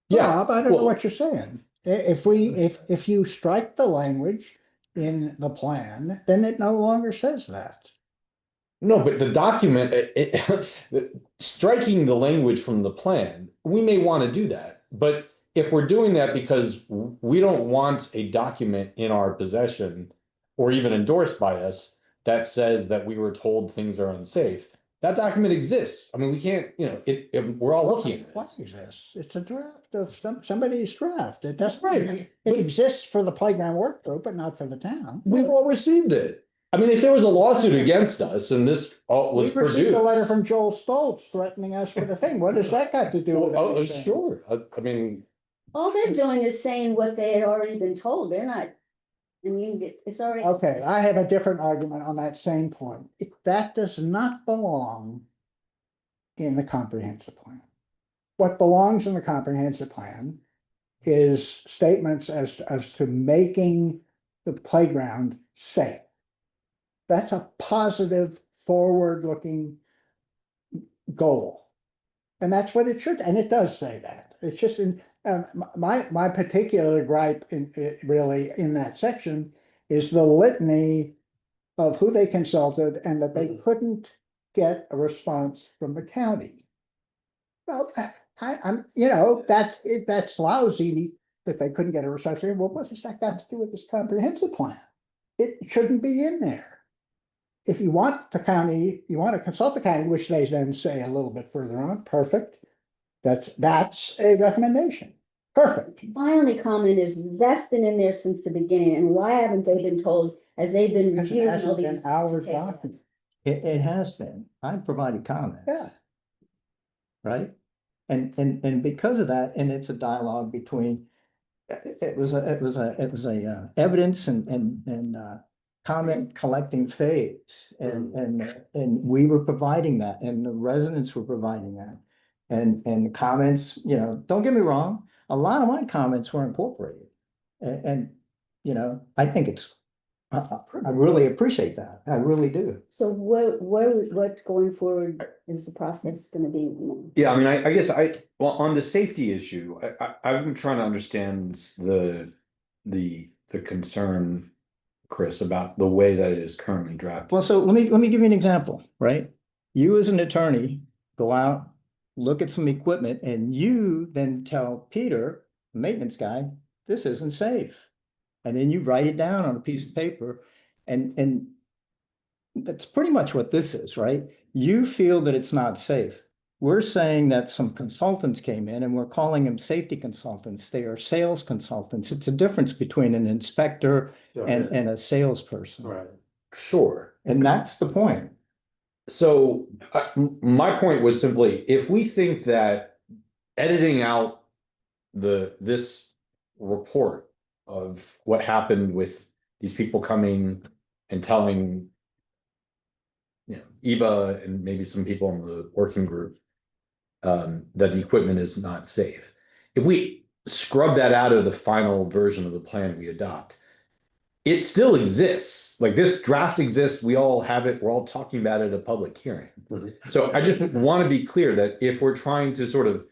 Yeah, Rob, I don't know well- what you're saying. If you strike the language in the plan, then it no longer says that. No, but the document, striking the language from the plan, we may want to do that. But if we're doing that because we don't want a document in our possession or even endorsed by us that says that we were told things are unsafe, that document exists. I mean, we can't, we're all looking at it. What exists? It's a draft of somebody's draft. It doesn't, Right. it exists for the playground work group, but not for the town. We've all received it. I mean, if there was a lawsuit against us and this all was We received a letter produced. from Joel Stoltz threatening us with a thing. What does that got to do with Oh, anything? sure. I mean, All they're doing is saying what they had already been told. They're not, I mean, it's already. Okay, I have a different argument on that same point. That does not belong in the comprehensive plan. What belongs in the comprehensive plan is statements as to making the playground safe. That's a positive, forward-looking goal. And that's what it should, and it does say that. It's just in, my particular gripe really in that section is the litany of who they consulted and that they couldn't get a response from the county. Well, I'm, that's lousy that they couldn't get a response. Well, what has that got to do with this comprehensive plan? It shouldn't be in there. If you want the county, you want to consult the county, which they then say a little bit further on, perfect. That's a recommendation. Perfect. My only comment is that's been in there since the beginning, and why haven't they been told as they've been Because it reviewing all hasn't these? been our to take it? document. It has been. I provided comments. Yeah. Right? And because of that, and it's a dialogue between, it was a evidence and comment collecting phase. And we were providing that and the residents were providing that. And the comments, don't get me wrong, a lot of my comments were incorporated. And I think it's, I really appreciate that. I really do. So what going forward is the process gonna be? yeah, I mean, I guess well, on the safety issue, I'm trying to understand the concern, Chris, about the way that it is currently drafted. Well, so let me give you an example, right? You as an attorney, go out, look at some equipment, and you then tell Peter, the maintenance guy, this isn't safe. And then you write it down on a piece of paper, and that's pretty much what this is, right? You feel that it's not safe. We're saying that some consultants came in and we're calling them safety consultants. They are sales consultants. It's a difference between an inspector and a salesperson. Right. Sure. And that's the point. So my point was simply, if we think that editing out this report of what happened with these people coming and telling Eva and maybe some people in the working group that the equipment is not safe. If we scrub that out of the final version of the plan we adopt, it still exists. Like this draft exists, we all have it, we're all talking about it at a public hearing. So I just want to be clear that if we're trying to sort of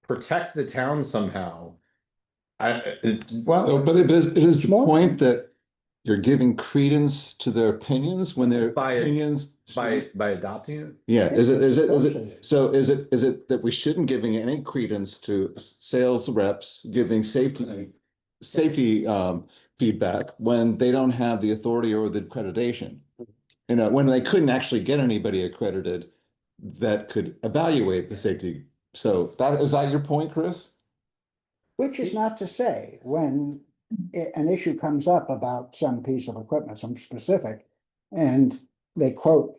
protect the town somehow, No, but it is the point that you're giving credence to their opinions when their opinions. by adopting it. Yeah, is it that we shouldn't giving any credence to sales reps giving safety feedback when they don't have the authority or the accreditation? When they couldn't actually get anybody accredited that could evaluate the safety. So is that your point, Chris? Which is not to say, when an issue comes up about some piece of equipment, some specific, and they quote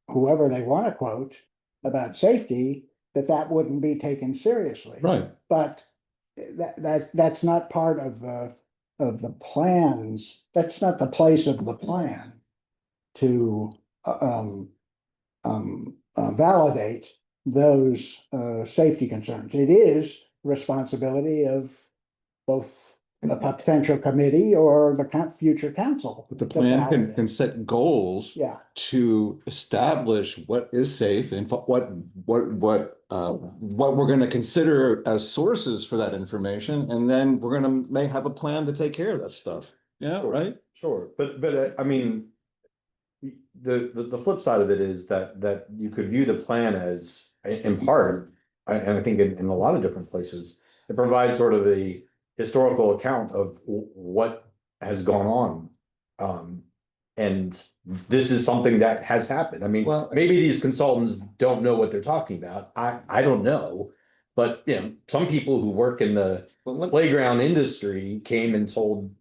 whoever they want to quote about safety, that wouldn't be taken seriously. Right. But that's not part of the plans. That's not the place of the plan to validate those safety concerns. It is responsibility of both the potential committee or the future council. But the to plan validate. can set goals. Yeah. To establish what is safe and what we're gonna consider as sources for that information, and then we're gonna may have a plan to take care of that stuff. Yeah, right? Sure, but I mean. The flip side of it is that you could view the plan as, in part, and I think in a lot of different places, it provides sort of a historical account of what has gone on. And this is something that has happened. I mean, Well- maybe these consultants don't know what they're talking about. I don't know. But, you know, some people who work in the playground industry came and told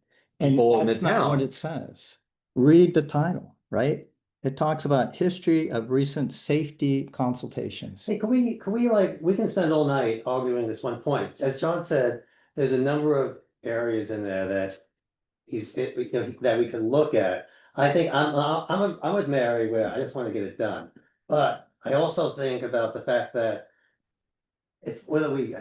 people in the That's not what town. it says. Read the title, right? It talks about history of recent safety consultations. Hey, can we like, we can spend all night arguing this one point. As John said, there's a number of areas in there that that we can look at. I think I'm with Mary where I just want to get it done. But I also think about the fact that whether we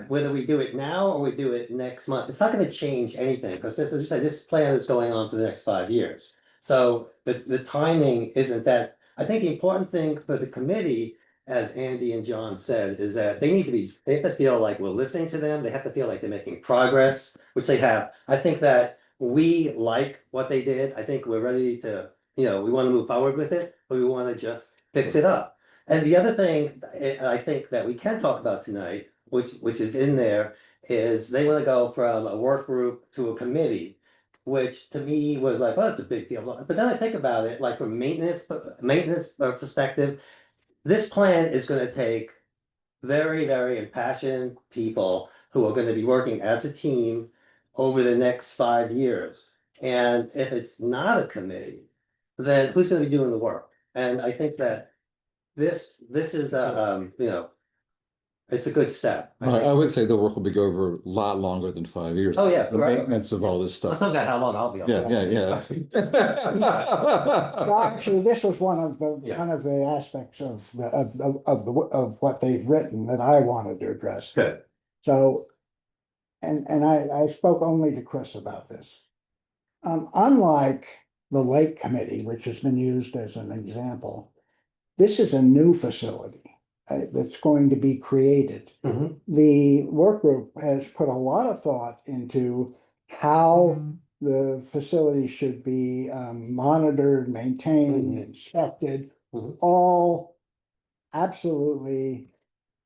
do it now or we do it next month, it's not going to change anything, because this, as you said, this plan is going on for the next 5 years. So the timing isn't that. I think the important thing for the committee, as Andy and John said, is that they have to feel like we're listening to them. They have to feel like they're making progress, which they have. I think that we like what they did. I think we're ready to, we want to move forward with it, but we want to just fix it up. And the other thing I think that we can talk about tonight, which is in there, is they want to go from a work group to a committee, which to me was like, oh, that's a big deal. But then I think about it, like from maintenance perspective, this plan is going to take very, very impassioned people who are going to be working as a team over the next 5 years. And if it's not a committee, then who's going to be doing the work? And I think that this is it's a good step. I would say the work will be go over a lot longer than 5 years. Oh, yeah, The right. maintenance of all this I stuff. forgot how long I'll be on. Yeah. Well, actually, this was one of the aspects of what they've written that I wanted to address. Good. So, and I spoke only to Chris about this. Unlike the Lake Committee, which has been used as an example, this is a new facility that's going to be created. Mhm. The work group has put a lot of thought into how the facility should be monitored, maintained, inspected, all absolutely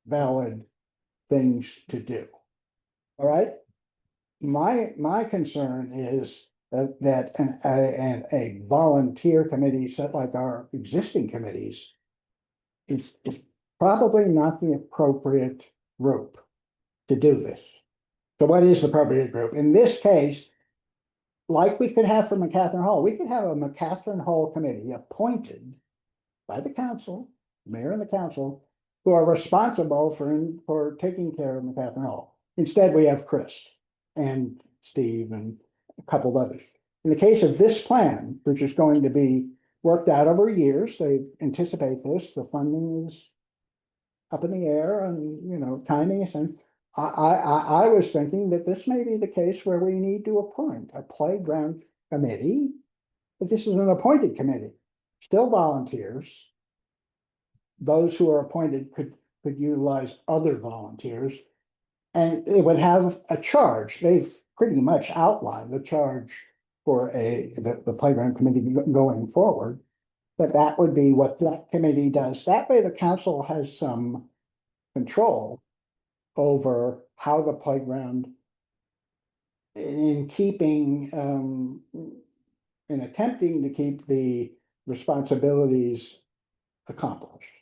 valid things to do. All right. My concern is that a volunteer committee set like our existing committees is probably not the appropriate group to do this. So what is the appropriate group? In this case, like we could have for McCaffrey Hall, we could have a McCaffrey Hall committee appointed by the council, mayor and the council, who are responsible for taking care of McCaffrey Hall. Instead, we have Chris and Steve and a couple of others. In the case of this plan, which is going to be worked out over years, they anticipate this, the funding is up in the air and, timing is, and I was thinking that this may be the case where we need to appoint a playground committee, but this is an appointed committee, still volunteers. Those who are appointed could utilize other volunteers, and it would have a charge. They've pretty much outlined the charge for the playground committee going forward. That would be what that committee does. That way the council has some control over how the playground, in keeping, in attempting to keep the responsibilities accomplished,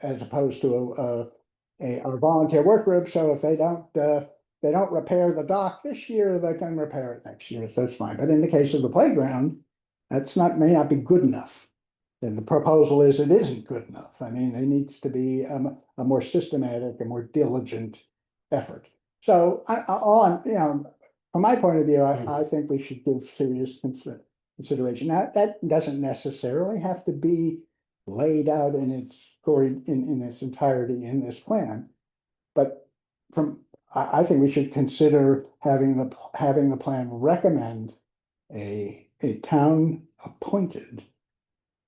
as opposed to a volunteer work group. So if they don't repair the dock this year, they can repair it next year. So that's fine. But in the case of the playground, may not be good enough. And the proposal is it isn't good enough. I mean, there needs to be a more systematic, a more diligent effort. So from my point of view, I think we should give serious consideration. Now, that doesn't necessarily have to be laid out in its entirety in this plan. But from I think we should consider having the plan recommend a town appointed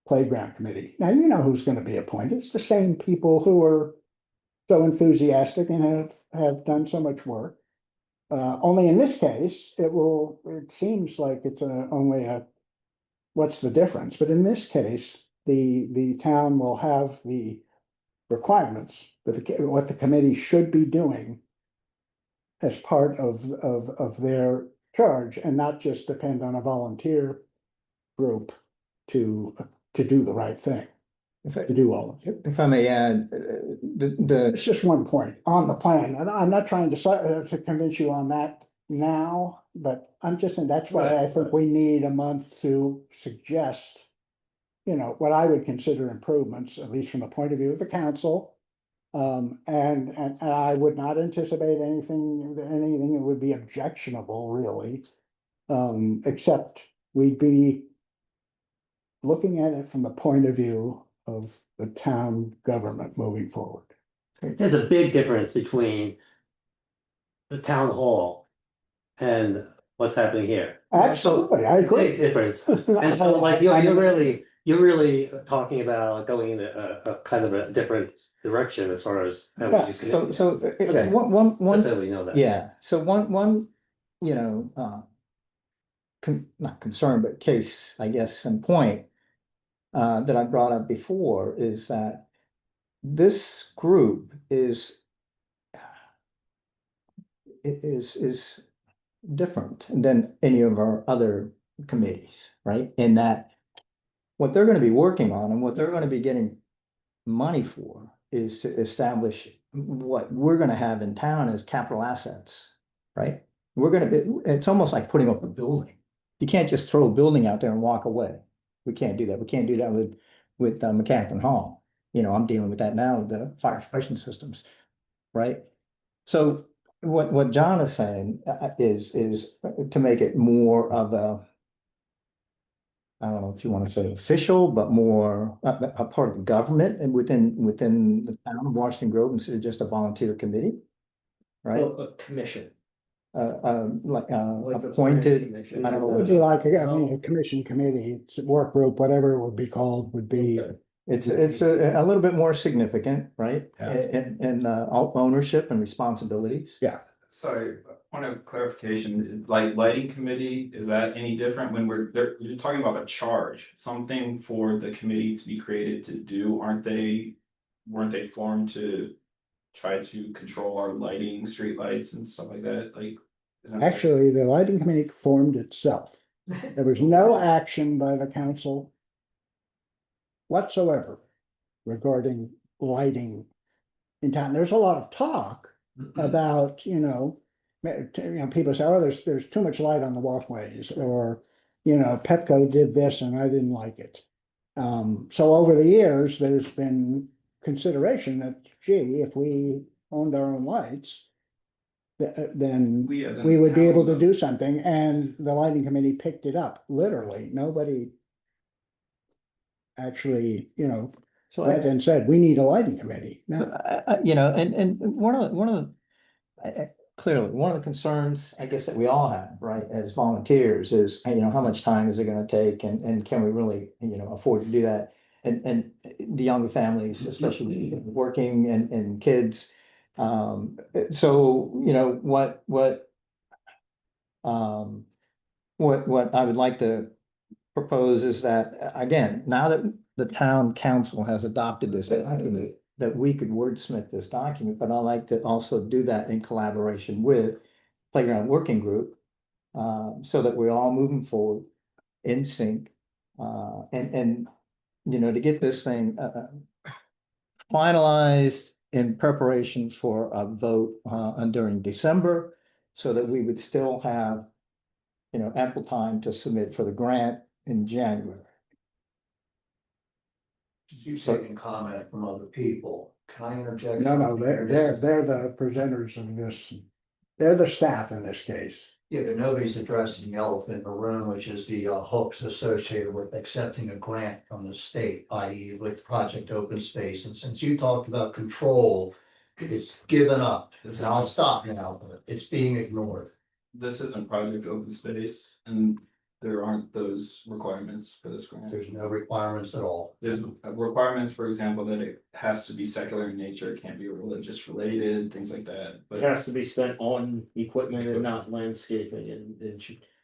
playground committee. Now, you know who's gonna be appointed. It's the same people who are so enthusiastic and have done so much work. Only in this case, it seems like it's only what's the difference? But in this case, the town will have the requirements, what the committee should be doing as part of their charge, and not just depend on a volunteer group to do the right thing, to do all of it. If I may add, It's just one point on the plan, and I'm not trying to convince you on that now, but I'm just saying that's why I think we need a month to suggest, you know, what I would consider improvements, at least from the point of view of the council. And I would not anticipate anything that would be objectionable, really. Except we'd be looking at it from the point of view of the town government moving forward. There's a big difference between the town hall and what's happening here. Absolutely, I agree. Big difference. And so like you're really talking about going in a kind of a different direction as far as. how we yeah, use so, committees. Okay. one, Just so we know that. yeah, so one, you know, not concern, but case, I guess, and point that I brought up before is that this group is different than any of our other committees, right? In that what they're gonna be working on and what they're gonna be getting money for is to establish what we're gonna have in town as capital assets, right? It's almost like putting up a building. You can't just throw a building out there and walk away. We can't do that. We can't do that with McCaffrey Hall. You know, I'm dealing with that now, with the fire suppression systems, right? So what John is saying is to make it more of a, I don't know if you want to say official, but more a part of the government and within the town of Washington Grove instead of just a volunteer committee, right? A commission. Like Like the appointed, commission. I don't know. What would you like, I mean, a commission committee, it's a work group, whatever it would be called, would be. It's a little bit more significant, right? And ownership and responsibilities. Yeah. Sorry, point of clarification, like lighting committee, is that any different when you're talking about a charge, something for the committee to be created to do, weren't they formed to try to control our lighting, street lights and stuff like that, like? Actually, the lighting committee formed itself. There was no action by the council whatsoever regarding lighting in town. There's a lot of talk about, people say, oh, there's too much light on the walkways, or, Petco did this and I didn't like it. So over the years, there's been consideration that, gee, if we owned our own lights, then we would be able to do something, and the lighting committee picked it up, literally. Nobody actually, So went and said, we need a lighting committee. No. And one of the clearly, one of the concerns, I guess, that we all have, right, as volunteers is, how much time is it gonna take, and can we really, afford to do that? And the younger families, especially working and kids. So, what I would like to propose is that, again, now that the town council has adopted this document, that we could wordsmith this document, but I like to also do that in collaboration with Playground Working Group, so that we're all moving forward in sync, and to get this thing finalized in preparation for a vote during December, so that we would still have, ample time to submit for the grant in January. You taking comment from other people, can I interject? No, something here? they're the presenters of this. They're the staff in this case. Yeah, but nobody's addressing the elephant in the room, which is the hooks associated with accepting a grant from the state, i.e. with Project Open Space. And since you talked about control it's given up. And I'll stop now, but it's being ignored. This isn't Project Open Space and there aren't those requirements for this grant. There's no requirements at all. There's requirements, for example, that it has to be secular in nature, it can't be religious related, things like that, It but. has to be spent on equipment and not landscaping and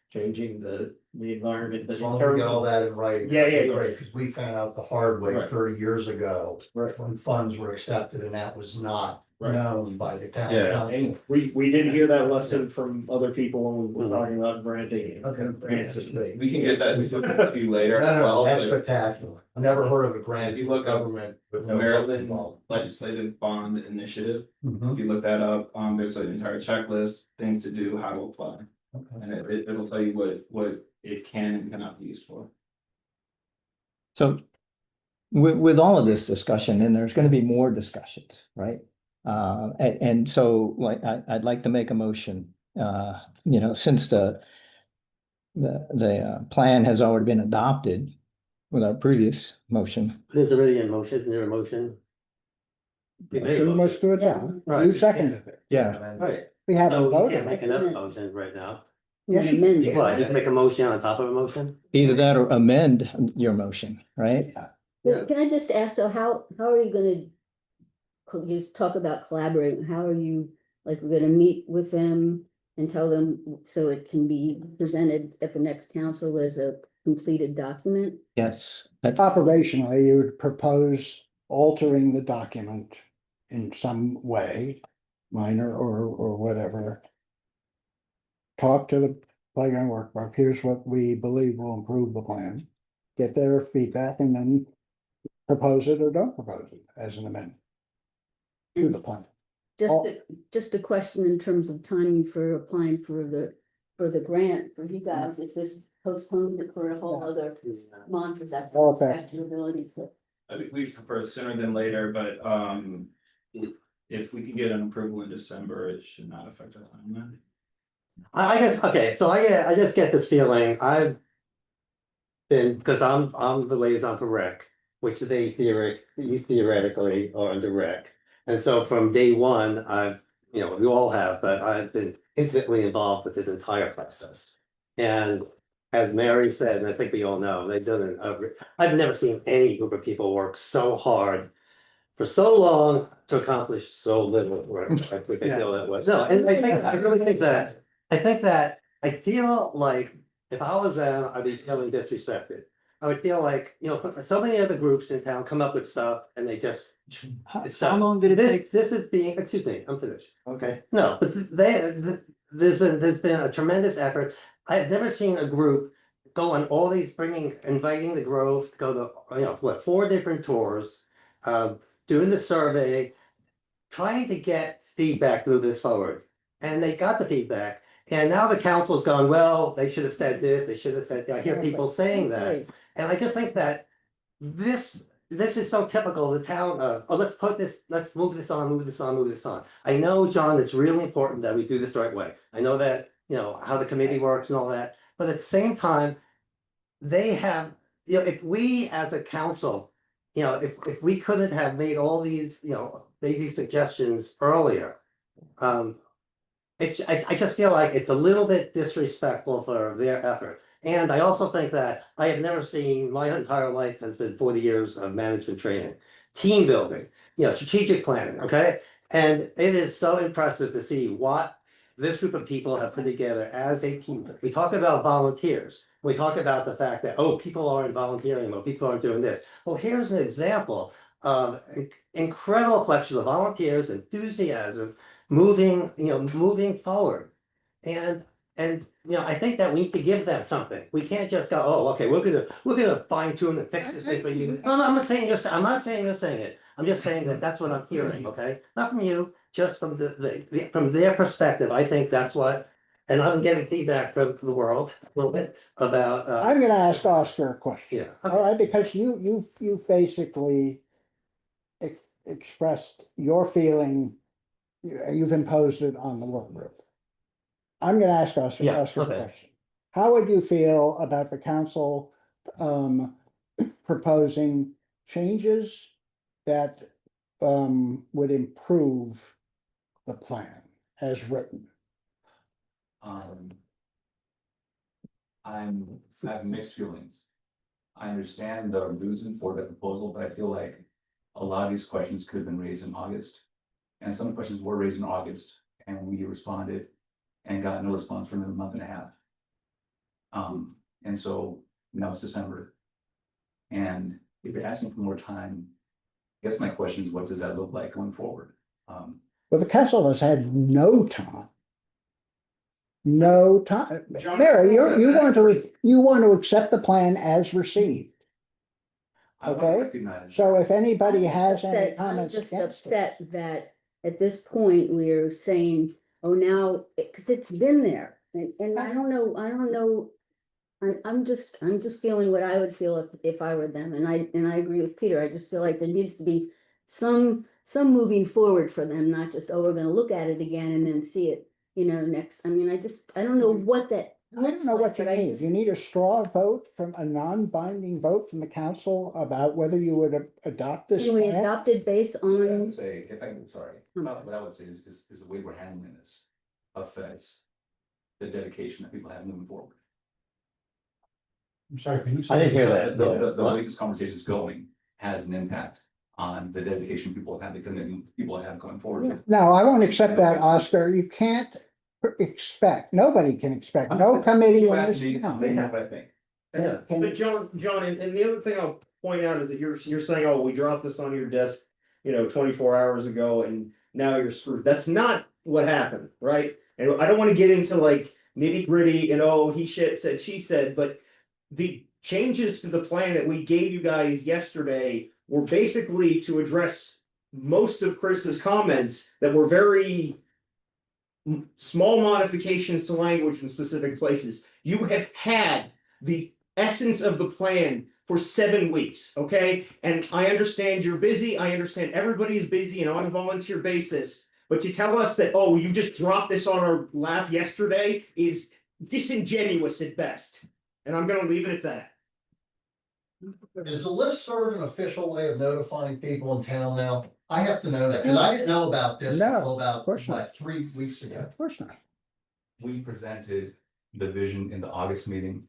changing the environment. As long as we get all that in writing. Yeah, that'd be yeah. great, because we found out the hard way Right. 30 years ago. Right. When funds were accepted and that was not Right. known by the town. Yeah. council. And we didn't hear that lesson from other people when we were talking about granting. Okay. We can get that to you later as No, well. that's but spectacular. I never heard of a grant. If you look up government with no Maryland involved. Legislative Bond Initiative, Mhm. if you look that up, there's an entire checklist, things to do, how to apply. Okay. And it'll tell you what it can and cannot be used for. So with all of this discussion, and there's gonna be more discussions, right? And so like I'd like to make a motion, since the plan has already been adopted with our previous motion. There's already a motion, isn't there a motion? We made a Motion was motion. to adopt. Right. You seconded it. Yeah. Right. We haven't So you voted. can't make another motion right now. Yes, you amend can. it. Well, just make a motion on top of a motion? Either that or amend your motion, right? But can I just ask, though, how are you gonna? You talk about collaborating, how are you, like, we're gonna meet with them and tell them so it can be presented at the next council as a completed document? Yes. Operationally, you would propose altering the document in some way, minor or whatever. Talk to the playground workgroup, here's what we believe will improve the plan. Get their feedback and then propose it or don't propose it as an amendment to the plan. Just a question in terms of timing for applying for the grant for you guys, if this postponed it for a whole other month, is that All fair. back to ability to? I think we prefer sooner than later, but if we can get an approval in December, it should not affect our timeline. I guess, okay, so I just get this feeling, I've been, because I'm the liaison for rec, which they theoretically are under rec. And so from day one, we all have, but I've been intimately involved with this entire process. And as Mary said, and I think we all know, they've done I've never seen any group of people work so hard for so long to accomplish so little work. Like we can feel that way. No, and I really think that, I feel like if I was them, I'd be feeling disrespected. I would feel like, so many other groups in town come up with stuff and they just. How long did it take? This is being, excuse me, I'm finished. Okay. No, but there's been a tremendous effort. I've never seen a group go on all these inviting the Grove to go to, 4 different tours, doing the survey, trying to get feedback to move this forward. And they got the feedback. And now the council's gone, well, they should have said this, they should have said, I hear people saying that. And I just think that this is so typical of the town of, let's move this on. I know, John, it's really important that we do this the right way. I know that, how the committee works and all that, but at the same time, they have, if we as a council, if we couldn't have made all these, these suggestions earlier, I just feel like it's a little bit disrespectful for their effort. And I also think that I have never seen, my entire life has been 40 years of management training, team building, strategic planning, okay? And it is so impressive to see what this group of people have put together as a team. We talk about volunteers. We talk about the fact that, people aren't volunteering, or people aren't doing this. Well, here's an example of incredible collection of volunteers, enthusiasm, moving forward. And I think that we need to give them something. We can't just go, okay, we're gonna fine tune and fix this thing for you. No, I'm not saying I'm not saying you're saying it. I'm just saying that that's what I'm hearing, okay? Not from you, just from from their perspective. I think that's what, and I'm getting feedback from the world a little bit about. I'm gonna ask Oscar a question. Yeah. All right, because you basically expressed your feeling, you've imposed it on the work group. I'm gonna ask Oscar a question. How would you feel about the council proposing changes that would improve the plan as written? I have mixed feelings. I understand the reason for the proposal, but I feel like a lot of these questions could have been raised in August. And some questions were raised in August and we responded and got no response from them a month and a half. And so now it's December. And if you're asking for more time, I guess my question is, what does that look like going forward? Well, the council has had no time. No time. John, Mary, you want to accept the plan as received. I want to Okay, recognize so if anybody I'm has just any upset- comments I'm just against it. upset that at this point, we're saying, oh, now, because it's been there, and I don't know. I'm just feeling what I would feel if I were them, and I agree with Peter, I just feel like there needs to be some moving forward for them, not just, oh, we're gonna look at it again and then see it, next, I mean, I don't know what that. I don't know what you need. You need a straw vote from a non-binding vote from the council about whether you would adopt this Can we plan. adopt it based I on? would say, if I'm sorry, what I would say is the way we're handling this affects the dedication that people have moving forward. I'm sorry, can you I didn't hear say? that. The way this conversation is going has an impact on the dedication people have, the commitment people have going forward. No, I won't accept that, Oscar. You can't expect, nobody can expect, no committee in this town. I think. Yeah. But John, and the other thing I'll point out is that you're saying, oh, we dropped this on your desk, 24 hours ago and now you're screwed. That's not what happened, right? And I don't want to get into like nitty gritty and oh, he said, she said, but the changes to the plan that we gave you guys yesterday were basically to address most of Chris's comments that were very small modifications to language in specific places. You have had the essence of the plan for 7 weeks, okay? And I understand you're busy. I understand everybody's busy and on a volunteer basis. But to tell us that, oh, you just dropped this on our lap yesterday is disingenuous at best. And I'm gonna leave it at that. Is the listserv an official way of notifying people in town now? I have to know that, because I didn't know about this No, until about, of course not. what, 3 weeks ago. Of course not. We presented the vision in the August meeting.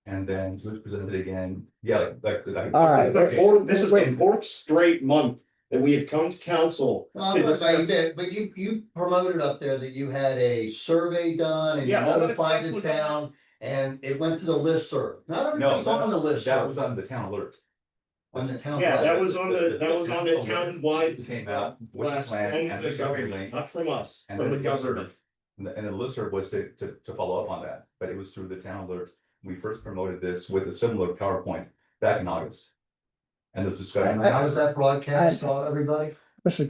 And then Luke presented it again. Yeah, like. All right. This is the fourth straight month that we have come to council. Well, I'm not saying you did, but you promoted up there that you had a survey done and you Yeah, all that notified stuff the was town. And it went to the listserv. Not No, everybody's on the listserv. that was on the town alert. On the town. Yeah, that website. was on the town-wide Came out with the last plan from and the the survey government, link. not from us, And from the then government. And the listserv was to follow up on that, but it was through the town alert. We first promoted this with a similar PowerPoint back in August. And this discussion. How was that broadcast to everybody? It was a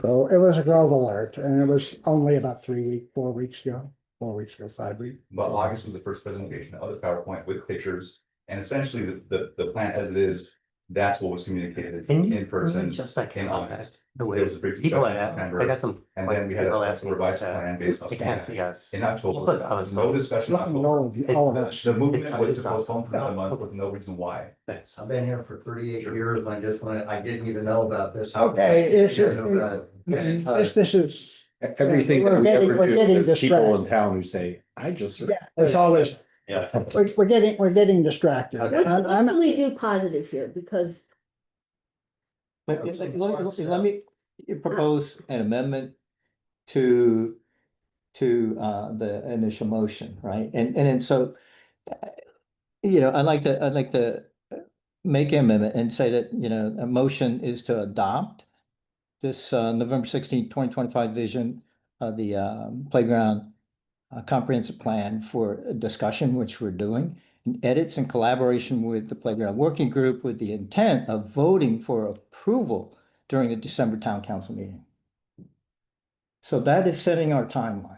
Grove alert, and it was only about 4 weeks ago, 5 weeks. But August was the first presentation of the PowerPoint with pictures, and essentially the plan as it is, that's what was communicated in person Just like in August. the There was a brief people discussion in September, I got some. and then we had people a asking revised about that. plan based off They of can't that. see us. In Look, October, I was no discussion. in Nothing October. wrong with all of us. The movement was to postpone for another month with no reason why. Thanks. I've been here for 38 years and I didn't even know about this. Okay, it's, I didn't know about it. this is. Everything that We're we getting- ever we're do, getting there's people in distracted. town who say, I just. Yeah, there's always, Yeah. we're getting distracted. What I'm- can we do positive here? Because But let me propose an amendment to the initial motion, right? And then so I'd like to make an amendment and say that, a motion is to adopt this November 16th, 2025 vision of the playground comprehensive plan for discussion, which we're doing, and edits in collaboration with the playground working group with the intent of voting for approval during the December town council meeting. So that is setting our timeline.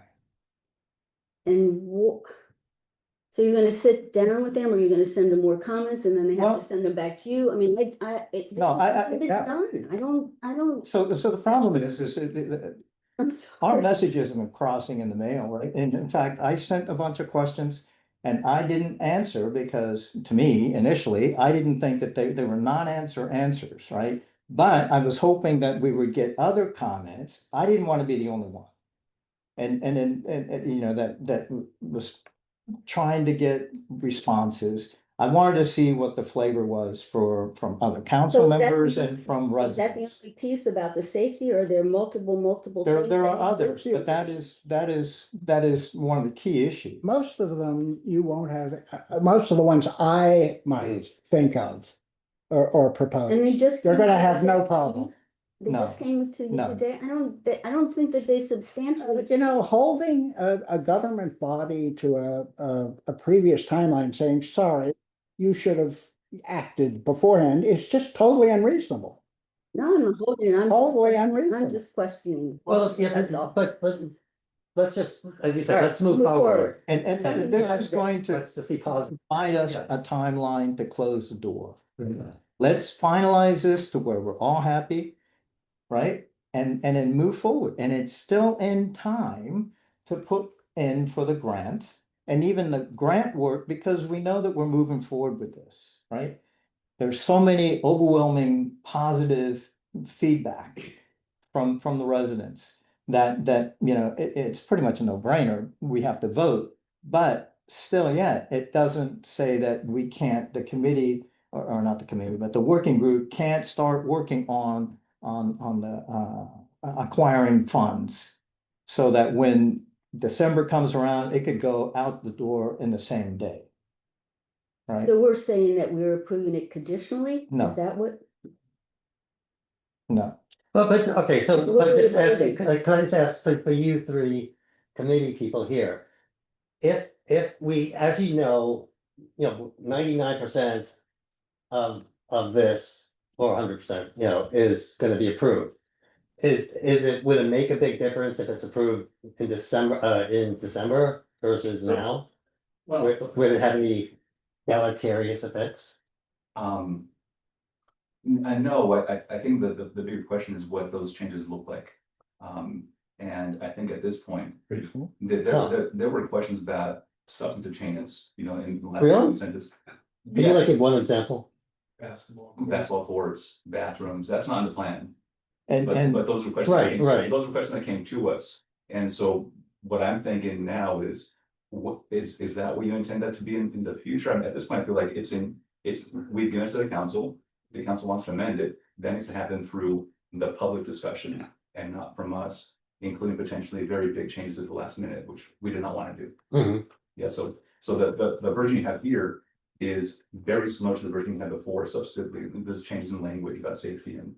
so you're gonna sit down with them, or you're gonna send them more comments and then they have Well- to send them back to you? I mean, No, it's been done. I don't. So the problem is our message isn't crossing in the mail, right? And in fact, I sent a bunch of questions and I didn't answer because to me, initially, I didn't think that they were non-answer answers, right? But I was hoping that we would get other comments. I didn't want to be the only one. And you know, that was trying to get responses. I wanted to see what the flavor was from other council So that- members and from Is that the residents. only piece about the safety, or are there multiple There things are that need to- others, but that is one of the key issues. Most of them you won't have, most of the ones I might think of or propose, And they just. you're came gonna to have us no at- problem. They No, just came to you no. today. I don't think that they substantially. You know, holding a government body to a previous timeline saying, sorry, you should have acted beforehand is just totally unreasonable. No, I'm holding, I'm. Totally I'm unreasonable. just questioning. Well, yeah, That's all. but let's just, as you said, All right, let's move move forward. forward. And this is going to Let's just be positive. provide us a timeline to close the door. Let's finalize this to where we're all happy, right? And then move forward. And it's still in time to put in for the grant and even the grant work, because we know that we're moving forward with this, right? There's so many overwhelming positive feedback from the residents that, you know, it's pretty much a no-brainer. We have to vote, but still yet, it doesn't say that we can't, the committee, or not the committee, but the working group can't start working on the acquiring funds. So that when December comes around, it could go out the door in the same day. Right? So we're saying that we're approving it conditionally? No. Is that what? No. But, okay, so, What but are we just ask, voting? can I just ask for you three committee people here? If we, as you know, 99% of this, or 100%, is gonna be approved. Would it make a big difference if it's approved in December versus now? Well, Would it have any deleterious effects? I know, I think that the bigger question is what those changes look like. And I think at this point, there were questions about substantive changes, in the last Really? sentences. Can you like give one example? Basketball courts, bathrooms, that's not in the plan. And But those were questions. Right, right. Those were questions that came to us, and so what I'm thinking now is, what is that what you intend that to be in the future? I mean, at this point, I feel like we've given it to the council. The council wants to amend it, that needs to happen through the public discussion and not from us, including potentially very big changes at the last minute, which we did not want to do. Mhm. Yeah, so the version you have here is very similar to the version you had before, substantively, there's changes in language about safety and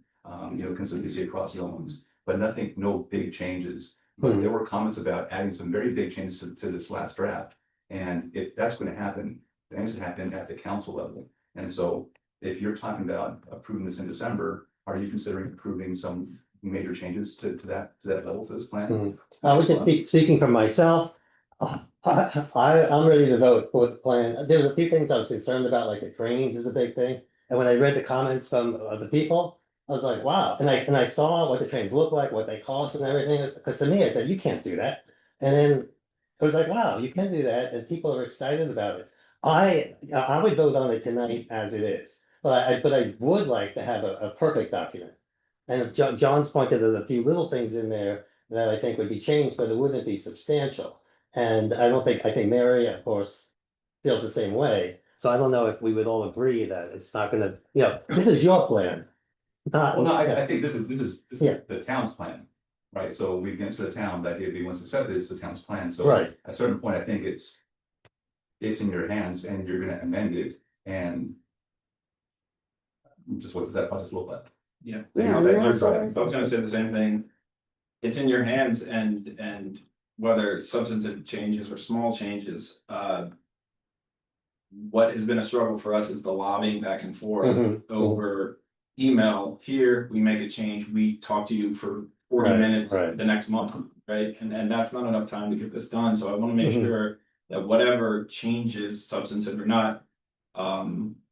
consistency across zones, but no big changes. But there were comments about adding some very big changes to this last draft. And if that's going to happen, that needs to happen at the council level. And so if you're talking about approving this in December, are you considering approving some major changes to that level, to this plan? I was just speaking for myself. I'm ready to vote for the plan. There were a few things I was concerned about, like the trainings is a big thing. And when I read the comments from the people, I was like, wow. And I saw what the trains look like, what they cost and everything. Because to me, I said, you can't do that. And then it was like, wow, you can do that. And people are excited about it. I would vote on it tonight as it is. But I would like to have a perfect document. And John's pointed to a few little things in there that I think would be changed, but it wouldn't be substantial. And I think Mary, of course, feels the same way. So I don't know if we would all agree that it's not gonna, this is your plan. Well, no, I think this is the town's plan, right? So we've given it to the town, the idea being once accepted, it's the town's plan, so. Right. At a certain point, I think it's in your hands and you're gonna amend it, and just what does that process look like? Yeah. Yeah, I that's what I was gonna say the same thing. It's in your hands, and whether substantive changes or small changes, what has been a struggle for us is the lobbying back and forth over email. Here, we make a change, we talk to you for 40 minutes the next month, right? And that's not enough time to get this done, so I wanna make sure that whatever changes, substantive or not,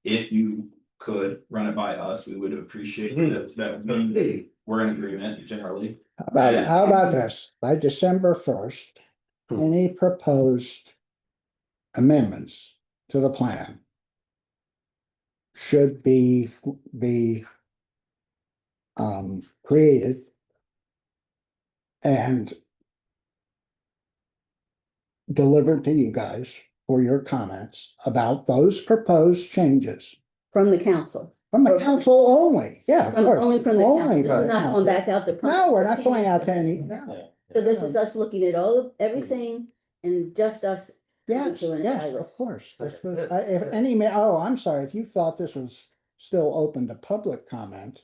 if you could run it by us, we would appreciate that we're in agreement generally. How about this? By December 1st, any proposed amendments to the plan should be created. And delivered to you guys for your comments about those proposed changes. From the council. From the council only, yeah, of course. Only from the Only council. from We're the not council. going back out to. No, we're not going out to any, no. So this is us looking at everything and just us. Yes, doing it yes, sideways. of course. This was, if any, oh, I'm sorry, if you thought this was still open to public comment.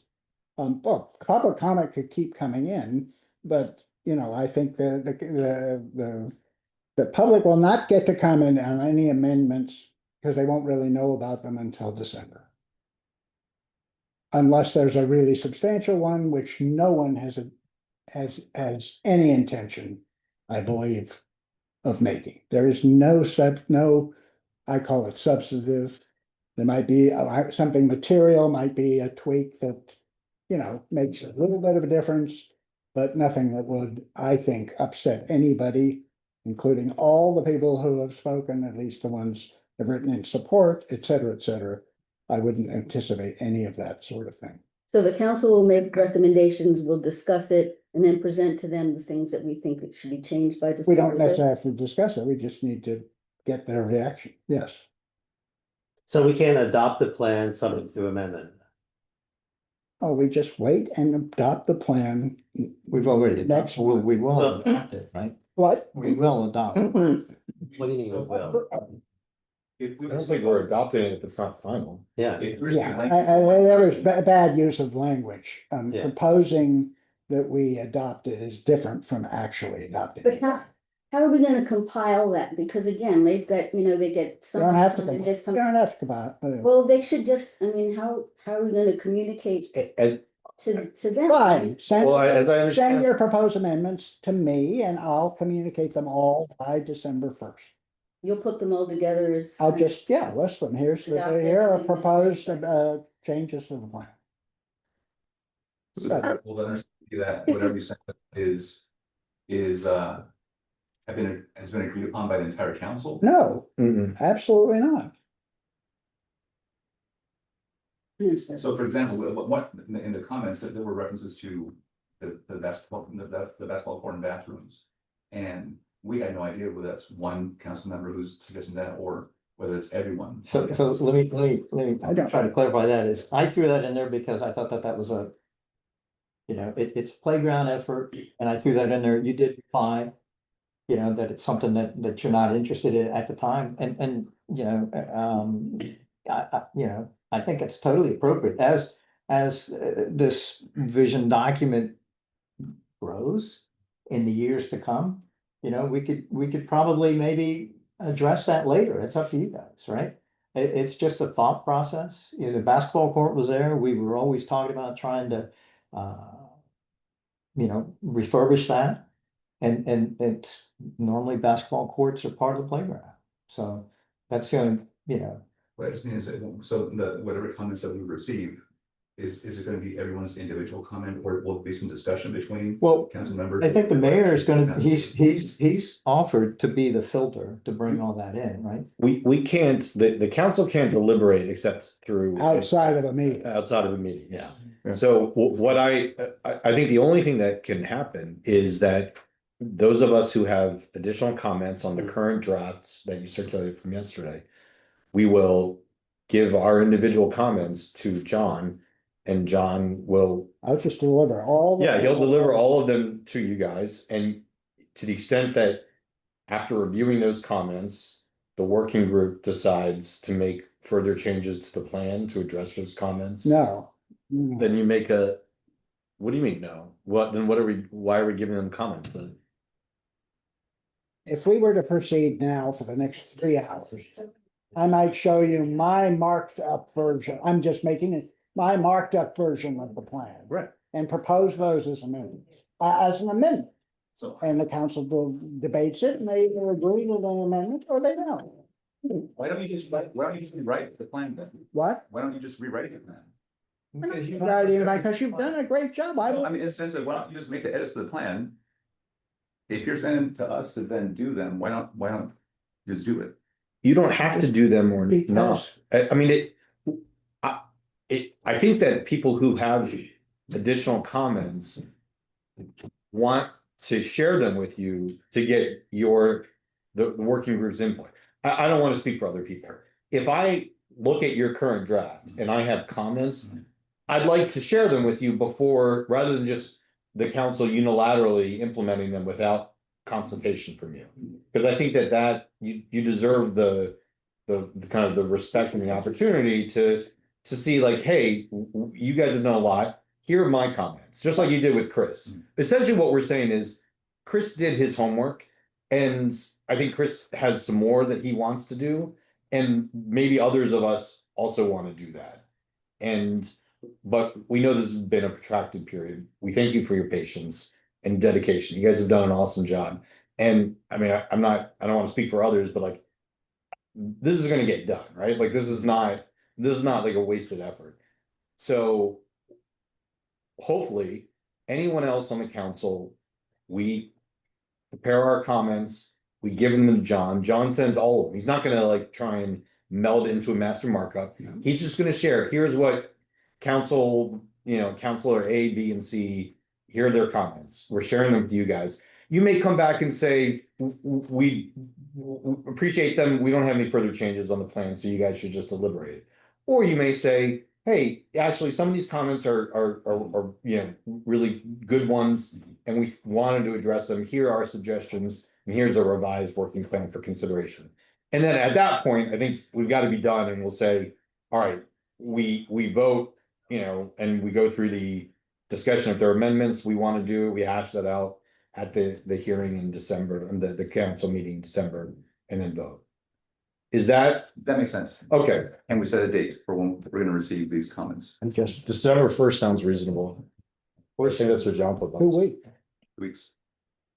Well, public comment could keep coming in, but, you know, I think the public will not get to comment on any amendments because they won't really know about them until December. Unless there's a really substantial one, which no one has any intention, I believe, of making. There is no, I call it substantive. There might be something material, might be a tweak that, you know, makes a little bit of a difference, but nothing that would, I think, upset anybody, including all the people who have spoken, at least the ones that have written in support, et cetera, et cetera. I wouldn't anticipate any of that sort of thing. So the council will make recommendations, we'll discuss it, and then present to them the things that we think that should be changed by December. We don't necessarily have to discuss it, we just need to get their reaction, yes. So we can adopt the plan subject to amendment. Oh, we just wait and adopt the plan. We've already, Next we will adopt it, right? What? We will adopt it. What do you mean we will? I don't think we're adopting it if it's not final. Yeah. There was bad use of language. Yeah. Proposing that we adopt it is different from actually adopting But it. how are we gonna compile that? Because again, they've got, you know, they get You some. don't have to, and you this don't have to compile. Well, they should just, I mean, how are we gonna communicate to them? Fine, send, Well, as I send understand- your proposed amendments to me and I'll communicate them all by December 1st. You'll put them all together as. I'll just, yeah, list them. Here are proposed changes to the plan. Well, then see that This whatever you is- said has been agreed upon by the entire council? No, absolutely not. So for example, what in the comments that there were references to the basketball, the basketball court and bathrooms. And we had no idea whether that's one council member who's suggesting that or whether it's everyone. So let me try to clarify that is, I threw that in there because I thought that was a. You know, it's playground effort, and I threw that in there, you did reply. You know, that it's something that you're not interested in at the time, and, you know, you know, I think it's totally appropriate as this vision document grows in the years to come. You know, we could probably maybe address that later. It's up to you guys, right? It's just a thought process. You know, the basketball court was there. We were always talking about trying to, you know, refurbish that. And it's normally basketball courts are part of the playground. So that's the only, you know. What I just mean is, so whatever comments that we receive, is it gonna be everyone's individual comment, or will there be some discussion between? Council members? I think the mayor is gonna, he's offered to be the filter to bring all that in, right? We can't, the council can't deliberate except through. Outside of a meeting. Outside of a meeting, yeah. So what I think the only thing that can happen is that those of us who have additional comments on the current drafts that you circulated from yesterday, we will give our individual comments to John, and John will. I'll just deliver all. Yeah, he'll deliver all of them to you guys, and to the extent that after reviewing those comments, the working group decides to make further changes to the plan to address those comments. No. Then you make what do you mean, no? Why are we giving them comments then? If we were to proceed now for the next 3 hours, I might show you my marked up version. I'm just making it my marked up version of the plan. Right. And propose those as amendments, as an amendment. So. And the council debates it and they either agree to the amendment or they don't. Why don't you just rewrite the plan then? What? Why don't you just rewrite the plan? Because you've done a great job. I mean, in the sense of, why don't you just make the edits to the plan? If you're sending to us to then do them, why don't just do it? You don't have to do them or not. I mean, I think that people who have additional comments, want to share them with you to get the working group's input. I don't want to speak for other people. If I look at your current draft and I have comments, I'd like to share them with you before, rather than just the council unilaterally implementing them without consultation from you. Because I think that you deserve the kind of the respect and the opportunity to see like, hey, you guys have done a lot. Here are my comments, just like you did with Chris. Essentially what we're saying is Chris did his homework, and I think Chris has some more that he wants to do, and maybe others of us also want to do that. But we know this has been a protracted period. We thank you for your patience and dedication. You guys have done an awesome job. And I mean, I don't want to speak for others, but like, this is going to get done, right? Like, this is not like a wasted effort. So hopefully anyone else on the council, we prepare our comments, we give them to John. John sends all of them. He's not going to like try and meld into a master markup. He's just going to share, here's what council, counselor A, B, and C, here are their comments. We're sharing them with you guys. You may come back and say, we appreciate them. We don't have any further changes on the plan, so you guys should just deliberate it. Or you may say, hey, actually, some of these comments are really good ones, and we wanted to address them. Here are our suggestions, and here's a revised working plan for consideration. And then at that point, I think we've got to be done, and we'll say, all right, we vote, and we go through the discussion. If there are amendments we want to do, we hash that out at the hearing in December, and the council meeting in December, and then vote. Is that makes sense? Okay? And we set a date for when we're gonna receive these comments. And just December 1st sounds reasonable. I think that's what John put. 2 weeks. 2 weeks.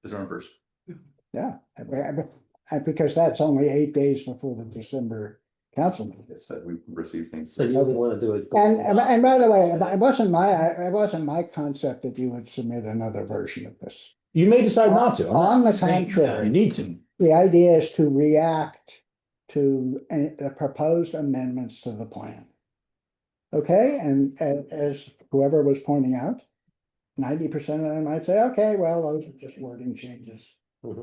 December 1st. Yeah, because that's only 8 days before the December council meeting. It said we received things. So you would want to do it. And by the way, it wasn't my concept that you would submit another version of this. You may decide not to. On the contrary, you need to. the idea is to react to the proposed amendments to the plan. Okay, and as whoever was pointing out, 90% of them might say, okay, well, those are just wording changes.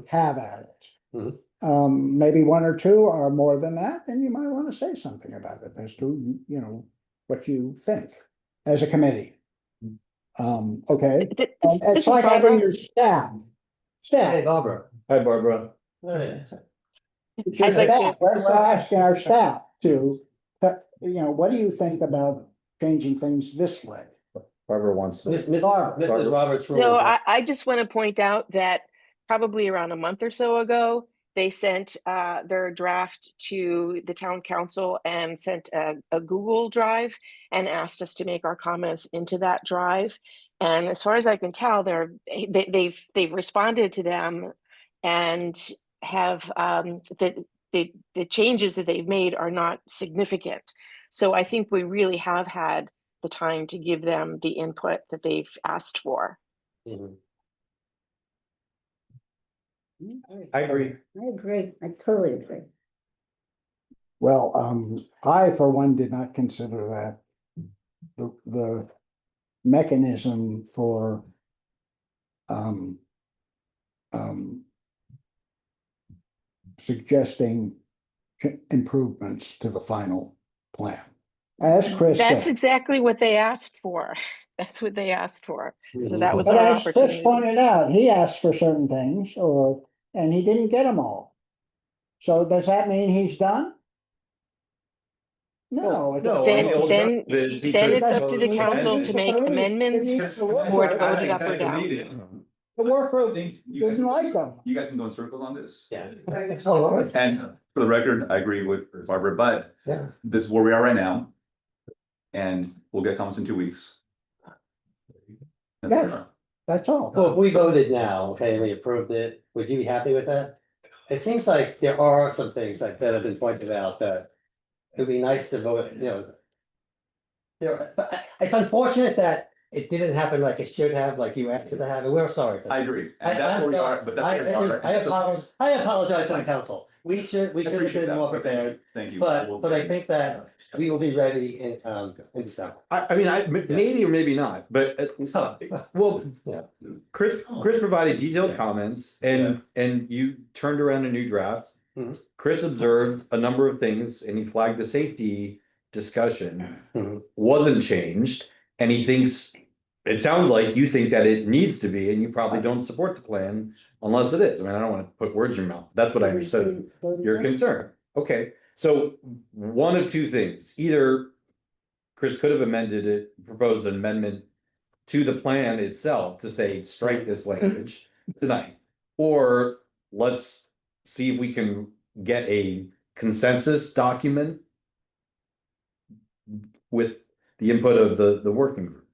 Have at it. Maybe 1 or 2 are more than that, and you might want to say something about it as to, what you think as a committee. Okay, and it's like having your staff. Hey, Barbara. Hi, Barbara. Hey. Because we're asking our staff to, what do you think about changing things this way? Barbara wants to. Mr. Roberts. No, I just want to point out that probably around a month or so ago, they sent their draft to the town council and sent a Google Drive and asked us to make our comments into that drive. And as far as I can tell, they've responded to them and have the changes that they've made are not significant. So I think we really have had the time to give them the input that they've asked for. I agree. I agree. I totally agree. Well, I, for one, did not consider that the mechanism for suggesting improvements to the final plan. As Chris That's said. exactly what they asked for. That's what they asked for. So that was But our as Chris opportunity. pointed out, he asked for certain things and he didn't get them all. So does that mean he's done? No. Then it's up to the council to make amendments or to vote it up or down. The work group doesn't like them. You guys can go in circles on this. Yeah. And for the record, I agree with Barbara, but this is where we are right now. And we'll get comments in 2 weeks. Yes, that's all. Well, if we voted now, okay, and we approved it, would you be happy with that? It seems like there are some things like that have been pointed out that it'd be nice to vote, but it's unfortunate that it didn't happen like it should have, like you asked it to happen. We're sorry for that. I agree. And that's where we are, but that's where we are. I apologize to the council. We should have been more prepared. Thank you. But I think that we will be ready in December. I mean, maybe or maybe not, but, well, Yeah. Chris provided detailed comments and you turned around a new draft. Mhm. Chris observed a number of things and he flagged the safety discussion Mhm. wasn't changed. And he thinks, it sounds like you think that it needs to be, and you probably don't support the plan unless it is. I mean, I don't want to put words in your mouth. That's what I understood. Your concern. Okay, so one of two things, either Chris could have amended it, proposed an amendment to the plan itself to say, strike this language tonight. Or let's see if we can get a consensus document with the input of the working group.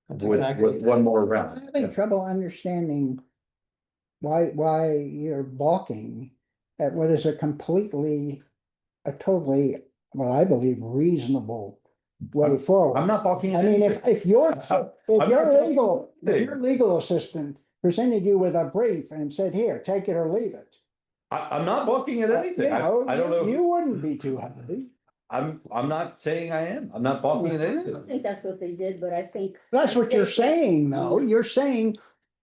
That's With exactly- one more I'm round. having trouble understanding why you're balking at what is a totally, well, I believe, reasonable way forward. I'm not balking I at mean, anything. if your Hey. legal assistant presented you with a brief and said, here, take it or leave it. I'm not balking at anything. You know, I don't know. you wouldn't be too happy. I'm not saying I am. I'm not balking at I don't anything. think that's what they did, but I think. That's what you're saying, though. Mm. You're saying,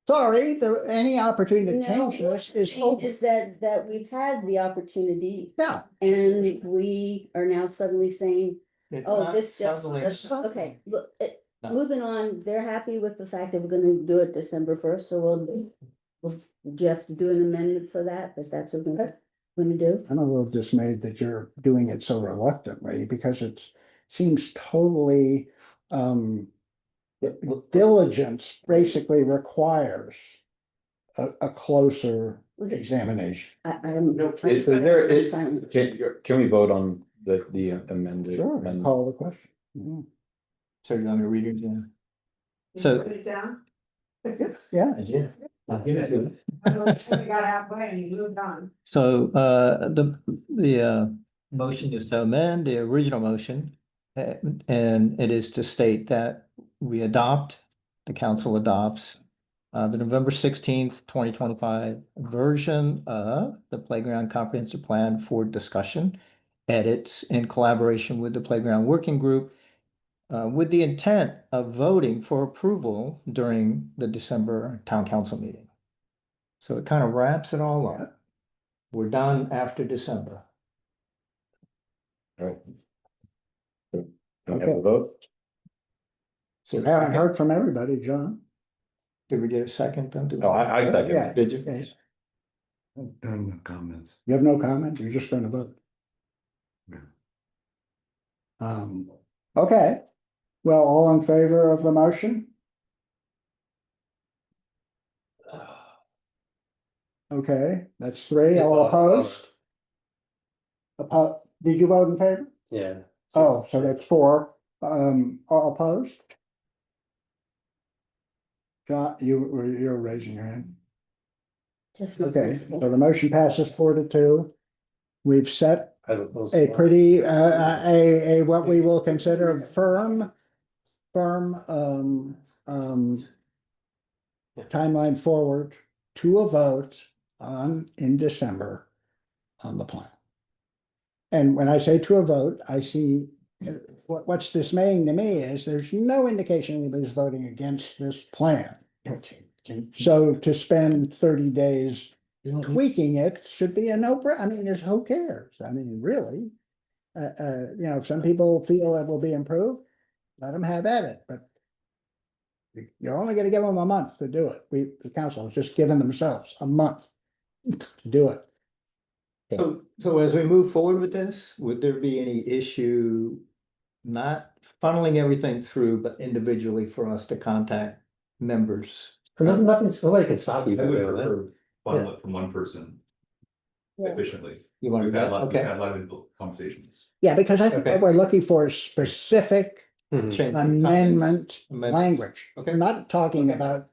sorry, any opportunity to No, change what this I'm is saying open. is that we've had the opportunity. Yeah. And we are now suddenly saying, It's oh, not this just, suddenly- okay, look, No. moving on, they're happy with the fact that we're gonna do it December 1st, so we'll, do you have to do an amendment for that, that's what we're gonna do? I'm a little dismayed that you're doing it so reluctantly because seems totally, diligence basically requires a closer examination. I'm. Is there, can we vote on the amended? Sure, amendment? call the question. Mhm. So you want me to read it again? You So- Put it down. Yeah. Yeah. I got halfway and you moved on. So the motion is to amend the original motion. And it is to state that the council adopts the November 16th, 2025 version of the Playground Comprehensive Plan for discussion, edits in collaboration with the Playground Working Group, with the intent of voting for approval during the December town council meeting. So it kind of wraps it all up. We're done after December. All right. Can we have a vote? So I haven't heard from everybody, John. Did we get a second? No, I second. Yeah. Did you? Yes. Done comments. You have no comment? You're just going to vote? Yeah. Okay. Well, all in favor of the motion? Okay, that's three. All opposed? Did you vote in favor? Yeah. Oh, so that's four. All opposed? John, you're raising your hand. Just. Okay, so the motion passes 4-2. We've set As opposed a to- pretty, what we will consider firm timeline forward to a vote in December on the plan. And when I say to a vote, I see, what's dismaying to me is there's no indication anybody's voting against this plan. So to spend 30 days tweaking it should be a no-brainer. I mean, who cares? I mean, really. If some people feel it will be improved, let them have at it, but you're only gonna give them a month to do it. The council has just given themselves a month to do it. So as we move forward with this, would there be any issue not funneling everything through, but individually for us to contact members? Nobody can stop you I from would doing that. prefer bundle it from one person efficiently. You want to We've do had that? a lot, we've Okay. had a lot of conversations. Yeah, because I think Okay. what we're looking for is specific Change- amendment Amendments. language. Okay. We're not talking Okay. about,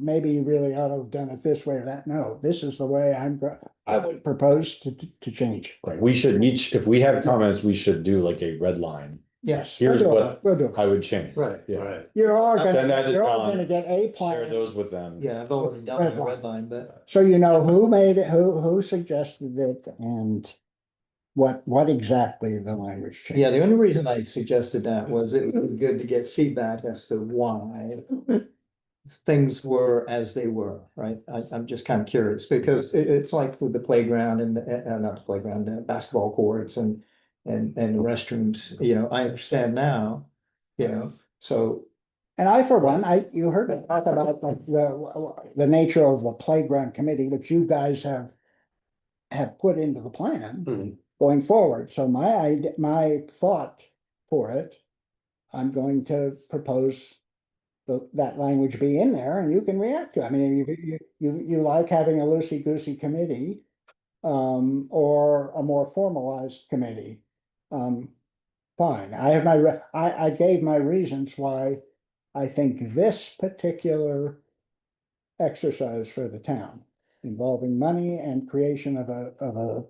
maybe you really ought to have done it this way or that. No, this is the way I would propose to change. Right, we should each, if we have comments, we should do like a red line. Yes. Here's we'll do what it. We'll do it. I would change. Right. Yeah. Right. You're all Send that to you're all John. gonna get a Share plan, those with them. Yeah, I've already done Red the line. red line, but so you know who made it, who suggested it, and what exactly the language change. Yeah, the only reason I suggested that was it would be good to get feedback as to why things were as they were, right? I'm just kind of curious, because it's like with the playground and, not the playground, the basketball courts and the restrooms, you know, I understand now, you know, so. And I, for one, you heard me talk about like the nature of the playground committee, which you guys have put into the plan going forward. So my thought for it, I'm going to propose that language be in there and you can react to it. I mean, you like having a loosey-goosey committee, or a more formalized committee. Fine, I have I gave my reasons why I think this particular exercise for the town involving money and creation of a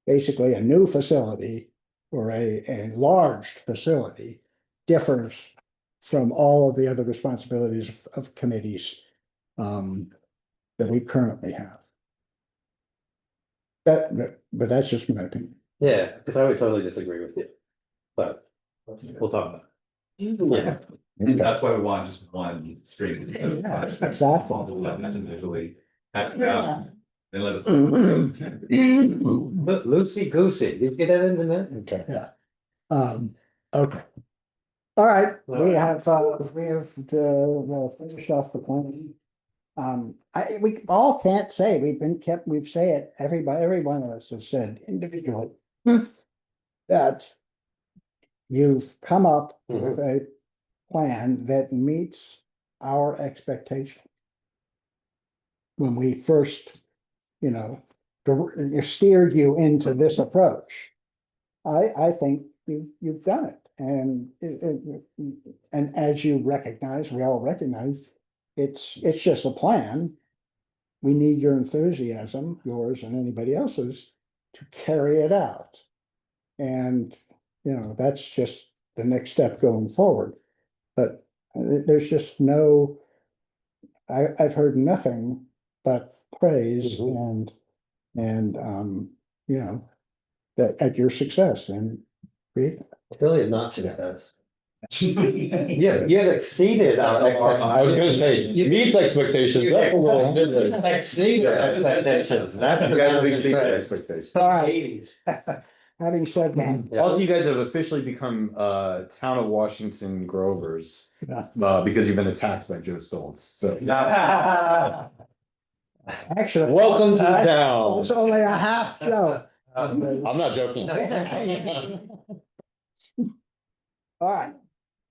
basically a new facility or a large facility differs from all of the other responsibilities of committees that we currently have. But that's just my opinion. Yeah, because I would totally disagree with you, but we'll talk about it. Yeah. And that's why we want just one stream. Instead of five. Exactly. All the levels individually. Then let us. Loosey goosey, did you get that in the net? Okay. Yeah. Okay. All right, we have finished off the plan. We all can't say, we've say it, every one of us has said individually that you've come up with a plan that meets our expectation. When we first, steered you into this approach, I think you've done it. And as you recognize, we all recognize, it's just a plan. We need your enthusiasm, yours and anybody else's, to carry it out. And, that's just the next step going forward. But there's just I've heard nothing but praise and that at your success and It's really a not success. Yeah, you have exceeded our expectations. I was gonna say, meet expectations. That's a little- Exceeded expectations. That's the You guys have kind exceeded of expectations. all right. Having said that, Also, you guys have officially become town of Washington Grovers, because you've been attacked by Joe Stoltz, so. actually. Welcome to the town. It's only a half joke. I'm not joking. All right,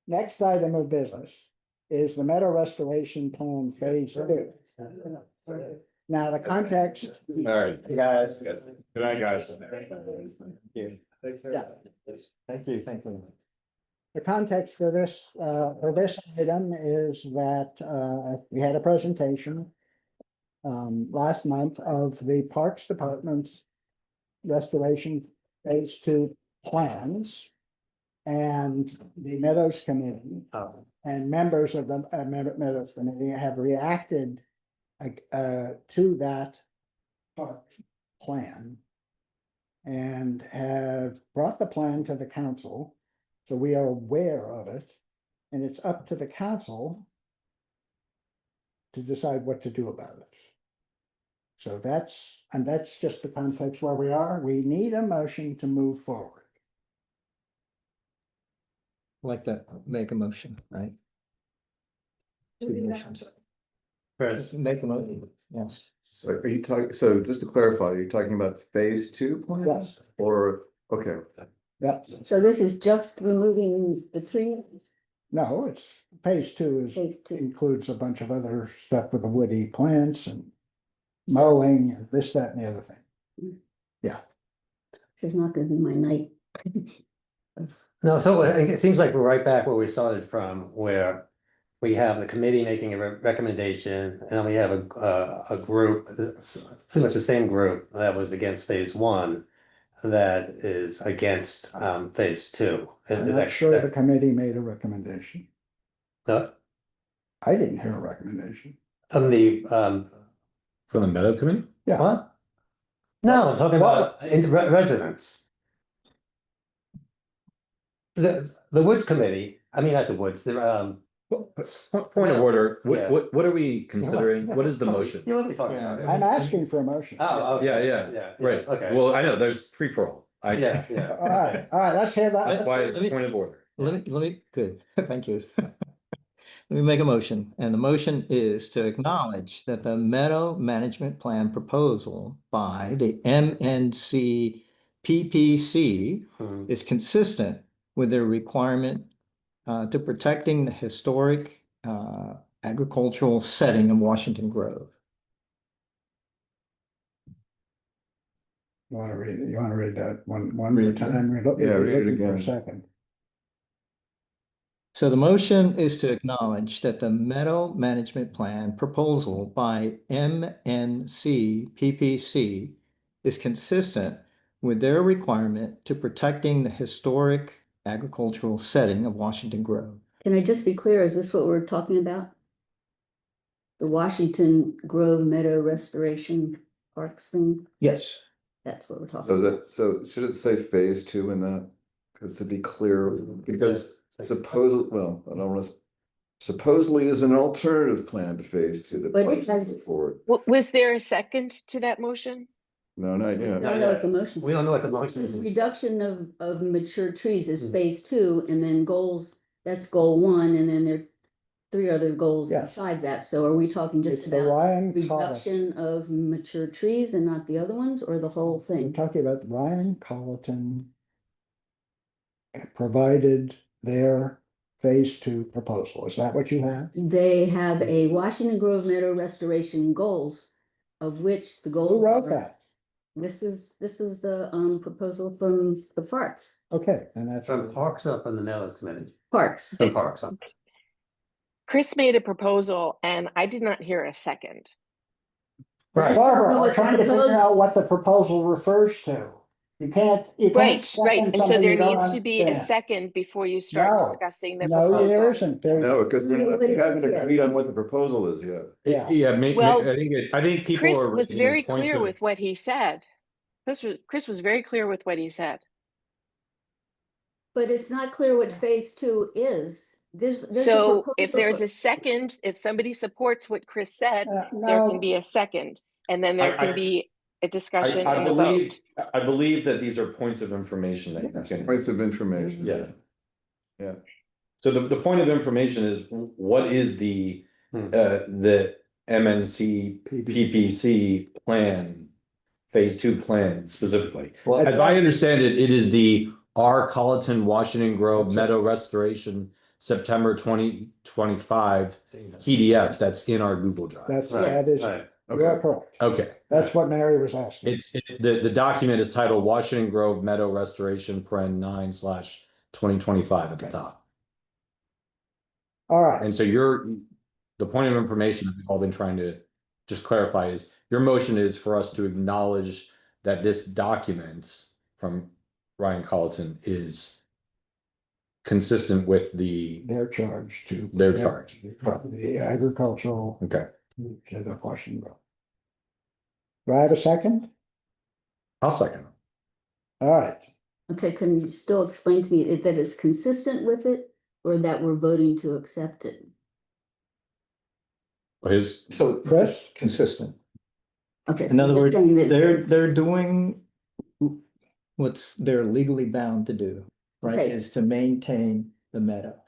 next item of business is the Meadow Restoration Plan Phase 2. Now, the context. All right. Hey, guys. Good night, guys. Yeah. Thank you. The context for this item is that we had a presentation last month of the Parks Department's Restoration Phase 2 plans. And the Meadows Committee and members of the Meadows Committee have reacted to that park plan and have brought the plan to the council. So we are aware of it, and it's up to the council to decide what to do about it. So that's just the context where we are. We need a motion to move forward. Like to make a motion, right? Two motions. Chris. Make a motion, yes. So are you talking, so just to clarify, are you talking about phase 2 plan? Yes. Or, okay. Yeah. So this is just removing the trees? No, it's phase 2 includes a bunch of other stuff with the woody plants and mowing and this, that, and the other thing. Yeah. It's not gonna be my night. No, so it seems like we're right back where we started from, where we have the committee making a recommendation, and then we have a group, pretty much the same group that was against phase 1 that is against phase 2. I'm not sure the committee made a recommendation. No? I didn't hear a recommendation. From the From the Meadow Committee? Yeah. What? No, I'm talking about residents. The Woods Committee, I mean, not the Woods, Point of order, Yeah. what are we considering? What is the motion? You'll be fine. Yeah. I'm asking for a motion. Oh, okay. Yeah, right. Okay. Well, I know, there's free for all. Yeah, All right, let's hear That's that. why it's a point of order. Let me, good, thank you. Let me make a motion, and the motion is to acknowledge that the Meadow Management Plan proposal by the MNC PPC Hmm. is consistent with their requirement to protecting the historic agricultural setting of Washington Grove. You wanna read that one more Read it. time? We're Yeah, read it looking for a again. second. So the motion is to acknowledge that the Meadow Management Plan proposal by MNC PPC is consistent with their requirement to protecting the historic agricultural setting of Washington Grove. Can I just be clear, is this what we're talking about? The Washington Grove Meadow Restoration Parks thing? Yes. That's what we're talking So about. so should it say phase two in that? Because to be clear, because supposedly is an alternative plan to phase two that But it plans has- forward. Was there a second to that motion? No, not I yet. don't know what the motion We don't know what the motion is. is. Reduction of mature trees is Hmm. phase 2, and then goals, that's goal 1, and then there are 3 other goals Yes. besides that. So are we talking just It's the about Ryan Colleton. reduction of mature trees and not the other ones, or the whole We're thing? talking about the Ryan Colleton provided their phase 2 proposal. Is that what you have? They have a Washington Grove Meadow restoration goals, of which the goals. Who wrote are- that? This is the proposal from the parks. Okay, and that's. From Parks up on the Meadows Committee. Parks. From Parks up. Chris made a proposal and I did not hear a second. Right. Barbara, know we're what the trying to figure proposal out is. what the proposal refers to. You can't Right, second right. And so something there you don't needs to be a understand. second before you start No. discussing the No, there proposal. isn't. There's- No, because we What it haven't is, yeah. agreed on what the proposal is yet. Yeah. Yeah, Well, I think people Chris are. was raising very points clear of- with what he said. Chris was very clear with what he said. But it's not clear what phase 2 is. There's a So if proposal there's for- a second, if somebody supports what Chris said, there No, can be a second. And then there I- can be a discussion I and a believe, vote. I believe that these are points of information that you can. Points of information. Yeah. Yeah. So the point of information is, what is the MNC PPC plan, phase 2 plan specifically? Well, As I understand it, it is the R. Colleton Washington Grove That's it. Meadow Restoration September 2025 PDF that's in our Google Drive. that is, Right. you're correct. Okay. That's what Mary was asking. The document is titled Washington Grove Meadow Restoration Paren 9/2025 at the top. All right, And so the point of information that we've all been trying to just clarify is, your motion is for us to acknowledge that this document from Ryan Colleton is consistent with their charge to. Their protect charge. The agricultural. Okay, of Washington Grove. Do I have a second? I'll second. All right, Okay, can you still explain to me that it's consistent with it, or that we're voting to accept it? His, So Chris? consistent. Okay. In other so words, you're saying that- they're doing what's they're legally bound to do, right? Okay. Is to maintain the meadow.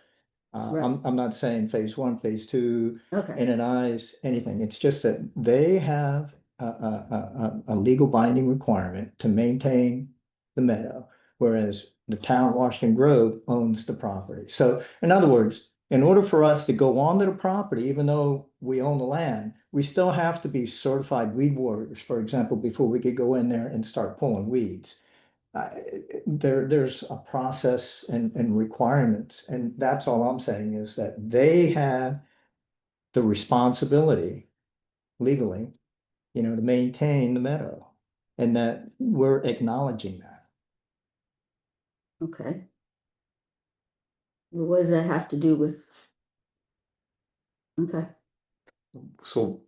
Right. I'm not saying phase 1, phase 2, Okay, NNIs, anything. It's just that they have a legal binding requirement to maintain the meadow, whereas the town of Washington Grove owns the property. So in other words, in order for us to go onto the property, even though we own the land, we still have to be certified weed warriors, for example, before we could go in there and start pulling weeds. There's a process and requirements, and that's all I'm saying is that they have the responsibility legally, to maintain the meadow, and that we're acknowledging that. okay. What does that have to do with? Okay, So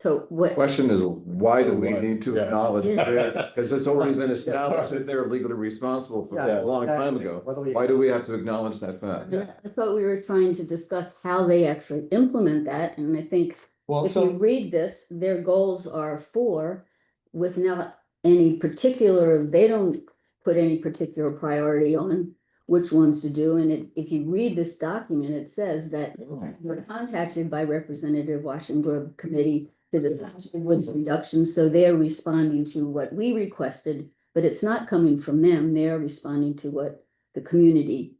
So what? Question is, why do we need to Yeah. acknowledge Yeah. that? Because it's already been established that they're legally responsible for Yeah, that a long time exactly. ago. Whether we- Why do we have to acknowledge that fact? I thought we were trying to discuss how they actually implement that, and I think Well, if you read this, their goals are for, without any particular, they don't put any particular priority on which ones to do, and if you read this document, it says that we're contacted by Representative Washington Grove Committee to the woods reduction, so they're responding to what we requested, but it's not coming from them, they're responding to what the community,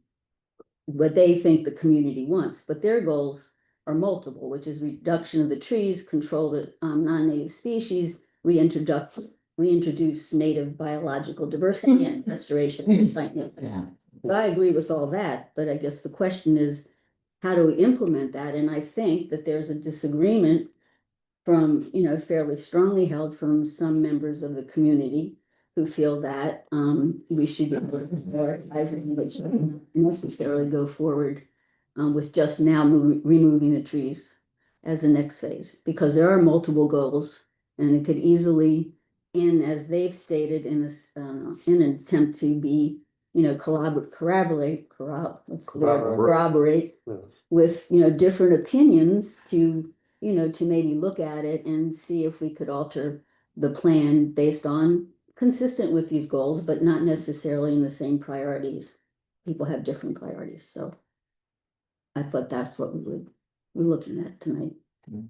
what they think the community wants, but their goals are multiple, which is reduction of the trees, control the non-native species, reintroduce native biological diversity and restoration of the site. But I agree with all that, but I guess the question is, how do we implement that? And I think that there's a disagreement from, fairly strongly held from some members of the community who feel that we should be prioritizing, which don't necessarily go forward with just now removing the trees as the next phase, because there are multiple goals, and it could easily, as they've stated, in this in an attempt to be, corroborate with, different opinions to, to maybe look at it and see if we could alter the plan based on consistent with these goals, but not necessarily in the same priorities. People have different priorities, so I thought that's what we're looking at tonight.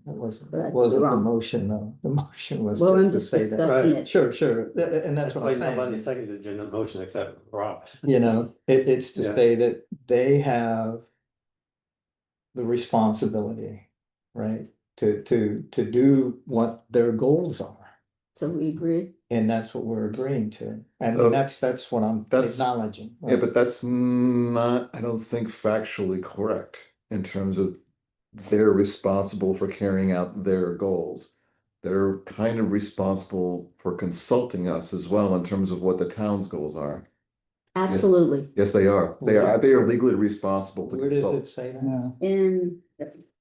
That wasn't, But I that could be wasn't the wrong. motion, though. The motion was Well, I'm to just say that. discussing it. Sure, sure. And that's what I'm Nobody saying. seconded your motion except Rob. It's to Yeah. say that they have the responsibility, right? To do what their goals are. So we agree. And that's what we're agreeing to. And Oh, that's what I'm that's- acknowledging. Yeah, but that's not, I don't think factually correct in terms of they're responsible for carrying out their goals. They're kind of responsible for consulting us as well in terms of what the town's goals are. Absolutely. Yes, they are. They are legally responsible to Where does it consult. say that? And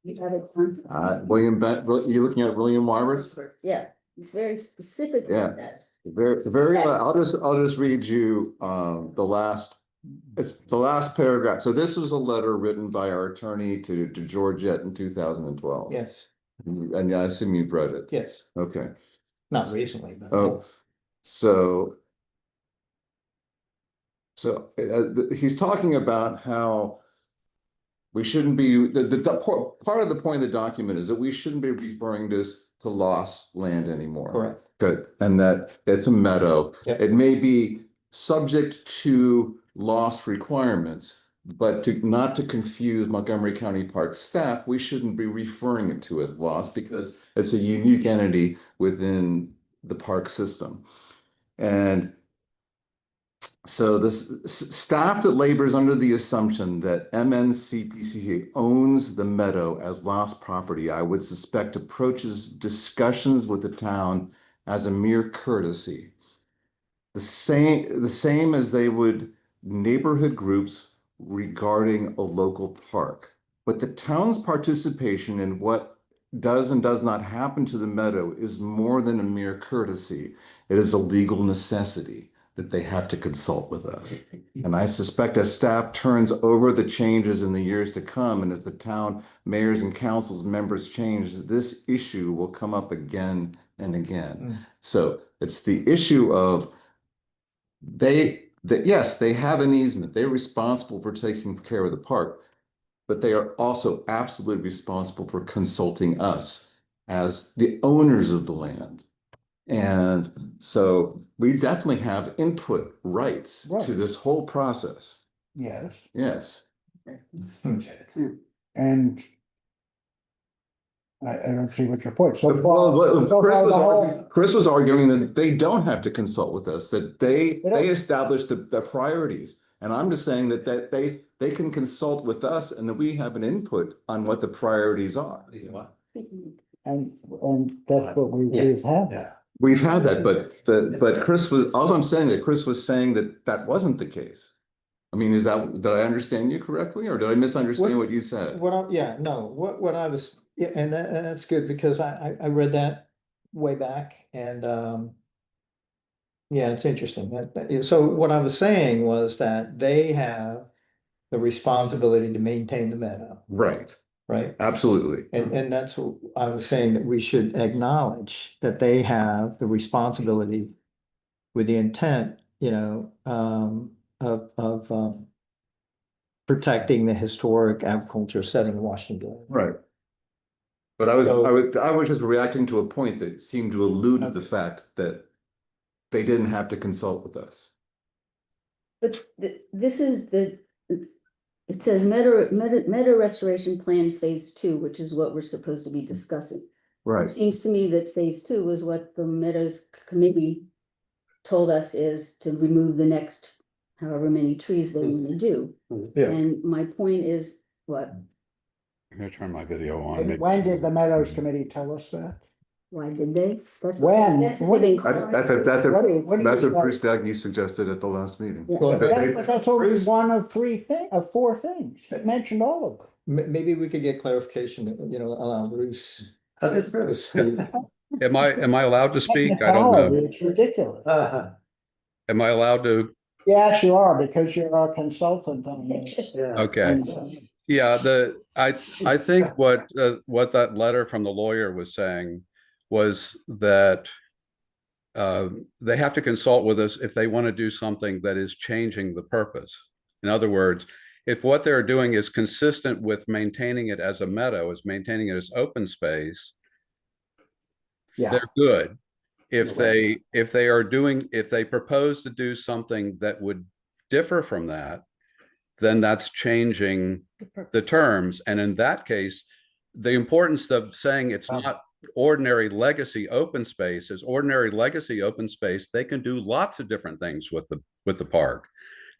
you have it on. William you're looking at William Roberts? Yeah, it's very specific. Yeah. with that. Very, I'll just read you, it's the last paragraph. So this was a letter written by our attorney to Georgette in 2012. Yes, And I assume you've read it. yes. Okay. Not recently, but. Oh, so he's talking about how we shouldn't be, part of the point of the document is that we shouldn't be referring this to lost land anymore. Correct. Good, and that it's a meadow. Yep. It may be subject to lost requirements, but not to confuse Montgomery County Park staff, we shouldn't be referring it to as lost because it's a unique entity within the park system. And so this staff that labors under the assumption that MNCPCC owns the meadow as lost property, I would suspect approaches discussions with the town as a mere courtesy. The same as they would neighborhood groups regarding a local park. But the town's participation in what does and does not happen to the meadow is more than a mere courtesy. It is a legal necessity that they have to consult with us. And I suspect as staff turns over the changes in the years to come, and as the town mayors and councils members change, this issue will come up again and again. So it's the issue of yes, they have an easement. They're responsible for taking care of the park, but they are also absolutely responsible for consulting us as the owners of the land. And so we definitely have input rights to this whole process. Yes, Yes. and I don't see what your point. So Well, so Chris far was the whole- arguing, that they don't have to consult with us, that they establish the priorities. And I'm just saying that they can consult with us and that we have an input on what the priorities are. And that's what we've had. We've had that, but Chris was, all I'm saying that Chris was saying that wasn't the case. I mean, did I understand you correctly or did I misunderstand what you said? What I was Yeah, and that's good because I read that way back and yeah, it's interesting. So what I was saying was that they have the responsibility to maintain the meadow, Right, right? absolutely. And that's what I was saying, that we should acknowledge that they have the responsibility with the intent, of protecting the historic agriculture setting in Washington. Right. But I was just reacting to a point that seemed to allude to the fact that they didn't have to consult with us. But this is it says Meadow Restoration Plan Phase 2, which is what we're supposed to be discussing. Right. It seems to me that Phase 2 is what the Meadows Committee told us is to remove the next however many trees they want to do. Yeah. And my point is what? I'm gonna turn my video on. When did the Meadows Committee tell us that? Why did they? That's When? That's What- living That's corridor. what Bruce Dagny suggested at the last meeting. Go ahead. But that's only one of four things. He mentioned all of them. Maybe we could get clarification, allow Bruce. Bruce speak. Am I allowed to speak? I don't know. It's ridiculous. Am I allowed to? Yes, you are, because you're our consultant on this. Okay. Yeah, I think what that letter from the lawyer was saying was that they have to consult with us if they want to do something that is changing the purpose. In other words, if what they're doing is consistent with maintaining it as a meadow, is maintaining it as open space, they're good. If they propose to do something that would differ from that, then that's changing the terms. And in that case, the importance of saying it's not ordinary legacy open space is ordinary legacy open space. They can do lots of different things with the park.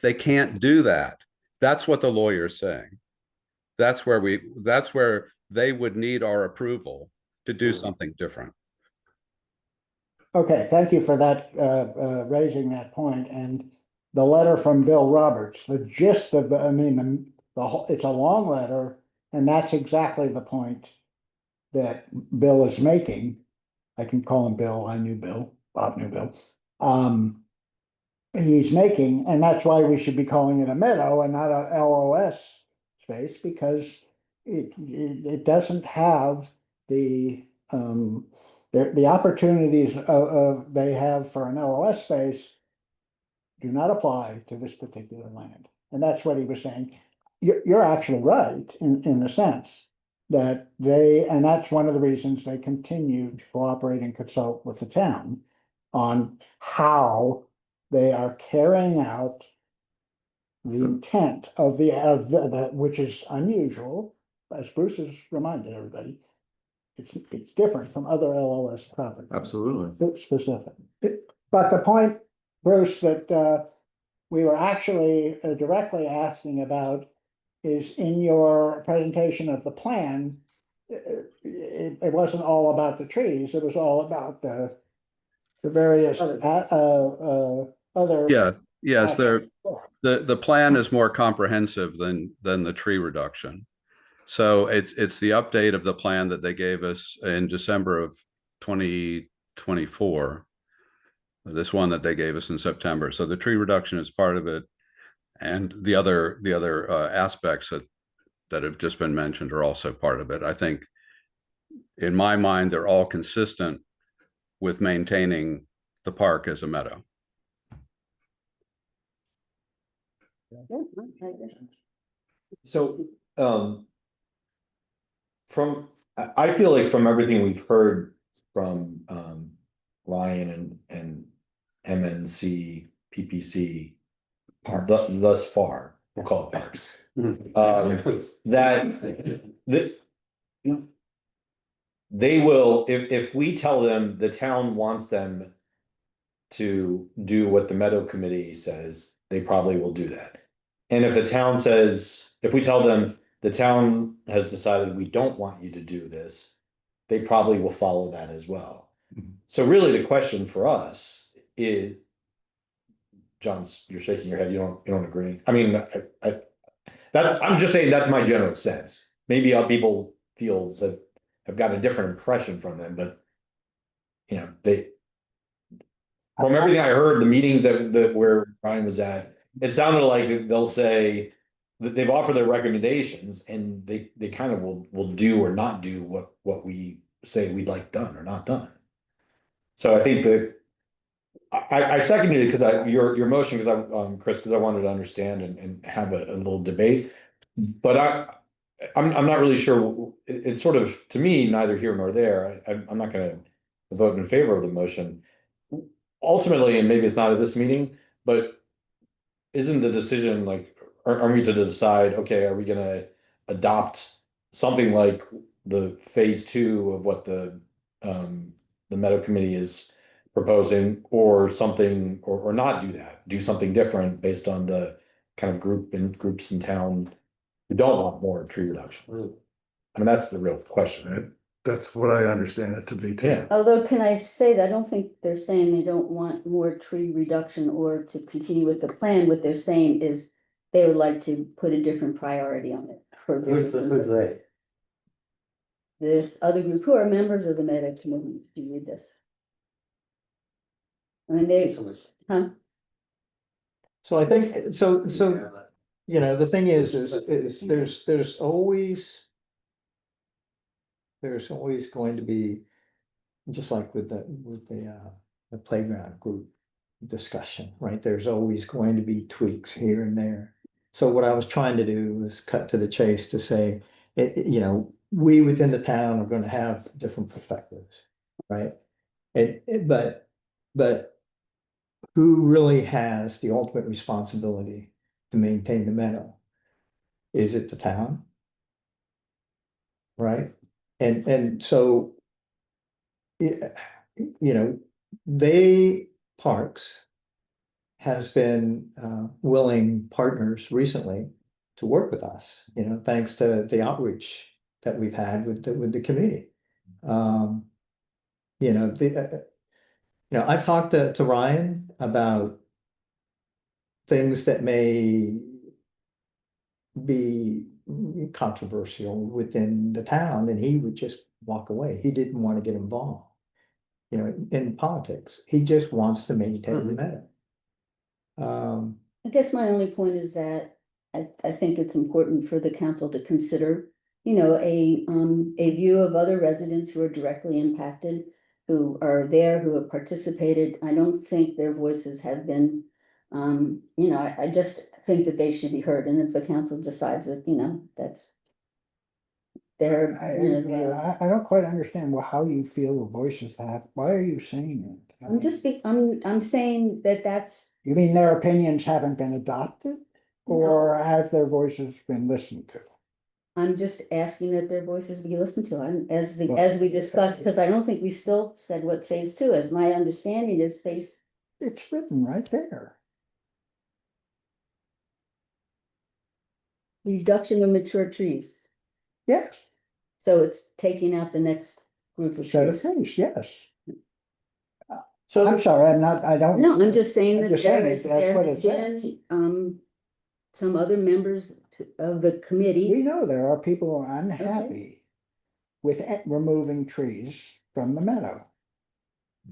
They can't do that. That's what the lawyer's saying. That's where they would need our approval to do something different. Okay, thank you for that, raising that point. And the letter from Bill Roberts, the gist of, it's a long letter, and that's exactly the point that Bill is making. I can call him Bill. I knew Bill. Bob knew Bill. He's making, and that's why we should be calling it a meadow and not a LOS space, because it doesn't have the opportunities they have for an LOS space do not apply to this particular land. And that's what he was saying. You're actually right in the sense that and that's one of the reasons they continue to cooperate and consult with the town on how they are carrying out the intent of the which is unusual, as Bruce has reminded everybody. It's different from other LOS properties. Absolutely. It's specific. But the point, Bruce, that we were actually directly asking about is in your presentation of the plan, it wasn't all about the trees. It was all about the various other. Yeah. Yes, the plan is more comprehensive than the tree reduction. So it's the update of the plan that they gave us in December of 2024. This one that they gave us in September. So the tree reduction is part of it, and the other aspects that have just been mentioned are also part of it. I think, in my mind, they're all consistent with maintaining the park as a meadow. So, I feel like from everything we've heard from Ryan and MNC, PPC, thus far, we'll call it parks, that they will, if we tell them the town wants them to do what the Meadow Committee says, they probably will do that. And if the town says, if we tell them the town has decided we don't want you to do this, they probably will follow that as well. So really the question for us is, John, you're shaking your head, you don't agree? I mean, I'm just saying that's my general sense. Maybe people feel that have gotten a different impression from them, but. You know, from everything I heard, the meetings that where Brian was at, it sounded like they'll say. That they've offered their recommendations and they kind of will do or not do what we say we'd like done or not done. So I think that. I seconded it because your motion, because Chris, because I wanted to understand and have a little debate. But I'm not really sure, it's sort of, to me, neither here nor there, I'm not gonna vote in favor of the motion. Ultimately, and maybe it's not at this meeting, but isn't the decision like, are we to decide, okay, are we gonna adopt something like the phase 2 of what the Meadow Committee is proposing, or something, or not do that, do something different based on the kind of groups in town who don't want more tree reduction? I mean, that's the real question. That's what I understand it to be too. Yeah. Although, can I say that I don't think they're saying they don't want more tree reduction or to continue with the plan. What they're saying is they would like to put a different priority on it. Who's they? There's other group who are members of the Meadow Committee. Do you read this? I mean, huh? So I think, so, you know, the thing is there's always. There's always going to be, just like with the playground group discussion, right? There's always going to be tweaks here and there. So what I was trying to do was cut to the chase to say, you know, we within the town are gonna have different perspectives, right? But who really has the ultimate responsibility to maintain the meadow? Is it the town? Right? And so, you know, Parks has been willing partners recently to work with us, you know, thanks to the outreach that we've had with the community. You know, I've talked to Ryan about things that may be controversial within the town, and he would just walk away. He didn't want to get involved, you know, in politics. He just wants to maintain the meadow. I guess my only point is that I think it's important for the council to consider, you know, a view of other residents who are directly impacted, who are there, who have participated. I don't think their voices have been, you know, I just think that they should be heard. And if the council decides that, you know, that's their. I don't quite understand how you feel the voices have. Why are you saying it? I'm saying that that's. You mean their opinions haven't been adopted, or have their voices been listened to? I'm just asking that their voices be listened to, and as we discussed, because I don't think we still said what phase 2 is. My understanding is phase. It's written right there. Reduction of mature trees. Yes. So it's taking out the next group of trees. Yes. So I'm sorry, I don't. No, I'm just saying that that's what it says. been, some other members of the committee. We know there are people who are unhappy with removing trees from the meadow.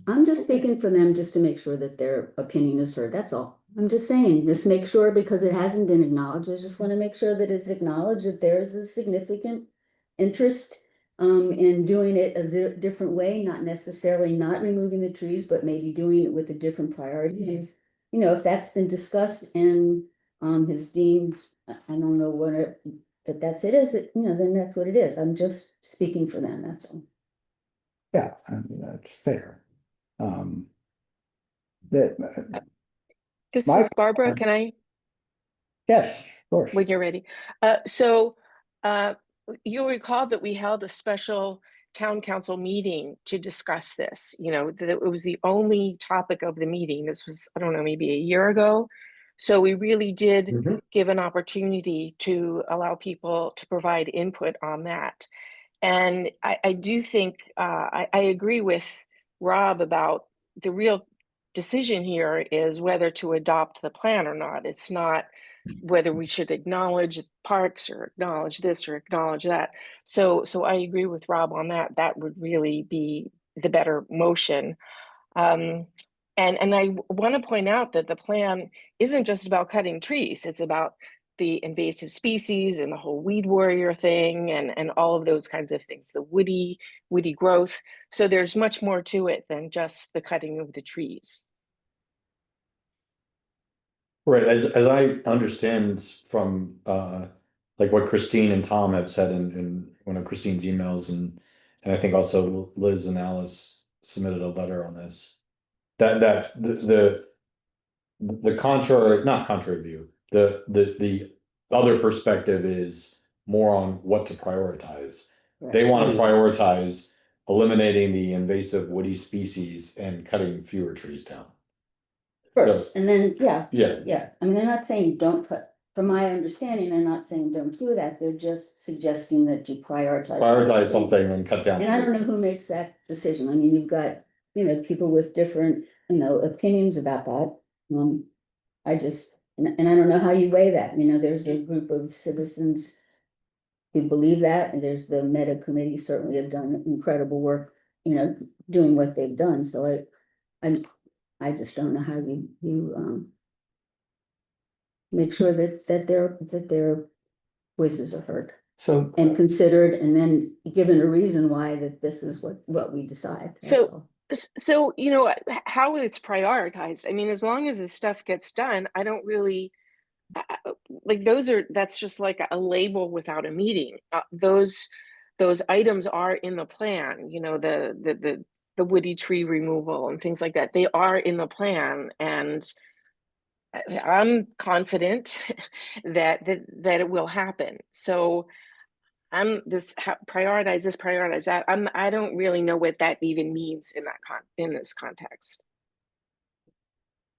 I'm just speaking for them just to make sure that their opinion is heard. That's all. I'm just saying, just make sure, because it hasn't been acknowledged. I just want to make sure that it's acknowledged that there is a significant interest in doing it a different way, not necessarily not removing the trees, but maybe doing it with a different priority. And, you know, if that's been discussed and is deemed, I don't know what but that's it, is it, you know, then that's what it is. I'm just speaking for them, that's all. Yeah, I mean, that's fair. This is Barbara, can I? Yes, of course. When you're ready. You'll recall that we held a special town council meeting to discuss this. You know, that it was the only topic of the meeting. This was, I don't know, maybe a year ago. So we really did give an opportunity to allow people to provide input on that. And I do think, I agree with Rob about the real decision here is whether to adopt the plan or not. It's not whether we should acknowledge parks or acknowledge this or acknowledge that. So I agree with Rob on that. That would really be the better motion. And I want to point out that the plan isn't just about cutting trees. It's about the invasive species and the whole weed warrior thing and all of those kinds of things, the woody growth. So there's much more to it than just the cutting of the trees. Right, as I understand from like what Christine and Tom have said in one of Christine's emails, and I think also Liz and Alice submitted a letter on this. That the contrary, not contrary view, the other perspective is more on what to prioritize. They want to prioritize eliminating the invasive woody species and cutting fewer trees down. First, and then, Yeah. yeah, I mean, they're not saying don't cut, from my understanding, they're not saying don't do that, they're just suggesting that you prioritize. Prioritize something and cut down. And I don't know who makes that decision, I mean, you've got, people with different, opinions about that. I just, and I don't know how you weigh that, there's a group of citizens who believe that, and there's the Meadow Committee certainly have done incredible work, doing what they've done, so I just don't know how you make sure that their voices are heard. So. And considered, and then given a reason why that this is what we decide. So how it's prioritized. I mean, as long as the stuff gets done, I don't really like that's just like a label without a meaning. Those items are in the plan, the woody tree removal and things like that. They are in the plan, and I'm confident that it will happen. So I'm prioritize this, prioritize that. I don't really know what that even means in this context.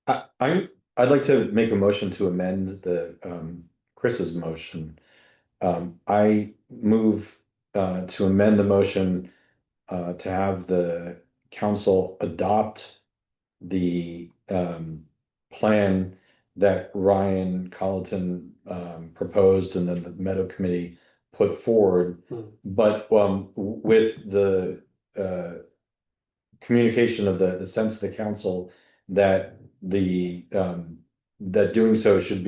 I'd like to make a motion to amend the Chris's motion. I move to amend the motion to have the council adopt the plan that Ryan Colleton proposed and then the Meadow Committee put forward, but with the communication of the sense of the council that that doing so should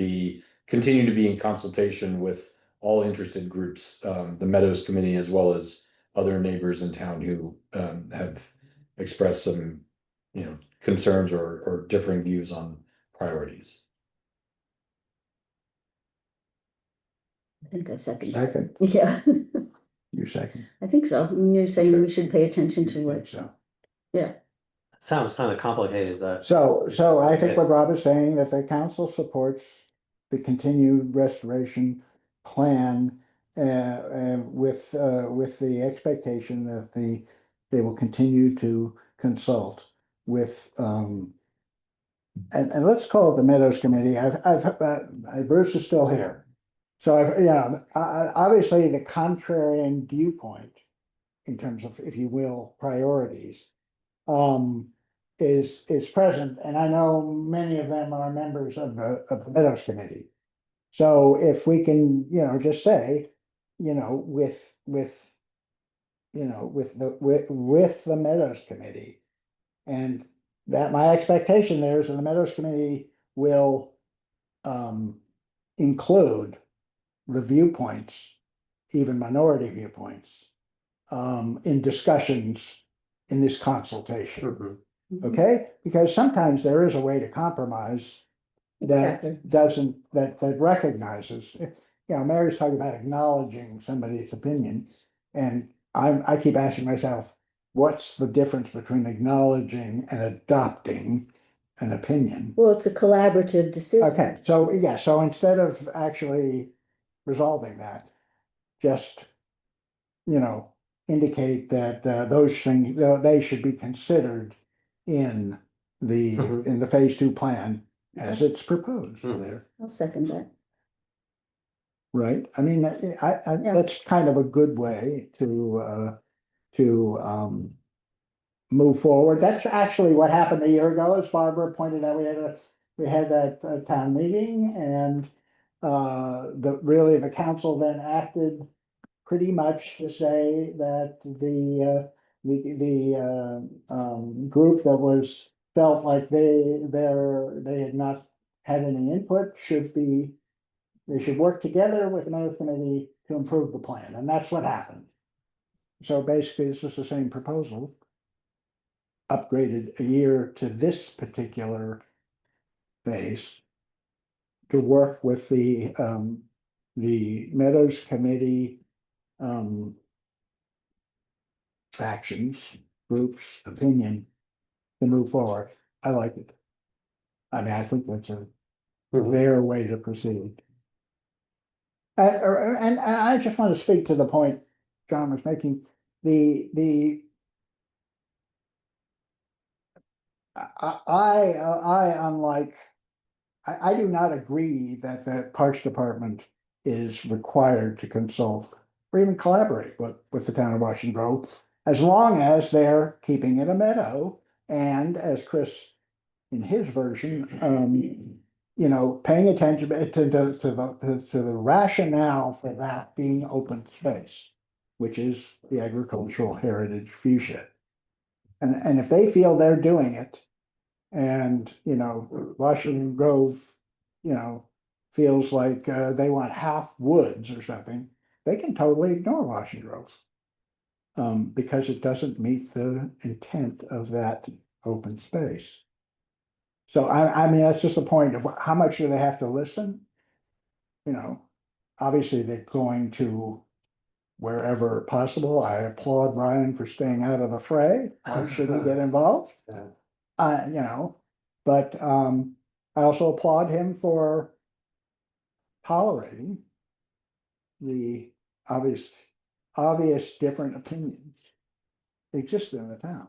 continue to be in consultation with all interested groups, the Meadows Committee, as well as other neighbors in town who have expressed some, concerns or differing views on priorities. I think I second. Second. Yeah. You second. I think so. I mean, you're saying we should pay attention to what. So. Yeah. Sounds kind of complicated, but. So I think what Rob is saying, that the council supports the continued restoration plan with the expectation that they will continue to consult with and let's call it the Meadows Committee. Bruce is still here. So obviously the contrarian viewpoint in terms of, if you will, priorities is present, and I know many of them are members of the Meadows Committee. So if we can, just say, with the Meadows Committee, and that my expectation there is that the Meadows Committee will include the viewpoints, even minority viewpoints, in discussions in this consultation. Okay, because sometimes there is a way to compromise that that recognizes, Mary's talking about acknowledging somebody's opinion, and I keep asking myself, what's the difference between acknowledging and adopting an opinion? Well, it's a collaborative decision. Okay, so so instead of actually resolving that, just indicate that those things, they should be considered in the phase 2 plan as it's proposed there. I'll second that. Right, I mean, that's kind of a good way to move forward. That's actually what happened a year ago, as Barbara pointed out. We had that town meeting, and the council then acted pretty much to say that the group that was, felt like they had not had any input they should work together with the Meadows Committee to improve the plan, and that's what happened. So basically, this is the same proposal, upgraded a year to this particular phase to work with the Meadows Committee factions, groups, opinion to move forward. I like it. I mean, I think that's a fair way to proceed. And I just want to speak to the point John was making. I do not agree that the Parks Department is required to consult or even collaborate with the town of Washington Grove, as long as they're keeping it a meadow. And as Chris, in his version, paying attention to the rationale for that being open space, which is the agricultural heritage viewshed. And if they feel they're doing it, and, Washington Grove, feels like they want half woods or something, they can totally ignore Washington Grove. Because it doesn't meet the intent of that open space. So I mean, that's just a point of how much do they have to listen? Obviously they're going to wherever possible. I applaud Ryan for staying out of the fray. Why should he get involved? But I also applaud him for tolerating the obvious different opinions exist in the town.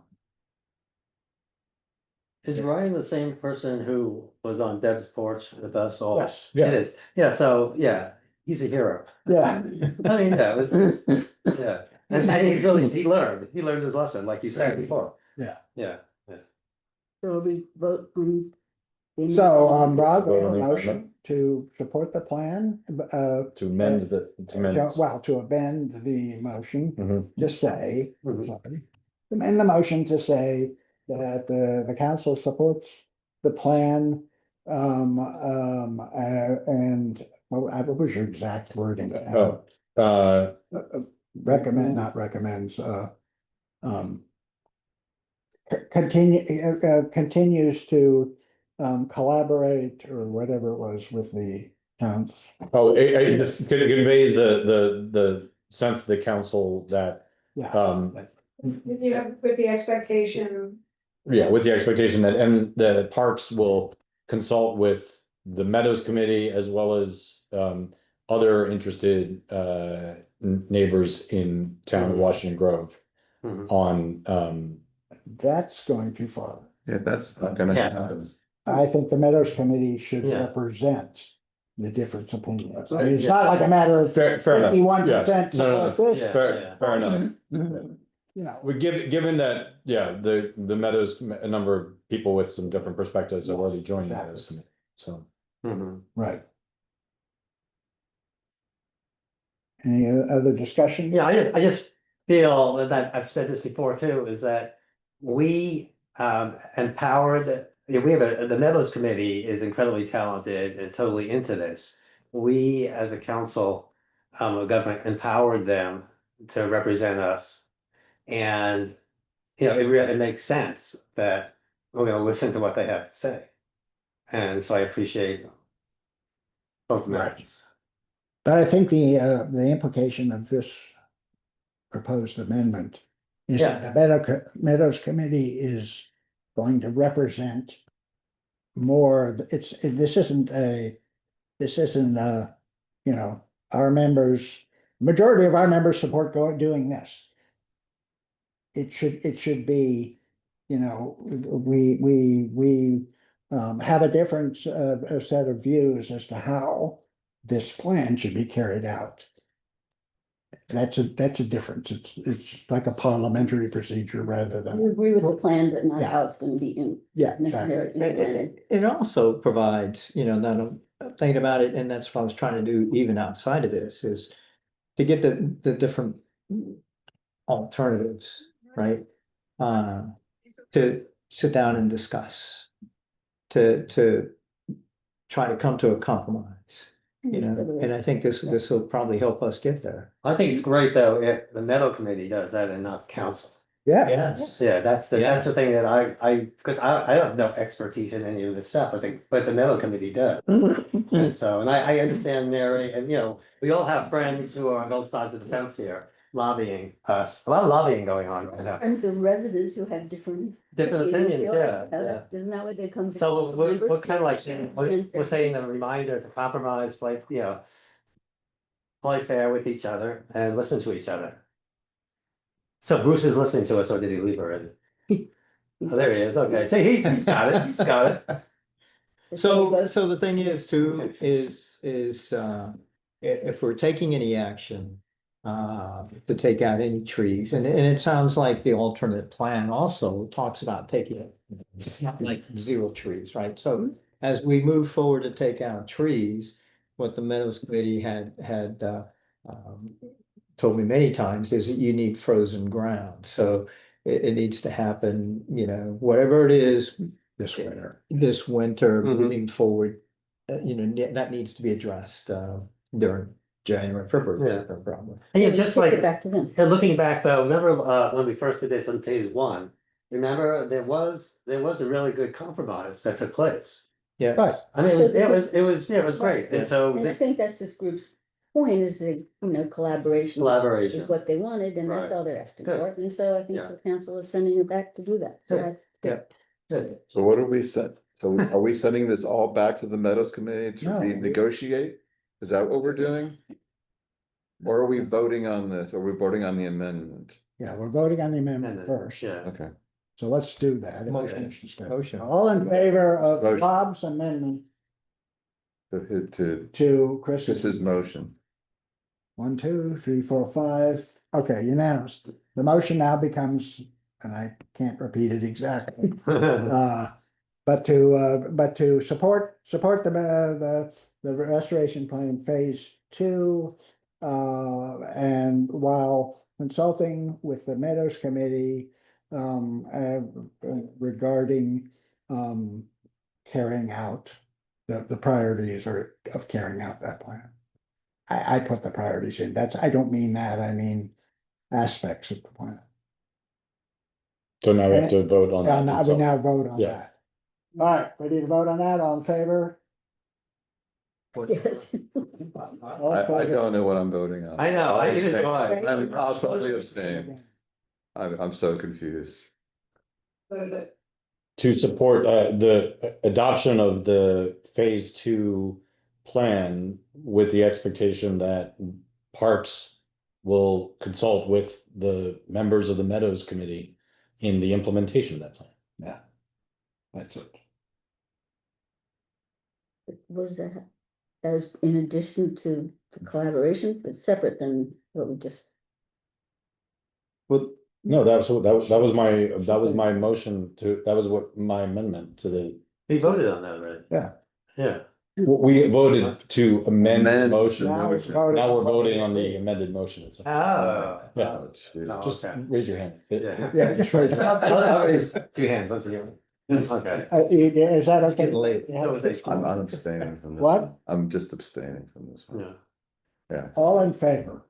Is Ryan the same person who was on Deb's porch with us all? Yes. It is. Yeah, so yeah, he's a hero. Yeah. I mean, yeah, yeah. And he learned his lesson, like you said before. Yeah. Yeah. So we vote on. So, Rob, Vote on the motion to support the plan, To amend to minutes. to amend the motion Mhm. to say, sorry, amend the motion to say that the council supports the plan. And what was your exact wording? Recommend, not recommends, continues to collaborate or whatever it was with the towns. Oh, it just conveys the sense of the council that, With the expectation. yeah, with the expectation that, and the parks will consult with the Meadows Committee as well as other interested neighbors in town of Washington Grove on That's going too far. Yeah, that's not gonna happen. I think the Meadows Committee should represent the different opinions. I mean, it's not like a matter of fair enough. 51% No, support this. fair enough. We given that, the Meadows, a number of people with some different perspectives have already joined the Meadows Committee, so. Right. Any other discussion? Yeah, I just feel that I've said this before too, is that we empower we have the Meadows Committee is incredibly talented and totally into this. We, as a council, of government, empowered them to represent us. And, it makes sense that we're gonna listen to what they have to say. And so I appreciate both methods. But I think the implication of this proposed amendment is that the Meadows Committee is going to represent more. This isn't our members, majority of our members support doing this. It should be, we have a different set of views as to how this plan should be carried out. That's a difference. It's like a parliamentary procedure rather than. We agree with the plan, but not how it's gonna be Yeah, necessarily implemented. It also provides, not thinking about it, and that's what I was trying to do even outside of this, is to get the different alternatives, right? To sit down and discuss, to try to come to a compromise, you know, and I think this will probably help us get there. I think it's great though, if the Meadow Committee does that and not the council. Yeah. Yes. Yeah, that's the thing that because I have no expertise in any of this stuff, but the Meadow Committee does. And so, and I understand Mary, and you know, we all have friends who are on both sides of the fence here lobbying us, a lot of lobbying going on right now. And the residents who have different Opinions, yeah. Isn't that what they come to? So council we're members? kind of like, we're saying a reminder to compromise, play, you know, play fair with each other and listen to each other. So Bruce is listening to us, or did he leave already? Oh, there he is, okay, see, he's got it, he's got it. So the thing is too, is if we're taking any action. To take out any trees, and it sounds like the alternate plan also talks about taking like 0 trees, right? So as we move forward to take out trees, what the Meadows Committee had told me many times is that you need frozen ground, so it needs to happen, you know, whatever it is This winter. Moving forward, you know, that needs to be addressed during January, February, probably. And yeah, just like, back to them. looking back though, remember when we first did this on phase 1, remember there was a really good compromise that took place. Yes. Right. I mean, it was great, and so And I this think that's this group's point, is that, you know, collaboration. collaboration. Is what they wanted, and that's Right. all they're asking Good. for, and so I think Yeah. the council is sending it back to do that. So Good. that's good. So what are we set? So are we sending this all back to the Meadows Committee to No. renegotiate? Is that what we're doing? Or are we voting on this? Are we voting on the amendment? Yeah, we're voting on the amendment first. Yeah. Okay. So let's do that. Motion. All in favor of Motion. Bob's amendment To to Chris's? Chris's motion. 1, 2, 3, 4, 5. Okay, unanimous. The motion now becomes, and I can't repeat it exactly. But to support the restoration plan phase 2. And while consulting with the Meadows Committee regarding carrying out the priorities of carrying out that plan. I put the priorities in. I don't mean that, I mean aspects of the plan. So now we have to vote on that. Now we now vote on Yeah. that. All right, ready to vote on that? All in favor? Yes. I don't know what I'm voting on. I know, I abstain. either do I. I'll totally abstain. I'm so confused. To support the adoption of the phase 2 plan with the expectation that Parks will consult with the members of the Meadows Committee in the implementation of that plan. Yeah. That's it. What does that have? That is in addition to the collaboration, but separate than what we just. Well, No, that was my motion that was what my amendment to the. We voted on that already. Yeah. Yeah. We voted to amend the Amend motion. the Now motion. we're voting on the amended motion itself. Yeah. Oh, Just okay. raise your hand. Yeah, just raise your hand. I'll raise 2 hands, let's hear. Okay. Is that okay? getting late. Yeah. I'm abstaining from this. What? one. I'm just abstaining from this one. Yeah. Yeah. All in favor?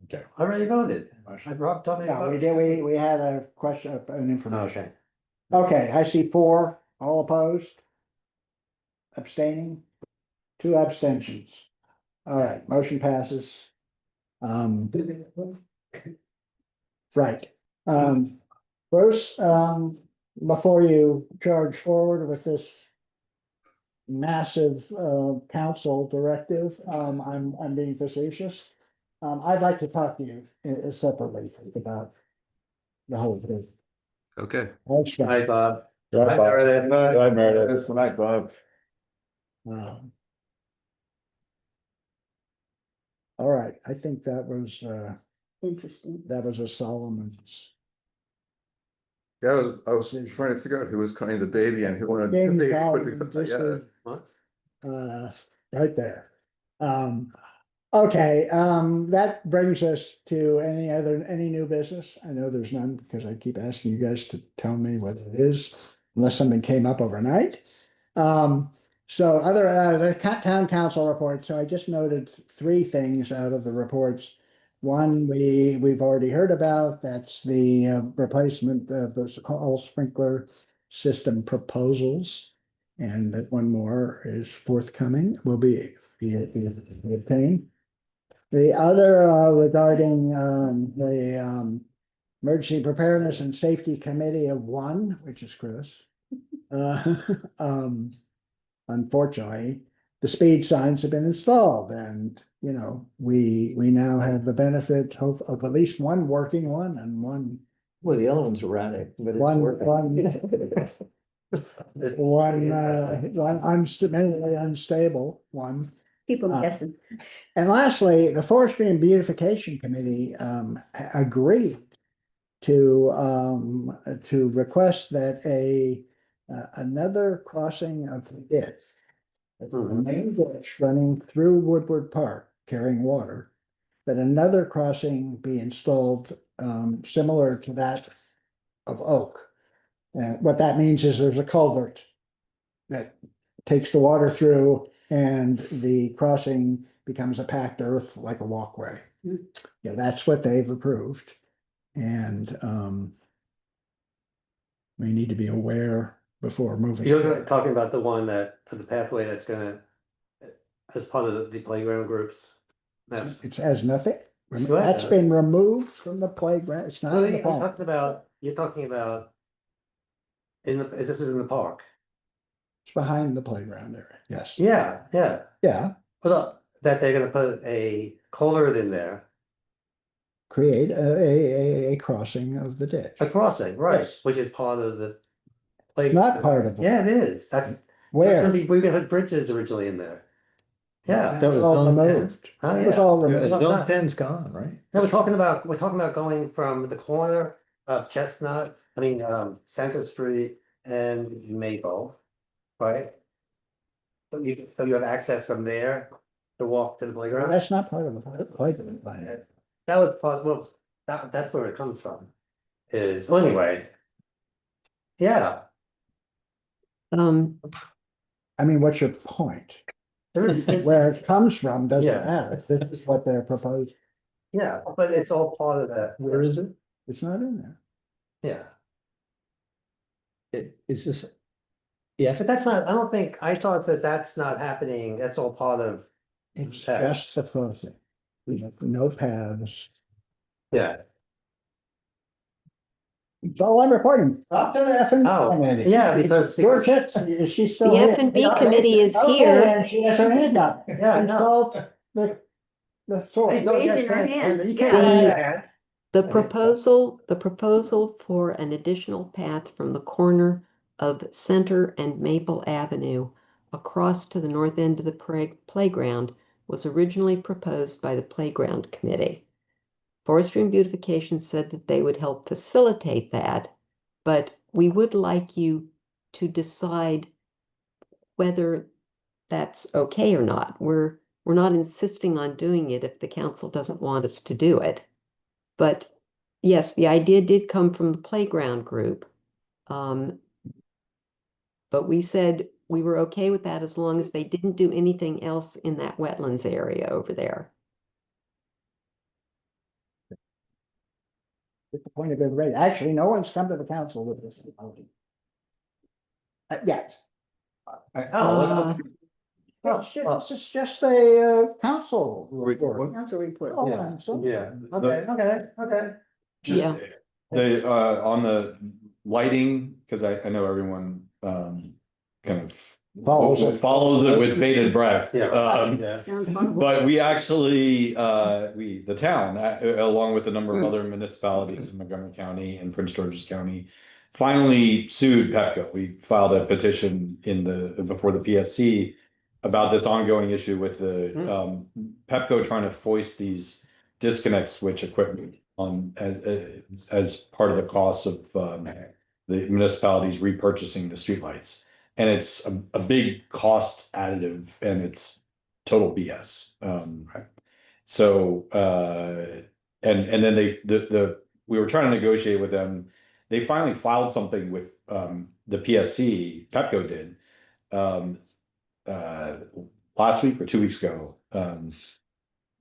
Okay. I already voted. Rob told me. to No, vote. we did, we had a question, an information. Okay. Okay, I see 4, all opposed? Abstaining? 2 abstentions. All right, motion passes. Right, Bruce, before you charge forward with this massive council directive, I'm being facetious. I'd like to talk to you separately about the whole thing. Okay. Thanks, Scott. Hi, Bob. Good night, Bob. Meredith. Good night, Meredith. Good night, Bob. All right, I think that was Interesting. a Solomon's. Yeah, I was trying to figure out who was carrying the baby and who wanted. James the baby Baldwin, with the- just yeah. a- What? right there. Okay, that brings us to any new business? I know there's none because I keep asking you guys to tell me what it is, unless something came up overnight. So the town council report, so I just noted three things out of the reports. One, we've already heard about, that's the replacement of the all sprinkler system proposals. And that one more is forthcoming, will be obtained. The other regarding the Emergency Preparedness and Safety Committee of one, which is Chris. Unfortunately, the speed signs have been installed, and you know, we now have the benefit of at least one working one and one. Well, the other one's erratic, but it's One, working. one mainly unstable one. Keep them guessing. And lastly, the Forestry and Beautification Committee agreed to request that another crossing of the ditch, the main ditch running through Woodward Park carrying water, that another crossing be installed similar to that of Oak. And what that means is there's a culvert that takes the water through, and the crossing becomes a packed earth like a walkway. Yeah, that's what they've approved. And we need to be aware before moving. You're talking about the one that, the pathway that's gonna, as part of the playground groups. It has nothing. Sure it That's does. been removed from the playground. It's not in the Really, park. you're talking about this is in the park. It's behind the playground area. Yes. Yeah, yeah. Yeah. Well, that they're gonna put a culvert in there, Create a crossing of the ditch. a crossing, right, Yes. which is part of the. Not part of it. Yeah, it is, that's. Where? We had bridges originally in there. Yeah. That was all zone 10. removed. Oh, It was yeah. all Yeah, removed. Zone 10's gone, right? No, we're talking about going from the corner of Center Street and Maple, right? So you have access from there to walk to the playground? That's not part of the playground. That was part, well, that's where it comes from, well, anyway. Yeah. I mean, what's your point? It's- Where it comes from doesn't Yeah. matter. This is what they're proposing. Yeah, but it's all part of that. Where is it? It's not in there. Yeah, It's just. Yeah, but that's not, I thought that's not happening, that's all part of. It's that. just the crossing. We have no paths. Yeah. It's all I'm reporting. Up to the F and B Oh, committee. yeah, because- George Hitson, is she still The here? F&B committee is Okay, here. and she has her hand up. Yeah, no. Consult the source. Hey, don't Raising get her sent- hand, you yeah. can't raise your hand. The proposal for an additional path from the corner of Center and Maple Avenue across to the north end of the playground was originally proposed by the Playground Committee. Forestry and Beautification said that they would help facilitate that, but we would like you to decide whether that's okay or not. We're not insisting on doing it if the council doesn't want us to do it. But yes, the idea did come from the playground group. But we said we were okay with that as long as they didn't do anything else in that wetlands area over there. At the point of everybody, actually, no one's come to the council with this. Yet. Oh, It's just a council report. Council report. Oh, Yeah. I'm so- Yeah. Okay. Just Yeah. the on the lighting, because I know everyone kind of Follows it. follows it with bated breath. Yeah. Sounds fun. But we actually, the town, along with a number of other municipalities in Montgomery County and Prince George's County, finally sued Pepco. We filed a petition before the PSC about this ongoing issue with the Pepco trying to foist these disconnect switch equipment on as part of the cost of the municipalities repurchasing the streetlights. And it's a big cost additive and it's total BS. So, and then we were trying to negotiate with them. They finally filed something with, the PSC, Pepco did, last week or 2 weeks ago.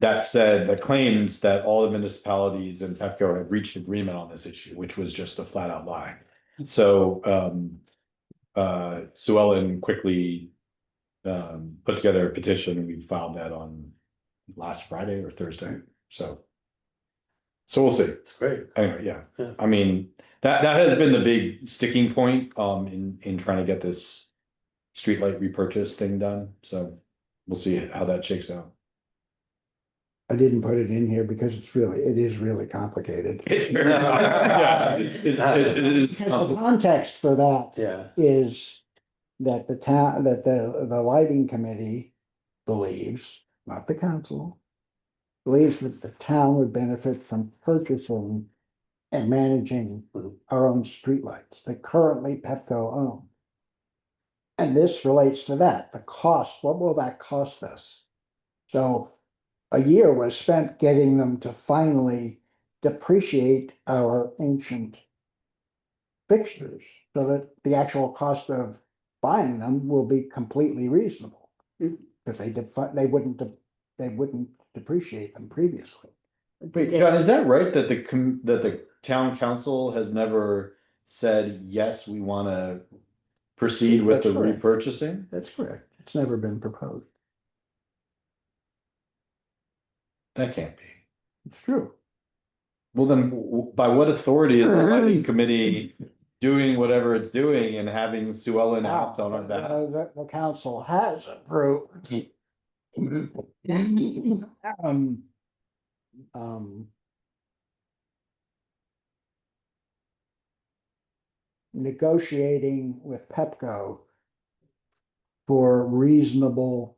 That said, that claims that all the municipalities and Pepco have reached agreement on this issue, which was just a flat out lie. So, Sue Ellen quickly put together a petition and we filed that on last Friday or Thursday. So we'll see. It's great. Anyway, yeah. I mean, that has been the big sticking point in trying to get this streetlight repurchase thing done. So we'll see how that shakes out. I didn't put it in here because it is really complicated. It's very, yeah, it is. The context for that is that the town, that the lighting committee believes, not the council, believes that the town would benefit from purchasing and managing our own streetlights that currently Pepco own. And this relates to that, the cost, what will that cost us? So a year was spent getting them to finally depreciate our ancient fixtures so that the actual cost of buying them will be completely reasonable. Because they wouldn't depreciate them previously. Wait, John, is that right that the town council has never said, yes, we want to proceed with the repurchasing? That's correct. It's never been proposed. That can't be. It's true. Well, then by what authority is the lighting committee doing whatever it's doing and having Sue Ellen act on that? The council has approved. Negotiating with Pepco for reasonable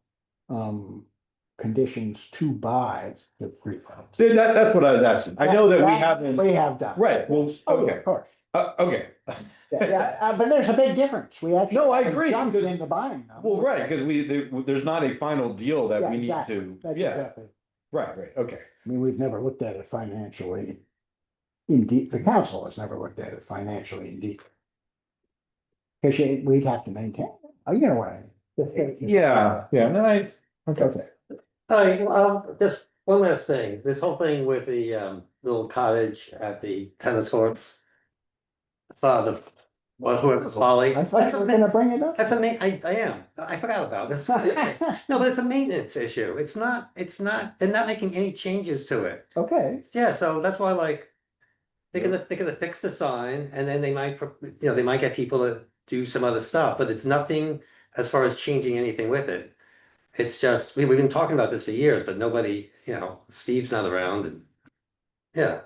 conditions to buy the streetlights. See, that's what I was asking. I know that we haven't. We have done. Right, well, okay. Of course. Okay. But there's a big difference. We actually. No, I agree, Jumped because- into buying them. Well, right, because there's not a final deal that Yeah, we need exactly. to, That's yeah, exactly. right, okay. I mean, we've never looked at it financially. Indeed, the council has never looked at it financially indeed. Because we'd have to maintain, you know what I mean? Yeah, nice. Okay. Just one last thing, this whole thing with the little cottage at the tennis courts. Whoever's Folly. I thought you were gonna bring it up. That's I am, I forgot about this. No, but it's a maintenance issue, it's not, they're not making any changes to it. Okay. Yeah, so that's why they're gonna fix the sign and then they might, they might get people to do some other stuff, but it's nothing as far as changing anything with it. It's just, we've been talking about this for years, but nobody, Steve's not around and, yeah.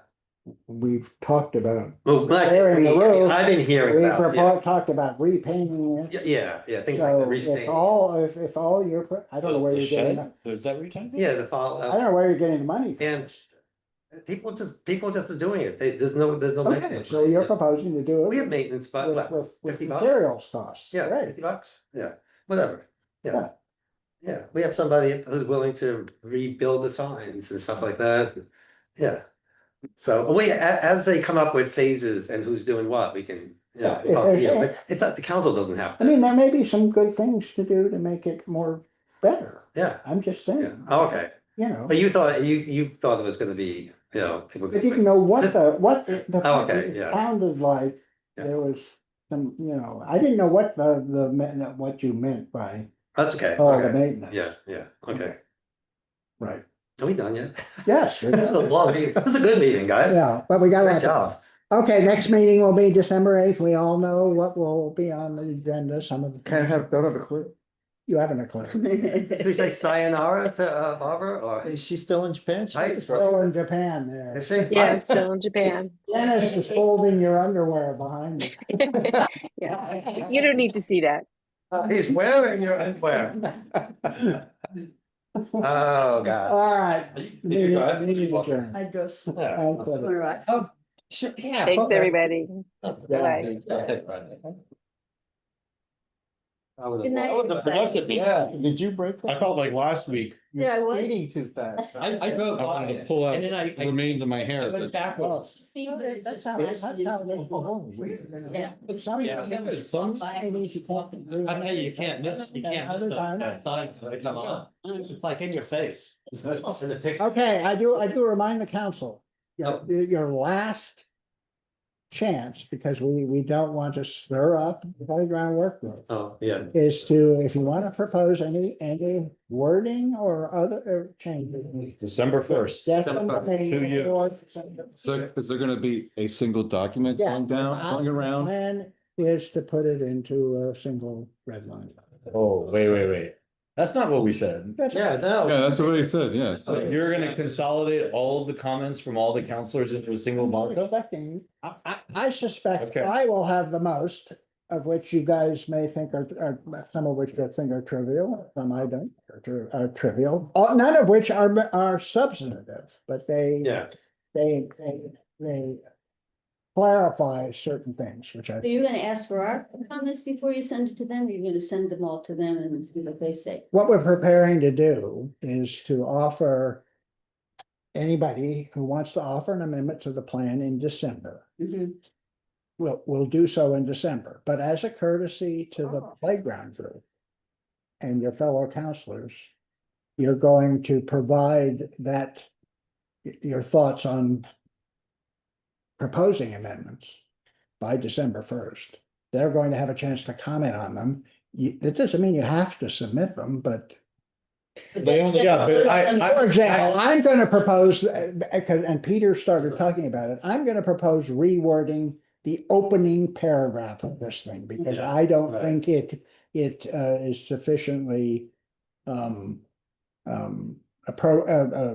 We've talked about. Well, repairing the roof. I've been hearing We've about, talked about repainting it. yeah, things So like that. if all your, I don't know where you're getting, Is that what you're talking about? Yeah, I don't know where you're getting the money from. and people just are doing it. There's no Okay, maintenance. so you're proposing to do We it have maintenance, but what, with 50 bucks? materials costs. Yeah, Right. $50. Yeah, whatever. Yeah. Yeah, we have somebody who's willing to rebuild the signs and stuff like that. Yeah. So as they come up with phases and who's doing what, we can, Yeah, but it's not, the council doesn't have I to. mean, there may be some good things to do to make it more better. Yeah. I'm just saying. Oh, okay. You know. But you thought it was gonna be, it would I be- didn't know what the Oh, okay, it yeah. sounded like there was some, I didn't know what what you meant by That's okay. all the Okay. maintenance. Yeah, okay. Right. Are we done yet? Yes. This is a long meeting. This is a good meeting, guys. Yeah, but we got. Great job. Okay, next meeting will be December 8th. We all know what will be on the agenda, some of the. Don't have a clue. You haven't a clue. Did we say sayonara to Barbara or? Is she still in Japan? Still in Japan there. Is she? Yeah, it's still in Japan. Dennis is folding your underwear behind you. Yeah, you don't need to see that. He's wearing your underwear. Oh, God. All right. Meeting adjourned. I just. Yeah. All right. Oh, sure, yeah. Thanks, okay. everybody. Yeah. Bye. Right. Good night. Yeah. Did you break that? I felt like last week, Yeah, I was. Eating too fast. I drove by wanted to it, pull out and then I remains of my I hair. went backwards. See, but it's That's just how flashed that's in. how they go home. Yeah. Some, I know you can't miss, you can't miss the signs when they come on. It's like in your face. In the picture. Okay, I do remind the council, your last chance, because we don't want to stir up the playground work group, Oh, yeah. is to, if you want to propose any wording or other changes. December 1st. Definitely. 2 years. So is there gonna be a single document Yeah. going down, going around? Plan is to put it into a single red line. Oh, wait. That's not what we said. Yeah, no. Yeah, that's what he said, yeah. So you're gonna consolidate all of the comments from all the counselors into a single I'm markup? expecting, I suspect Okay. I will have the most, of which you guys may think are some of which you think are trivial, some I don't, are trivial. None of which are substantive, but Yeah. they clarify certain things, which I. So you're gonna ask for our comments before you send it to them, or you're gonna send them all to them and see what they say? What we're preparing to do is to offer anybody who wants to offer an amendment to the plan in December. Mhm. We'll do so in December, but as a courtesy to the playground group and your fellow counselors, you're going to provide your thoughts on proposing amendments by December 1st. They're going to have a chance to comment on them. It doesn't mean you have to submit them, but. They only, yeah, but For example, I'm gonna propose, and Peter started talking about it, I'm gonna propose rewording the opening paragraph of this thing, because Yeah, I don't right. think it is sufficiently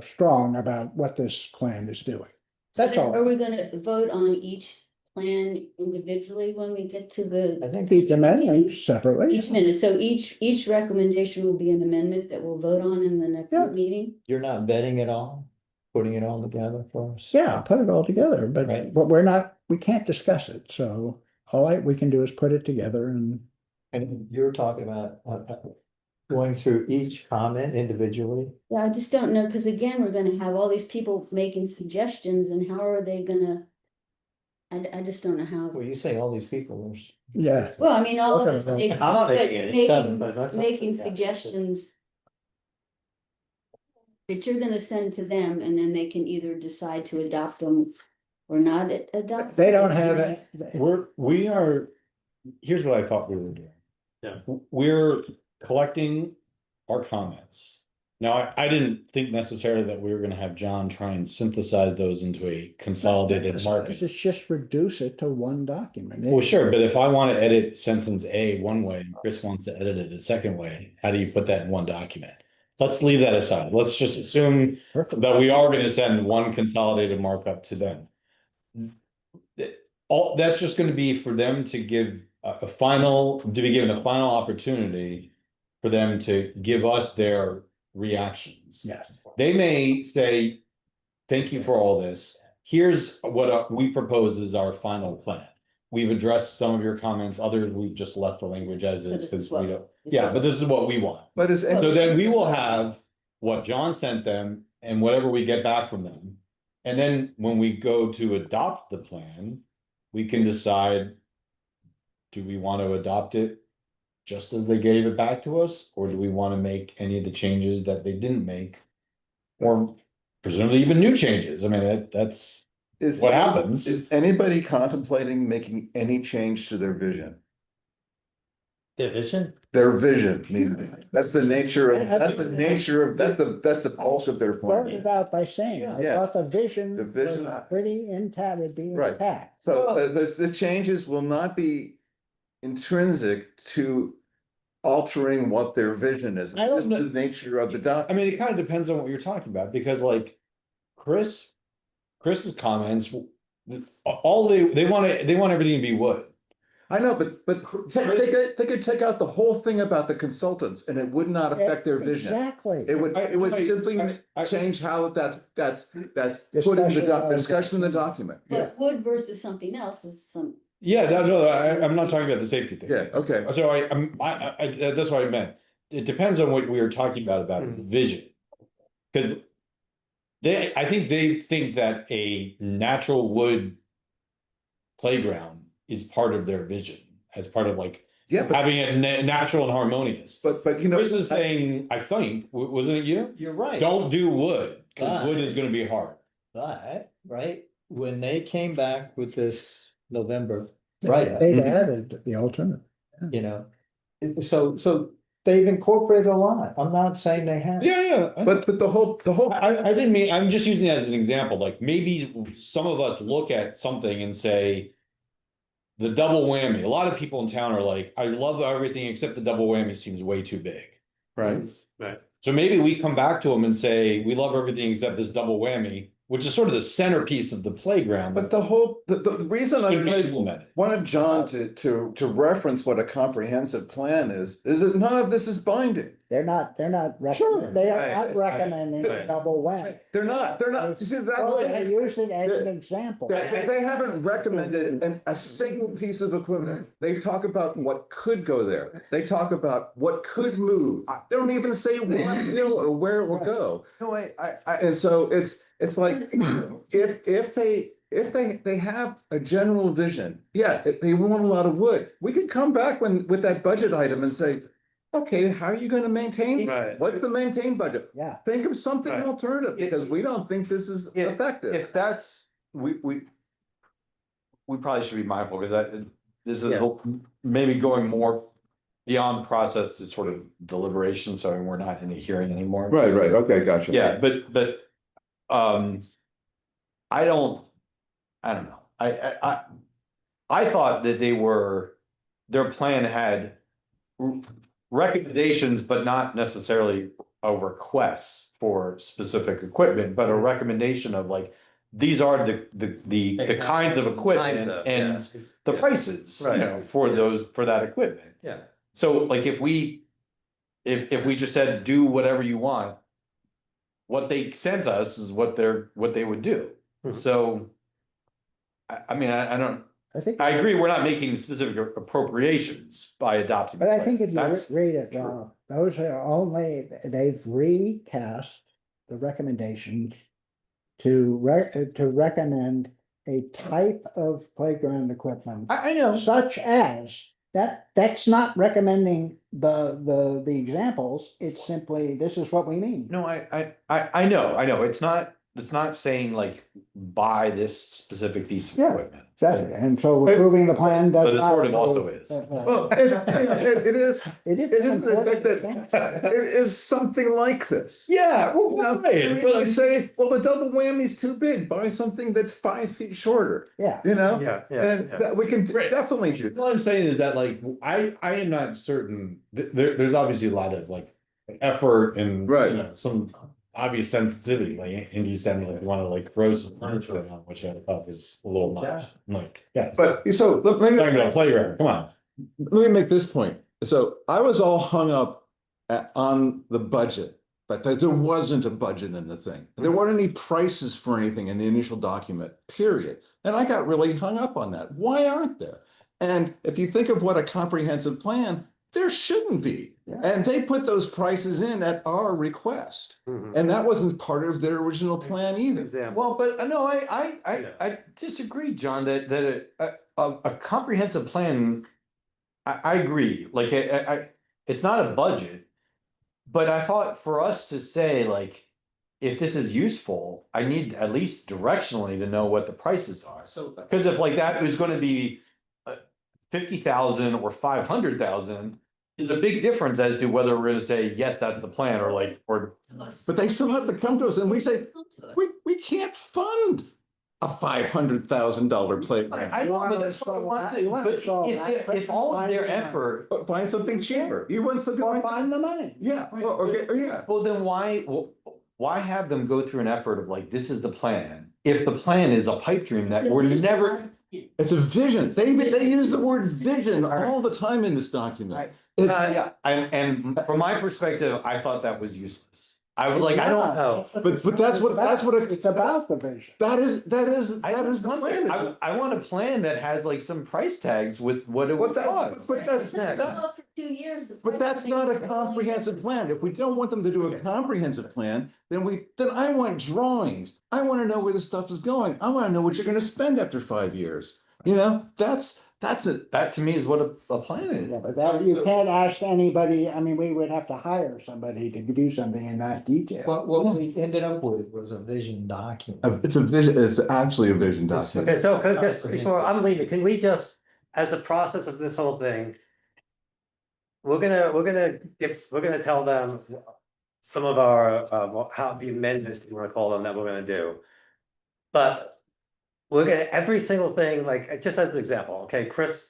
strong about what this plan is doing. That's Are all. we gonna vote on each plan individually when we get to the? I think each amendment separately. Each minute, so each recommendation will be an amendment that we'll vote on in the next Yeah. meeting? You're not vetting it all, putting it all together for us? Yeah, put it all together, but Right. we can't discuss it, so we can do is put it together and. And you're talking about going through each comment individually? Yeah, I just don't know, because again, we're gonna have all these people making suggestions, and how are they gonna? I just don't know how. Well, you say all these people, there's. Yeah. Well, I mean, all of Okay, us. well, they- I'm not but making any seven, but not- Making suggestions. That you're gonna send to them, and then they can either decide to adopt them or not adopt. They them. don't have it. we are, here's what I thought we were doing. Yeah. We're collecting our comments. Now, I didn't think necessarily that we were gonna have John try and synthesize those into a consolidated market. Let's just reduce it to one document. Well, sure, but if I want to edit sentence A one way and Chris wants to edit it a second way, how do you put that in one document? Let's leave that aside. Let's just assume that we are going to send one consolidated markup to them. All that's just going to be for them to give to be given a final opportunity for them to give us their reactions. Yes. They may say, thank you for all this. Here's what we propose as our final plan. We've addressed some of your comments, others we've just left the language as is because we don't. Yeah, but this is what we want. But is, So then we will have what John sent them and whatever we get back from them. And then when we go to adopt the plan, we can decide, do we want to adopt it just as they gave it back to us? Or do we want to make any of the changes that they didn't make? Or presumably even new changes? I mean, that's what happens. Is anybody contemplating making any change to their vision? Their vision? Their vision, I mean, that's the nature of, that's the pulse of their Started plan. out by saying, I Yeah. thought the vision vision- was pretty intact, would be Right. intact. So the changes will not be intrinsic to altering what their vision is. I don't Just know. the nature of the document. I mean, it kind of depends on what you're talking about, because like Chris's comments, they want everything to be wood. I know, but they could take out the whole thing about the consultants and it would not affect their vision. Exactly. It would simply change how that's put in the discussion in the document. But wood versus something else is Yeah, I'm not talking about the safety thing. Yeah, okay. So that's what I meant. It depends on what we were talking about vision. Cause I think they think that a natural wood playground is part of their vision, as part of like Yeah, but, having it natural and harmonious. but you know. Chris is saying, I think, wasn't it you? You're right. Don't do wood, cause wood is But- gonna be hard. But, right, when they came back with this November, They right, added the alternative. you know. So they've incorporated a lot. I'm not saying they have. Yeah. But the whole, I didn't mean, I'm just using it as an example, like maybe some of us look at something and say. The double whammy, a lot of people in town are like, I love everything except the double whammy seems way too big. right. Right. So maybe we come back to them and say, we love everything except this double whammy, which is sort of the centerpiece of the playground. But the whole, the reason I Should be implemented. wanted John to reference what a comprehensive plan is that none of this is binding. They're not, they are not recommending a double whammy. They're not. You see, They used it as an example. They haven't recommended a single piece of equipment. They talk about what could go there. They talk about what could move. They don't even say what, or where it will go. No, And so it's like, if they have a general vision, yeah, if they want a lot of wood, we could come back with that budget item and say, okay, how are you gonna maintain? Right. What's the maintain budget? Yeah. Think of something Right. alternative, because we don't think this is effective. If that's, we probably should be mindful, because this is maybe going more beyond process to sort of deliberation, so we're not in a hearing anymore. Right, okay, gotcha. Yeah, but I don't know. I thought that their plan had recommendations, but not necessarily a request for specific equipment, but a recommendation of like, these are the kinds of equipment and the prices, you know, for that equipment. Yeah. So like if we just said, do whatever you want, what they sent us is what they would do. So, I mean, I agree, we're not making specific appropriations by adopting. But I the think if plan. you That's read it, true. those are only, they've recast the recommendations to recommend a type of playground equipment. I know. Such as, that's not recommending the examples, it's simply, this is what we mean. No, I know, it's not saying like, buy this specific piece of Yeah. equipment. Exactly, and so approving the plan does But it not. sort of also is. Well, it is. It It isn't the fact that it is something like this. Yeah, You know, right, you say, well, the double whammy's too big, buy something that's 5 feet shorter, Yeah. you know? Yeah, And that we can definitely do. What I'm saying is that like, I am not certain, there's obviously a lot of like effort and, Right. you know, some obvious sensitivity, like Andy said, like, you wanna like throw some furniture around, which I thought was a little much. I'm like, yeah. But so, let me. Talking about a playground, come on. Let me make this point. So I was all hung up on the budget, but there wasn't a budget in the thing. There weren't any prices for anything in the initial document, period. And I got really hung up on that. Why aren't there? And if you think of what a comprehensive plan, there shouldn't be. And they put those prices in at our request. And that wasn't part of their original plan either. Well, but no, I disagree, John, that a comprehensive plan, I agree, like, it's not a budget. But I thought for us to say like, if this is useful, I need at least directionally to know what the prices are. So, Cause if like that is gonna be 50,000 or 500,000 is a big difference as to whether we're gonna say, yes, that's the plan, or like, or. But they still have to come to us and we say, we can't fund a $500,000 playground. I know, but that's what I want to, but if all of their effort. Find something cheaper. You want something like. Find the money. Yeah, or yeah. Well, then why have them go through an effort of like, this is the plan, if the plan is a pipe dream that we're never. It's a vision. They use the word vision all the time in this document. Yeah, and from my perspective, I thought that was useless. I was like, I don't know. But that's what It's about the vision. that is the plan. I want a plan that has like some price tags with what it would cost. But that's Well, for 2 years. the But that's price not a thing was comprehensive plan. If we don't want them to do a comprehensive plan, then I want drawings. I want to know where the stuff is going. I want to know what you're gonna spend after 5 years. You know, that's it. That to me is what a plan is. Yeah, but that, you can't ask anybody, I mean, we would have to hire somebody to do something in that detail. What we ended up with was a vision document. It's a vision, it's actually a vision document. Okay, so just before I'm leaving, can we just, as a process of this whole thing, we're gonna tell them some of our, how the amendments, you wanna call them, that we're gonna do. But we're gonna, every single thing, like, just as an example, okay, Chris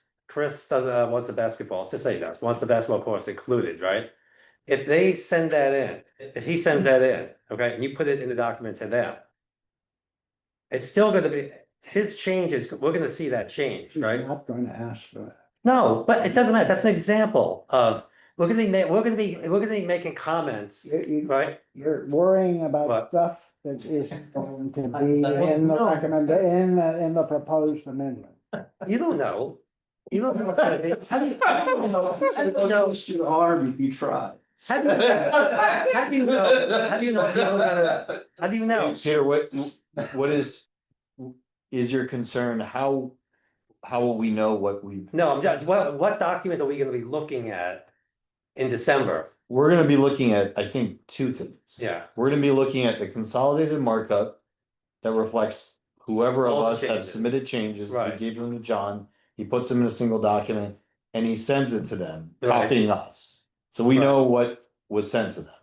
does, wants a basketball, let's just say he does, wants the basketball course included, right? If they send that in, if he sends that in, okay, and you put it in the document to them, it's still gonna be, his changes, we're gonna see that change, right? I'm not going to ask for that. No, but it doesn't matter, that's an example of, we're gonna be making comments, right? You're worrying about What? stuff that isn't going to be in the in the proposed amendment. You don't know. You don't know what's gonna be. How do you know? How do you know? Too hard if you try. How do you know? How do you know? How do you know? How do you know? Peter, what is your concern? How will we know what we? No, I'm just, what document are we gonna be looking at in December? We're gonna be looking at, I think, 2 things. Yeah. We're gonna be looking at the consolidated markup that reflects whoever of All the us have changes. submitted changes. We Right. gave them to John, he puts them in a single document and he sends it to them, Right. copying us. So we know what was sent to them.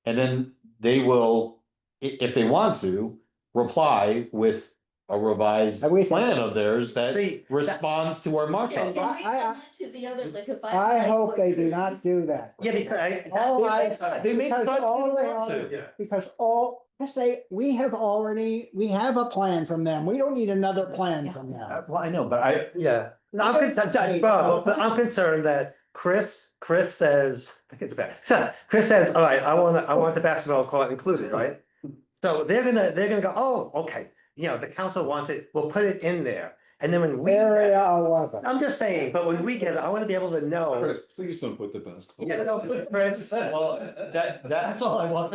And then they will, if they want to, reply with a revised And we can- plan of theirs that See, responds to our Yeah, markup. and we come to the other, like if I. I like hope what they do Chris- not do that. Yeah, because They may Because decide all they they want are- to. Yeah. Because we have a plan from them. We don't need another plan from them. Well, I know, but Yeah, no, I'm concerned, Bob, but I'm concerned that Chris says, so Chris says, all right, I want the basketball court included, right? So they're gonna go, oh, okay, you know, the council wants it, we'll put it in there, and then when we. Area 11. I'm just saying, but when we get it, I wanna be able to know. Chris, please don't put the best. Yeah, no, Chris, well, that's all I want.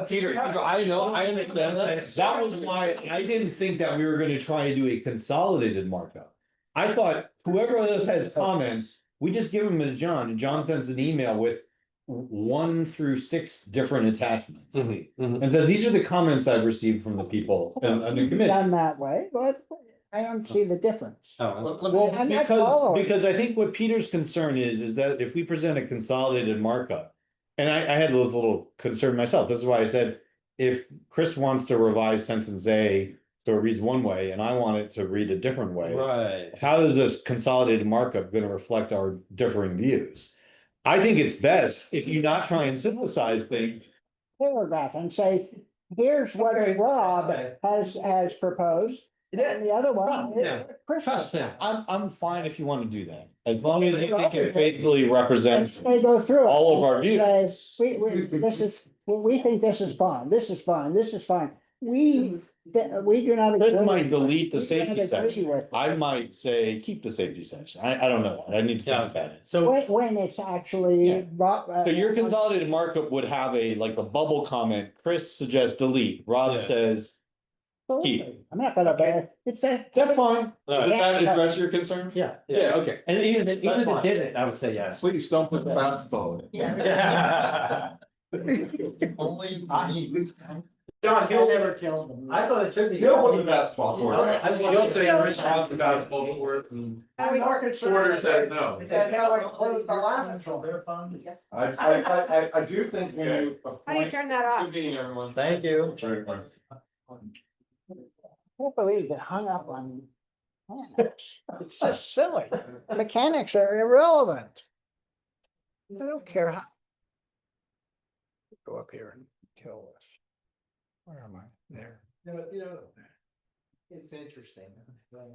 Peter, I know, I understand that. That was why I didn't think that we were gonna try to do a consolidated markup. I thought whoever else has comments, we just give them to John and John sends an email with 1 through 6 different attachments. And so these are the comments I've received from the people on the committee. Done that way, but I don't see the difference. Well, I'm not following. because I think what Peter's concern is that if we present a consolidated markup. And I had this little concern myself, this is why I said, if Chris wants to revise sentence A, so it reads one way, and I want it to read a different way. Right. How is this consolidated markup gonna reflect our differing views? I think it's best if you not try and synthesize things. Paragraph and say, here's what Rob has proposed. And the other one is Chris. I'm fine if you wanna do that, as long as you think it faithfully represents They go through it. all of our and views. say, we think this is fine, this is fine, this is fine. We do not. Chris agree- might delete the we do safety not agree section. with it. I might say, keep the safety section. I don't know. I need to think about it. When it's actually. Yeah. So your consolidated markup would have a bubble comment. Chris suggests delete. Rob says keep. I'm not gonna, it's that. That's fine. Does Yeah. that address your concern? Yeah. Yeah, okay. And even if That's it fine. didn't, I would say yes. Please don't put the basketball in. Yeah. John, he'll never kill them. I thought it should be. He'll put the basketball court in. You'll say Rich wants the basketball court. Porter said no. I do think when you. How do you turn that off? Good meeting, everyone. Thank you. I can't believe it hung up on mechanics. It's so silly. Mechanics are irrelevant. I don't care how. Go up here and kill this. Where am I? There. It's interesting.